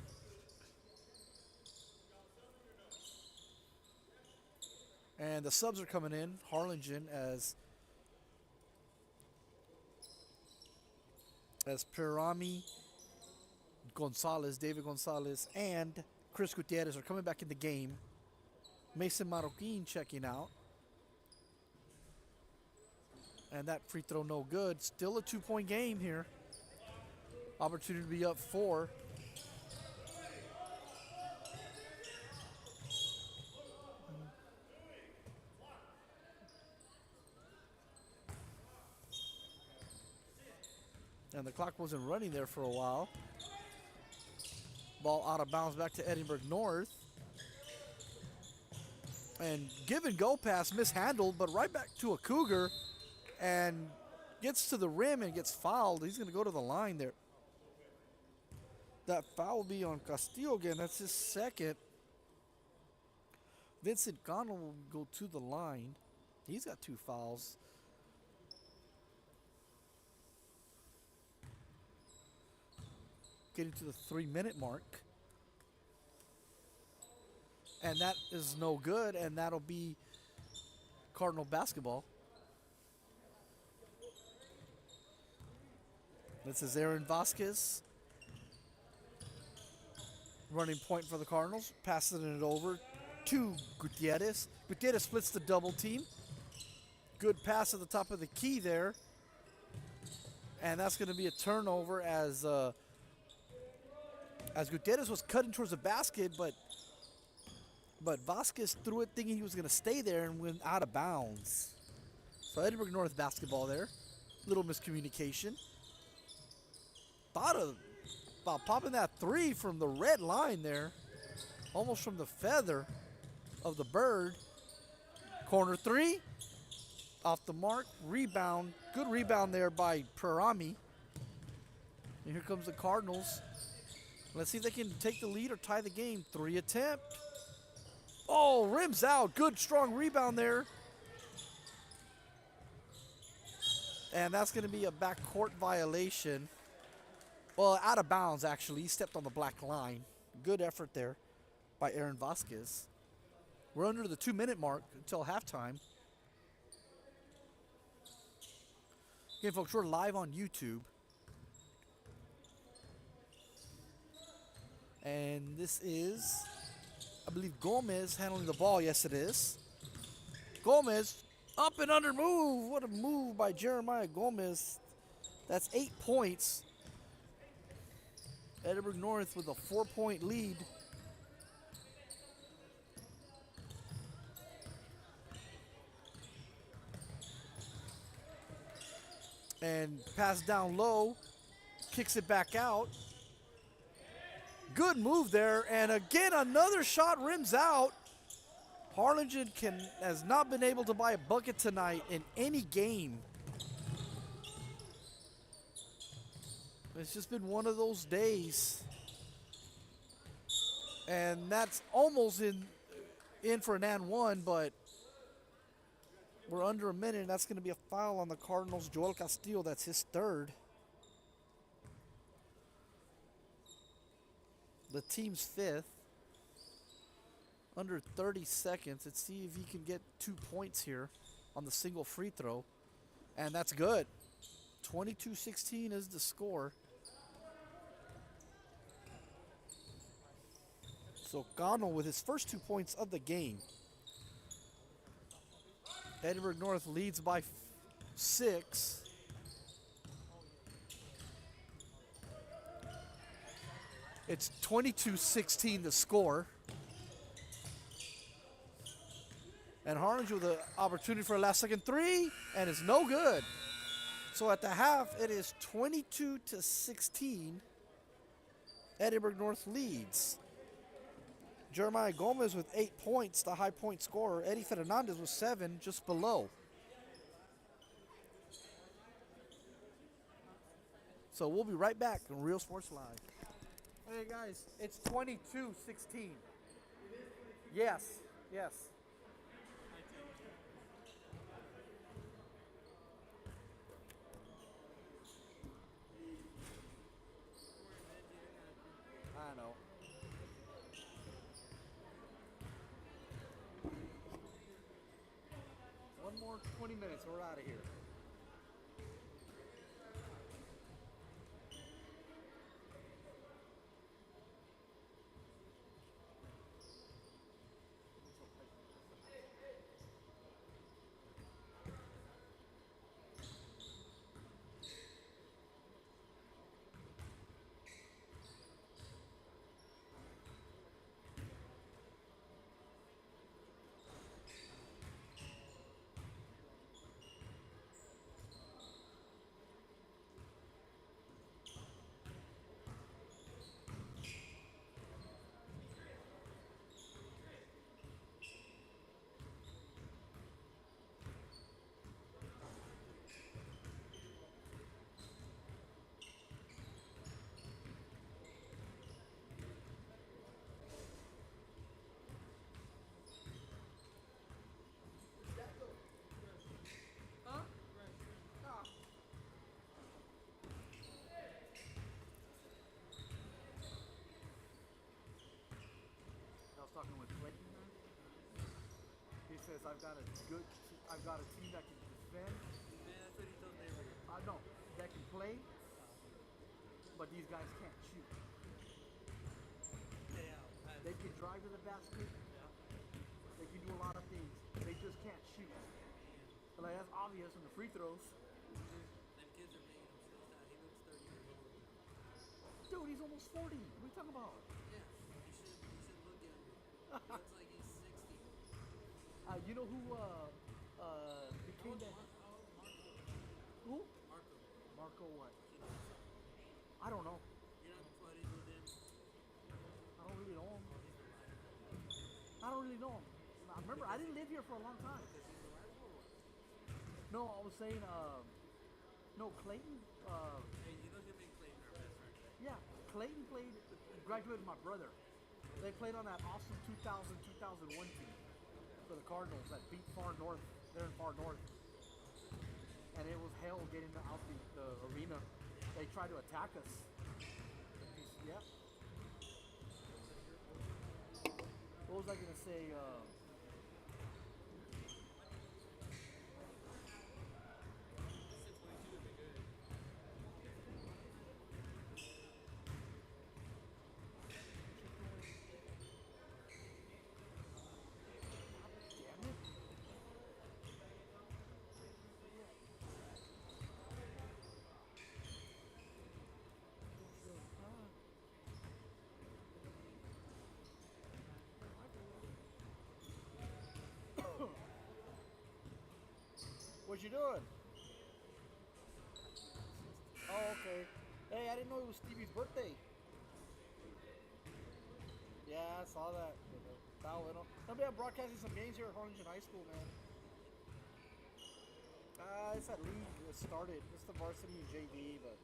And the subs are coming in. Harlingen as Pirami Gonzalez, David Gonzalez, and Chris Gutierrez are coming back in the game. Mason Marroquin checking out. And that free throw no good. Still a 2-point game here. Opportunity to be up 4. And the clock wasn't running there for a while. Ball out of bounds back to Edinburgh North. And give and go pass mishandled, but right back to a Cougar. And gets to the rim and gets fouled. He's going to go to the line there. That foul will be on Castillo again. That's his second. Vincent Cano will go to the line. He's got 2 fouls. Getting to the 3-minute mark. And that is no good, and that'll be Cardinal basketball. This is Aaron Vasquez. Running point for the Cardinals. Passing it over to Gutierrez. Gutierrez splits the double team. Good pass at the top of the key there. And that's going to be a turnover as Gutierrez was cutting towards the basket, but Vasquez threw it thinking he was going to stay there and went out of bounds. So Edinburgh North basketball there. Little miscommunication. Thought about popping that 3 from the red line there. Almost from the feather of the bird. Corner 3. Off the mark. Rebound. Good rebound there by Pirami. And here comes the Cardinals. Let's see if they can take the lead or tie the game. 3 attempt. Oh, rims out. Good, strong rebound there. And that's going to be a backcourt violation. Well, out of bounds, actually. He stepped on the black line. Good effort there by Aaron Vasquez. We're under the 2-minute mark until halftime. Again, folks, we're live on YouTube. And this is, I believe, Gomez handling the ball. Yes, it is. Gomez, up and under move. What a move by Jeremiah Gomez. That's 8 points. Edinburgh North with a 4-point lead. And pass down low. Kicks it back out. Good move there. And again, another shot rims out. Harlingen has not been able to buy a bucket tonight in any game. It's just been one of those days. And that's almost in for an and one, but we're under a minute, and that's going to be a foul on the Cardinals. Joel Castillo, that's his 3rd. The team's 5th. Under 30 seconds. Let's see if he can get 2 points here on the single free throw. And that's good. 22-16 is the score. So Cano with his first 2 points of the game. Edinburgh North leads by 6. It's 22-16 the score. And Harlingen with an opportunity for a last-second 3, and it's no good. So at the half, it is 22-16. Edinburgh North leads. Jeremiah Gomez with 8 points, the high point scorer. Eddie Fernandez with 7, just below. So we'll be right back on Real Sports Live. Hey guys, it's 22-16. Yes, yes. more 20 minutes. We're out of here. Talking with Clayton. He says I've got a team that can defend. Man, that's what he told me earlier. I know that can play, but these guys can't shoot. Yeah. They can drive to the basket. They can do a lot of things. They just can't shoot. Like that's obvious in the free throws. Them kids are making him so sad. He looks 30 years old. Dude, he's almost 40. What are you talking about? Yeah. You should look at him. He looks like he's 60. You know who became that? Who? Marco what? I don't know. You're not buddies with him? I don't really know him. I remember, I didn't live here for a long time. No, I was saying, no, Clayton. Hey, you know him and Clayton are best friends, right? Yeah, Clayton graduated with my brother. They played on that awesome 2000-2001 team for the Cardinals that beat Far North. They're in Far North. And it was hell getting out the arena. They tried to attack us. Yep. What was I going to say? What you doing? Oh, okay. Hey, I didn't know it was Stevie's birthday. Yeah, I saw that. Somebody I'm broadcasting some games here at Harlingen High School, man. It's that league that started. It's the varsity and JV, but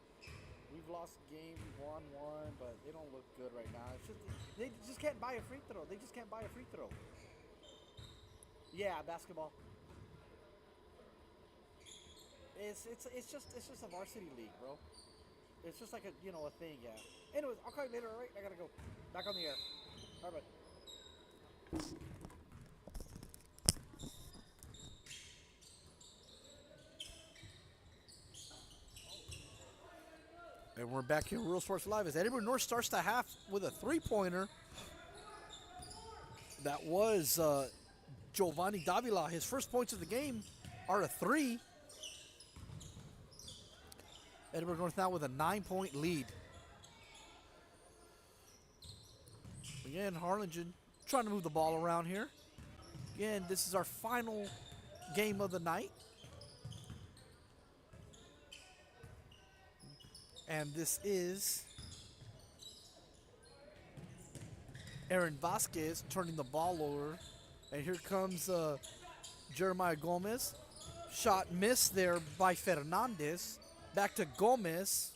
we've lost games. We've won one, but they don't look good right now. It's just they just can't buy a free throw. They just can't buy a free throw. Yeah, basketball. It's just a varsity league, bro. It's just like a thing, yeah. Anyways, I'll call you later, alright? I gotta go. Back on the air. Alright, bye. And we're back here in Rural Sports Live as Edinburgh North starts the half with a three-pointer. That was Giovanni Davila. His first points of the game are a three. Edinburgh North now with a 9-point lead. Again, Harlingen trying to move the ball around here. Again, this is our final game of the night. And this is Aaron Vasquez turning the ball over. And here comes Jeremiah Gomez. Shot missed there by Fernandez. Back to Gomez.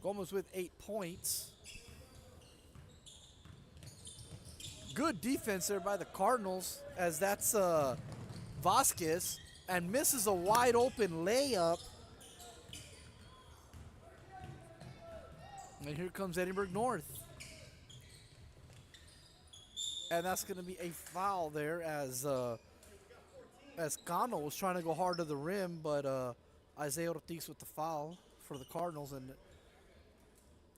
Gomez with 8 points. Good defense there by the Cardinals, as that's Vasquez, and misses a wide open layup. And here comes Edinburgh North. And that's going to be a foul there as as Cano was trying to go hard to the rim, but Isaiah Ortiz with the foul for the Cardinals, and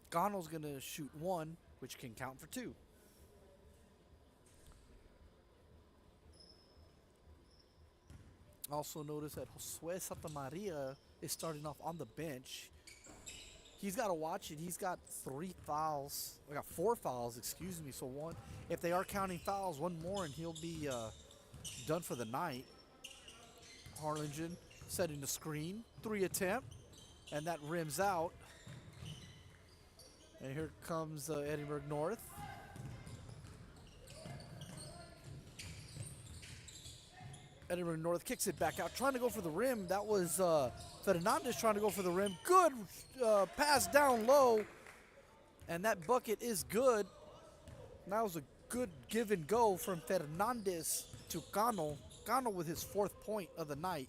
Cano's going to shoot one, which can count for two. Also notice that Josue Santamaria is starting off on the bench. He's got to watch it. He's got 3 fouls. I got 4 fouls, excuse me. So one, if they are counting fouls, one more and he'll be done for the night. Harlingen setting the screen. 3 attempt, and that rims out. And here comes Edinburgh North. Edinburgh North kicks it back out, trying to go for the rim. That was Fernandez trying to go for the rim. Good pass down low, and that bucket is good. That was a good give and go from Fernandez to Cano. Cano with his 4th point of the night.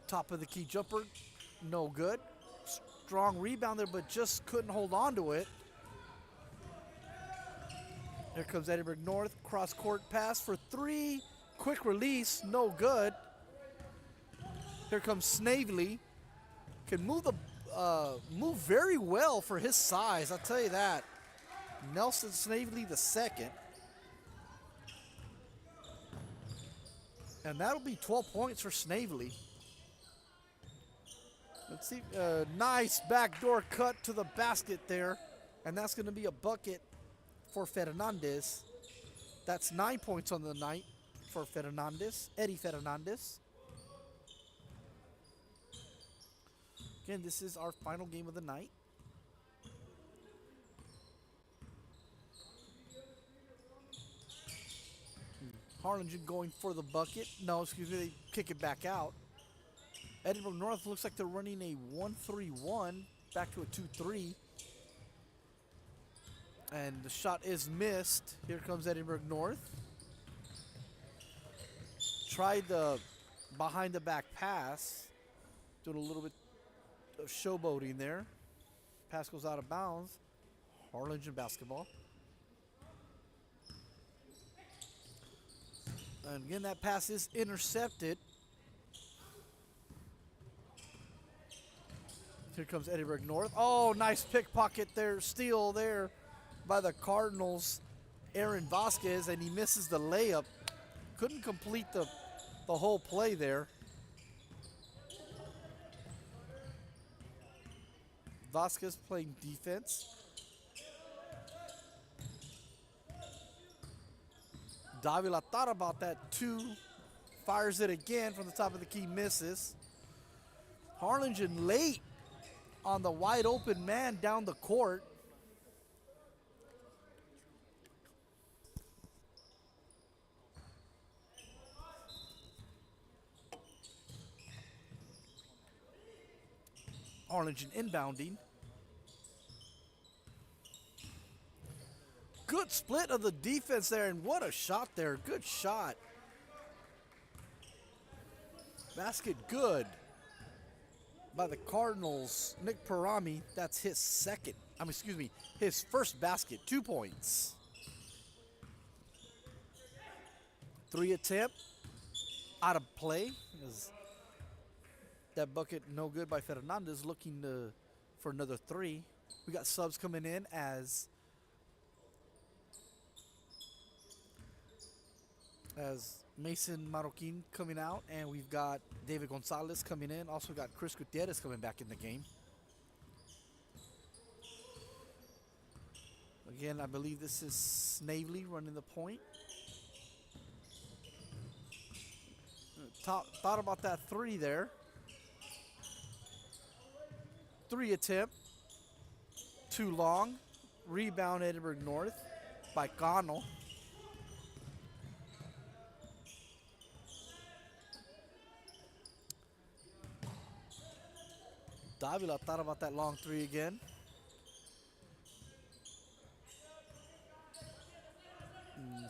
Top of the key jumper, no good. Strong rebound there, but just couldn't hold on to it. Here comes Edinburgh North, cross court pass for 3, quick release, no good. Here comes Snavely, can move very well for his size, I'll tell you that. Nelson Snavely the second. And that'll be 12 points for Snavely. Let's see, nice backdoor cut to the basket there, and that's gonna be a bucket for Fernandez. That's 9 points on the night for Fernandez, Eddie Fernandez. Again, this is our final game of the night. Harlingen going for the bucket. No, excuse me, they kick it back out. Edinburgh North looks like they're running a 1-3-1, back to a 2-3. And the shot is missed. Here comes Edinburgh North. Tried the behind the back pass. Doing a little bit of showboating there. Pass goes out of bounds. Harlingen basketball. And again, that pass is intercepted. Here comes Edinburgh North. Oh, nice pickpocket there. Steal there by the Cardinals, Aaron Vasquez, and he misses the layup. Couldn't complete the whole play there. Vasquez playing defense. Davila thought about that too. Fires it again from the top of the key, misses. Harlingen late on the wide open man down the court. Harlingen inbounding. Good split of the defense there, and what a shot there. Good shot. Basket good by the Cardinals. Nick Parami, that's his his first basket, 2 points. 3 attempt, out of play. That bucket no good by Fernandez, looking for another 3. We got subs coming in as Mason Marroquin coming out, and we've got David Gonzalez coming in. Also got Chris Gutierrez coming back in the game. Again, I believe this is Snavely running the point. Thought about that 3 there. 3 attempt, too long. Rebound Edinburgh North by Cano. Davila thought about that long 3 again.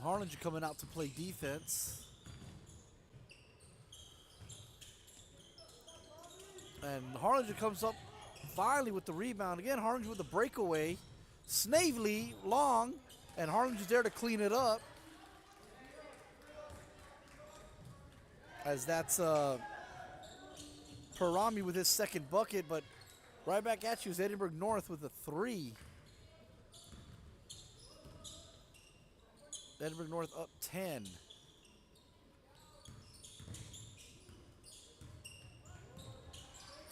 Harlingen coming out to play defense. And Harlingen comes up finally with the rebound. Again, Harlingen with the breakaway. Snavely, long, And Harlingen's there to clean it up. As that's Parami with his second bucket, but right back at you is Edinburgh North with a 3. Edinburgh North up 10.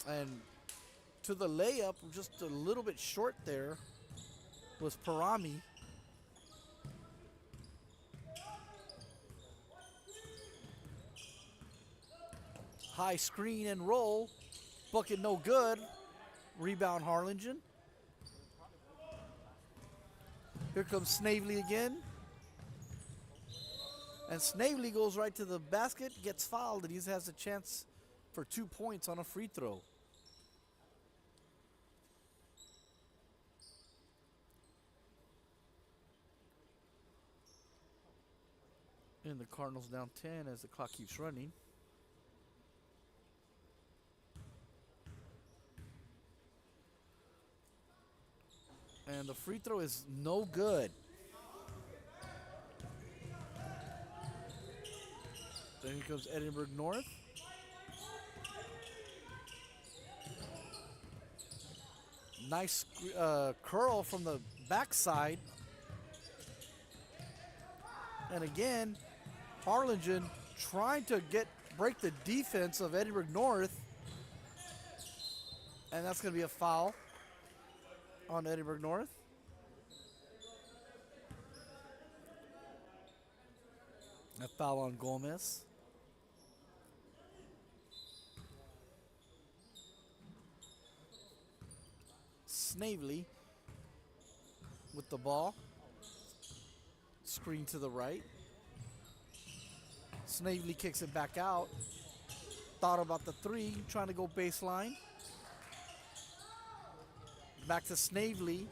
And to the layup, just a little bit short there, was Parami. High screen and roll. Bucket no good. Rebound Harlingen. Here comes Snavely again. And Snavely goes right to the basket, gets fouled, and he has a chance for 2 points on a free throw. And the Cardinals down 10 as the clock keeps running. And the free throw is no good. Then here comes Edinburgh North. Nice curl from the backside. And again, Harlingen trying to break the defense of Edinburgh North. And that's going to be a foul on Edinburgh North. A foul on Gomez. Snavely with the ball. Screen to the right. Snavely kicks it back out. Thought about the 3, trying to go baseline. Back to Snavely.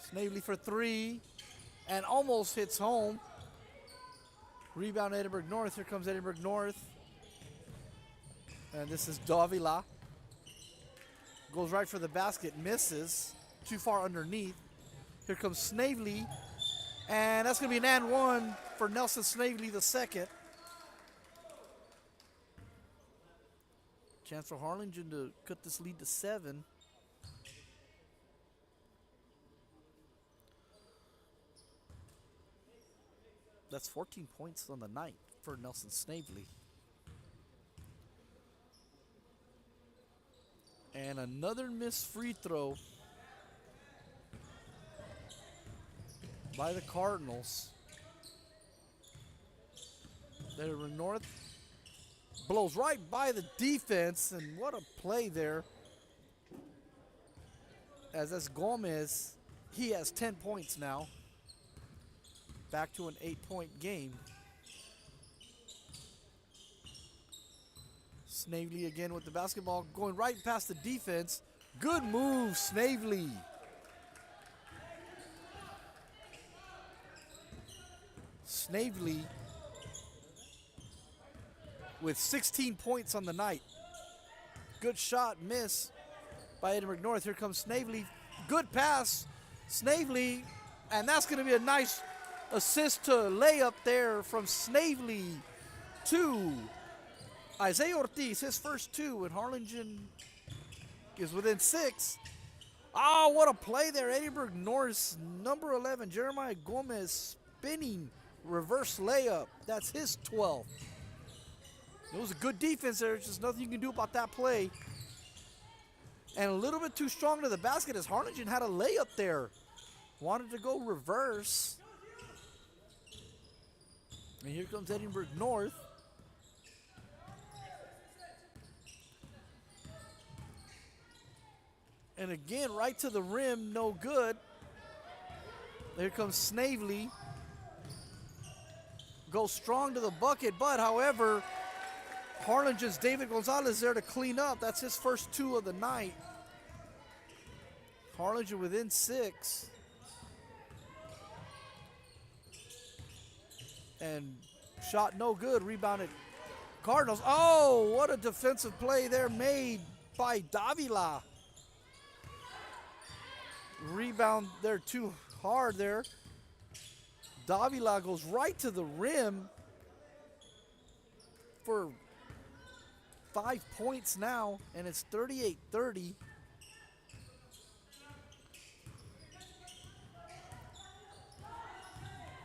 Snavely for 3 and almost hits home. Rebound Edinburgh North. Here comes Edinburgh North. And this is Davila. Goes right for the basket, misses. Too far underneath. Here comes Snavely. And that's going to be an and one for Nelson Snavely the second. Chance for Harlingen to cut this lead to 7. That's 14 points on the night for Nelson Snavely. And another missed free throw by the Cardinals. Edinburgh North blows right by the defense, and what a play there. As that's Gomez, he has 10 points now. Back to an 8-point game. Snavely again with the basketball, going right past the defense. Good move, Snavely. Snavely with 16 points on the night. Good shot, miss by Edinburgh North. Here comes Snavely. Good pass, Snavely, and that's going to be a nice assist to layup there from Snavely to Isaiah Ortiz, his first 2, and Harlingen is within 6. Oh, what a play there. Edinburgh North, number 11, Jeremiah Gomez, spinning reverse layup. That's his 12th. It was a good defense there. There's just nothing you can do about that play. And a little bit too strong to the basket as Harlingen had a layup there. Wanted to go reverse. And here comes Edinburgh North. And again, right to the rim, no good. Here comes Snavely. Goes strong to the bucket, but however, Harlingen's David Gonzalez there to clean up. That's his first 2 of the night. Harlingen within 6. And shot no good, rebounded Cardinals. Oh, what a defensive play there made by Davila. rebound there too hard there. Davila goes right to the rim for 5 points now, and it's 38-30.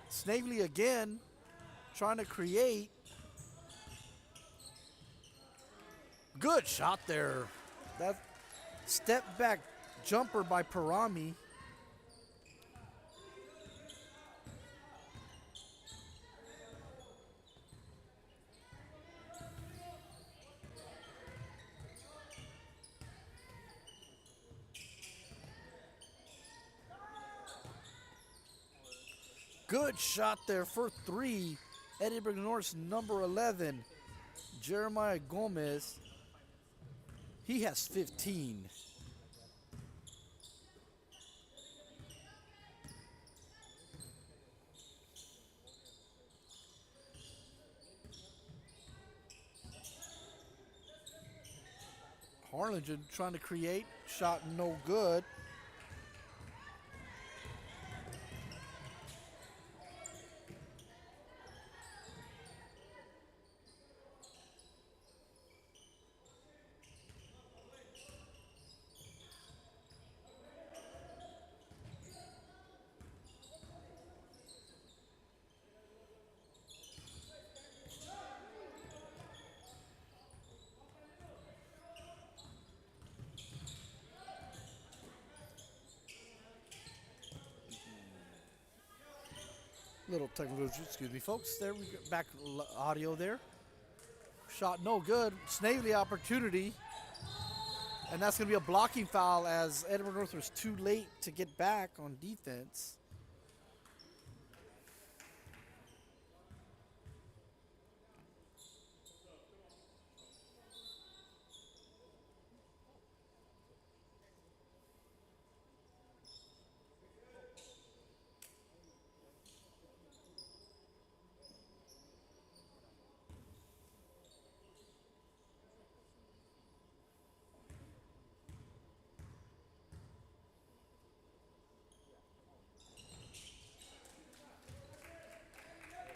Snavely again, trying to create. Good shot there. That step back jumper by Parami. Good shot there for three. Edinburgh North's number 11, Jeremiah Gomez. He has 15. Harlingen trying to create, shot no good. Little technical, excuse me, folks. There we go, back audio there. Shot no good. Snavely opportunity. And that's going to be a blocking foul as Edinburgh North was too late to get back on defense.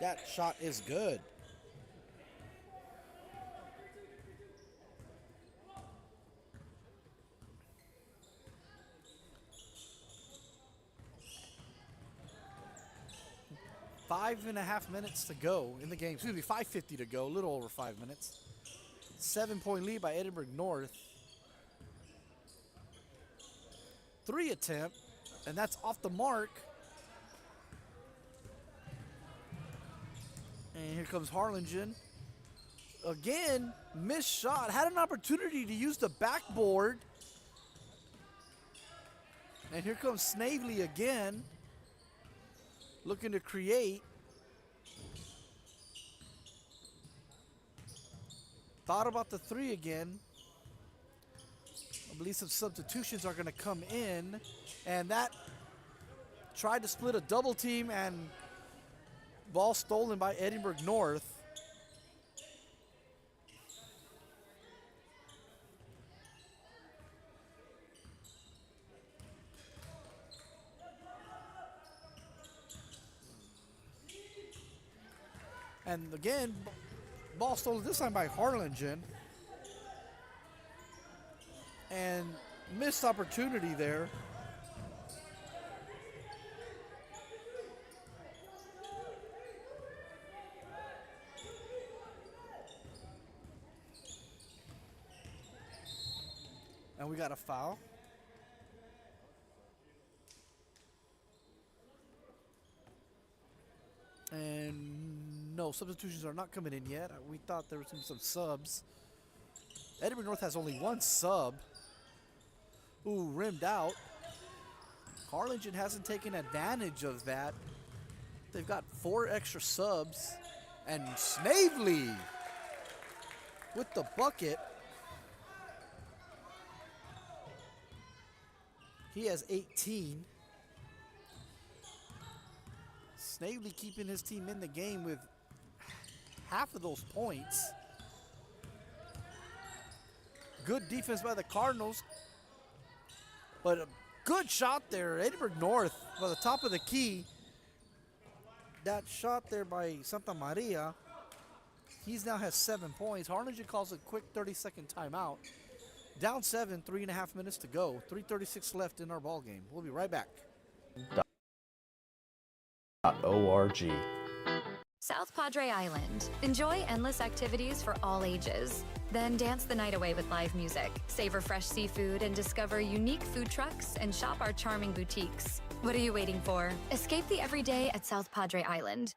That shot is good. Five and a half minutes to go in the game. Excuse me, 5:50 to go, a little over 5 minutes. 7-point lead by Edinburgh North. 3 attempt, and that's off the mark. And here comes Harlingen. Again, missed shot. Had an opportunity to use the backboard. And here comes Snavely again. Looking to create. Thought about the three again. I believe some substitutions are going to come in. And that tried to split a double team, and ball stolen by Edinburgh North. And again, ball stolen this time by Harlingen. And missed opportunity there. And we got a foul. And no, substitutions are not coming in yet. We thought there was some subs. Edinburgh North has only one sub. Ooh, rimmed out. Harlingen hasn't taken advantage of that. They've got 4 extra subs. And Snavely with the bucket. He has 18. Snavely keeping his team in the game with half of those points. Good defense by the Cardinals. But Good shot there. Edinburgh North by the top of the key. That shot there by Santa Maria. He's now has 7 points. Harlingen calls a quick 30-second timeout. Down 7, 3.5 minutes to go. 3:36 left in our ball game. We'll be right back. .org. South Padre Island. Enjoy endless activities for all ages. Then dance the night away with live music, savor fresh seafood, and discover unique food trucks and shop our charming boutiques. What are you waiting for? Escape the everyday at South Padre Island.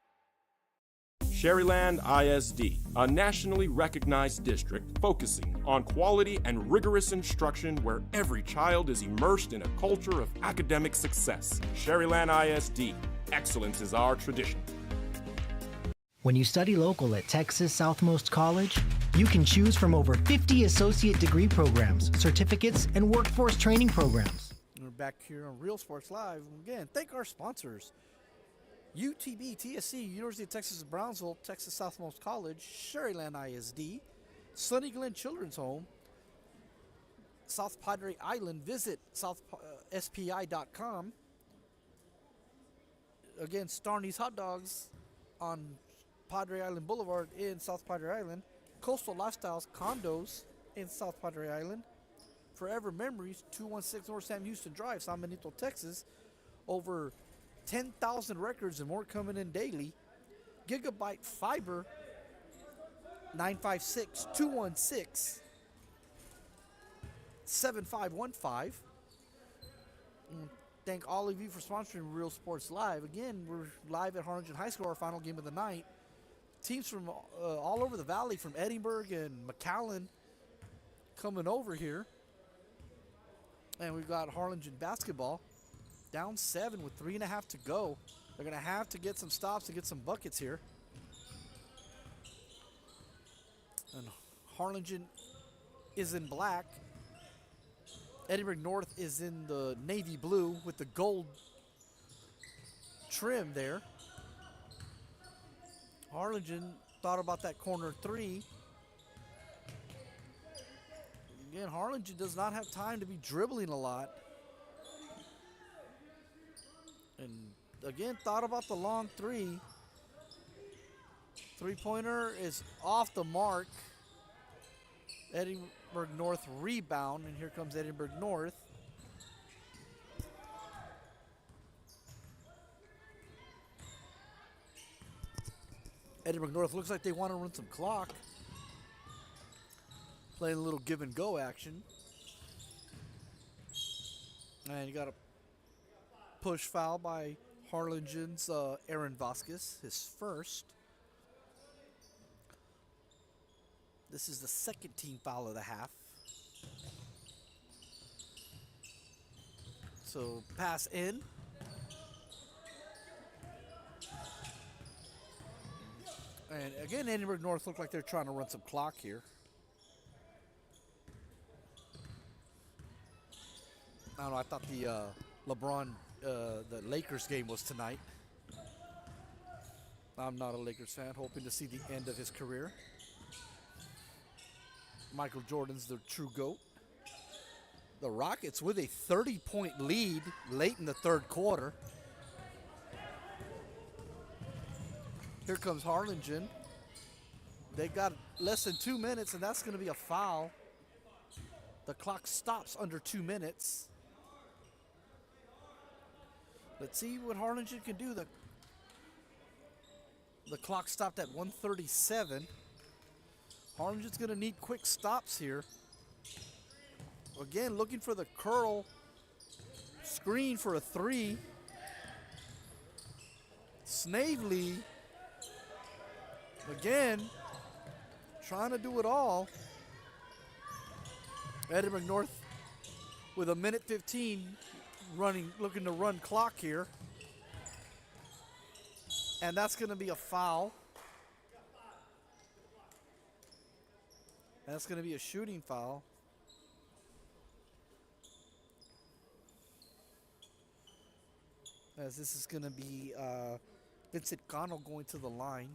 Sherryland ISD, a nationally recognized district focusing on quality and rigorous instruction where every child is immersed in a culture of academic success. Sherryland ISD, excellence is our tradition. When you study local at Texas Southmost College, you can choose from over 50 associate degree programs, certificates, and workforce training programs. We're back here on Real Sports Live. Again, thank our sponsors. UTB, TSC, University of Texas at Brownsville, Texas Southmost College, Sherryland ISD, Sunny Glen Children's Home, South Padre Island. Visit southspi.com. Again, Starney's Hot Dogs on Padre Island Boulevard in South Padre Island. Coastal Lifestyles Condos in South Padre Island. Forever Memories, 216 North Sam Houston Drive, San Benito, Texas. Over 10,000 records and more coming in daily. Gigabyte Fiber, 956-216-7515. Thank all of you for sponsoring Real Sports Live. Again, we're live at Harlingen High School, our final game of the night. Teams from all over the valley, from Edinburgh and McAllen, coming over here. And we've got Harlingen basketball. Down 7 with 3.5 to go. They're going to have to get some stops to get some buckets here. And Harlingen is in black. Edinburgh North is in the navy blue with the gold trim there. Harlingen thought about that corner three. Again, Harlingen does not have time to be dribbling a lot. And again, thought about the long three. Three-pointer is off the mark. Edinburgh North rebound, and here comes Edinburgh North. Edinburgh North looks like they want to run some clock. Playing a little give and go action. And you got a push foul by Harlingen's Aaron Vasquez, his first. This is the second team foul of the half. So pass in. And again, Edinburgh North look like they're trying to run some clock here. I don't know, I thought the LeBron, the Lakers game was tonight. I'm not a Lakers fan, hoping to see the end of his career. Michael Jordan's the true GOAT. The Rockets with a 30-point lead late in the third quarter. Here comes Harlingen. They got less than 2 minutes, and that's going to be a foul. The clock stops under 2 minutes. Let's see what Harlingen can do. The clock stopped at 1:37. Harlingen's going to need quick stops here. Again, looking for the curl screen for a three. Snavely, again, trying to do it all. Edinburgh North with 1:15 running, looking to run clock here. And that's going to be a foul. That's going to be a shooting foul. As this is going to be Vincent Cano going to the line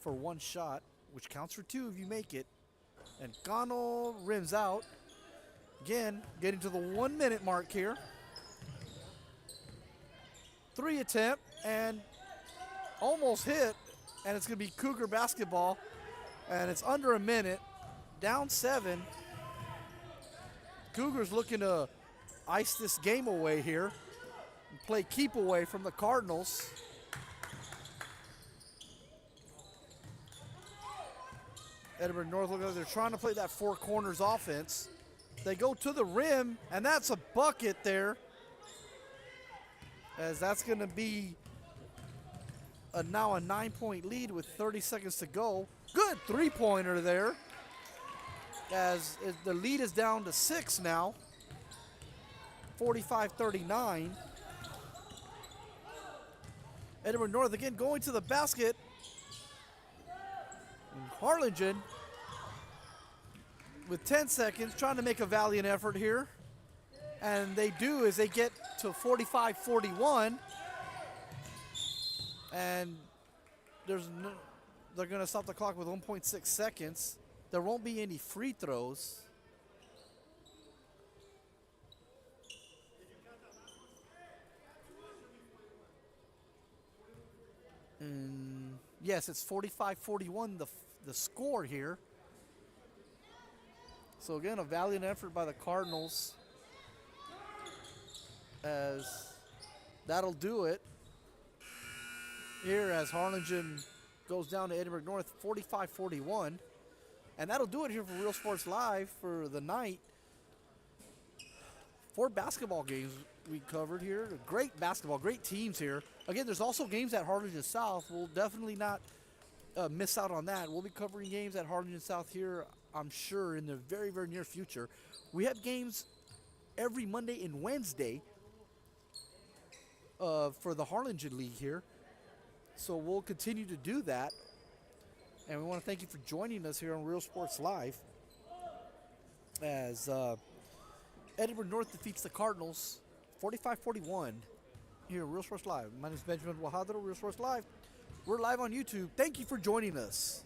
for one shot, which counts for two if you make it. And Cano rims out. Again, getting to the 1 minute mark here. 3 attempt and almost hit, and it's going to be Cougar basketball, and it's under a minute, down 7. Cougars looking to ice this game away here and play keep away from the Cardinals. Edinburgh North looking like they're trying to play that four corners offense. They go to the rim, and that's a bucket there, as that's going to be now a 9-point lead with 30 seconds to go. Good three-pointer there, as the lead is down to 6 now, 45-39. Edinburgh North again going to the basket. And Harlingen with 10 seconds trying to make a valiant effort here. And they do, as they get to 45-41. And they're going to stop the clock with 1.6 seconds. There won't be any free throws. Yes, it's 45-41 the score here. So again, a valiant effort by the Cardinals, as that'll do it here as Harlingen goes down to Edinburgh North 45-41. And that'll do it here for Real Sports Live for the night. 4 basketball games we covered here. Great basketball, great teams here. Again, there's also games at Harlingen South. We'll definitely not miss out on that. We'll be covering games at Harlingen South here, I'm sure, in the very, very near future. We have games every Monday and Wednesday for the Harlingen League here. So we'll continue to do that. And we want to thank you for joining us here on Real Sports Live, as Edinburgh North defeats the Cardinals 45-41 here on Real Sports Live. My name is Benjamin Wahadro, Real Sports Live. We're live on YouTube. Thank you for joining us.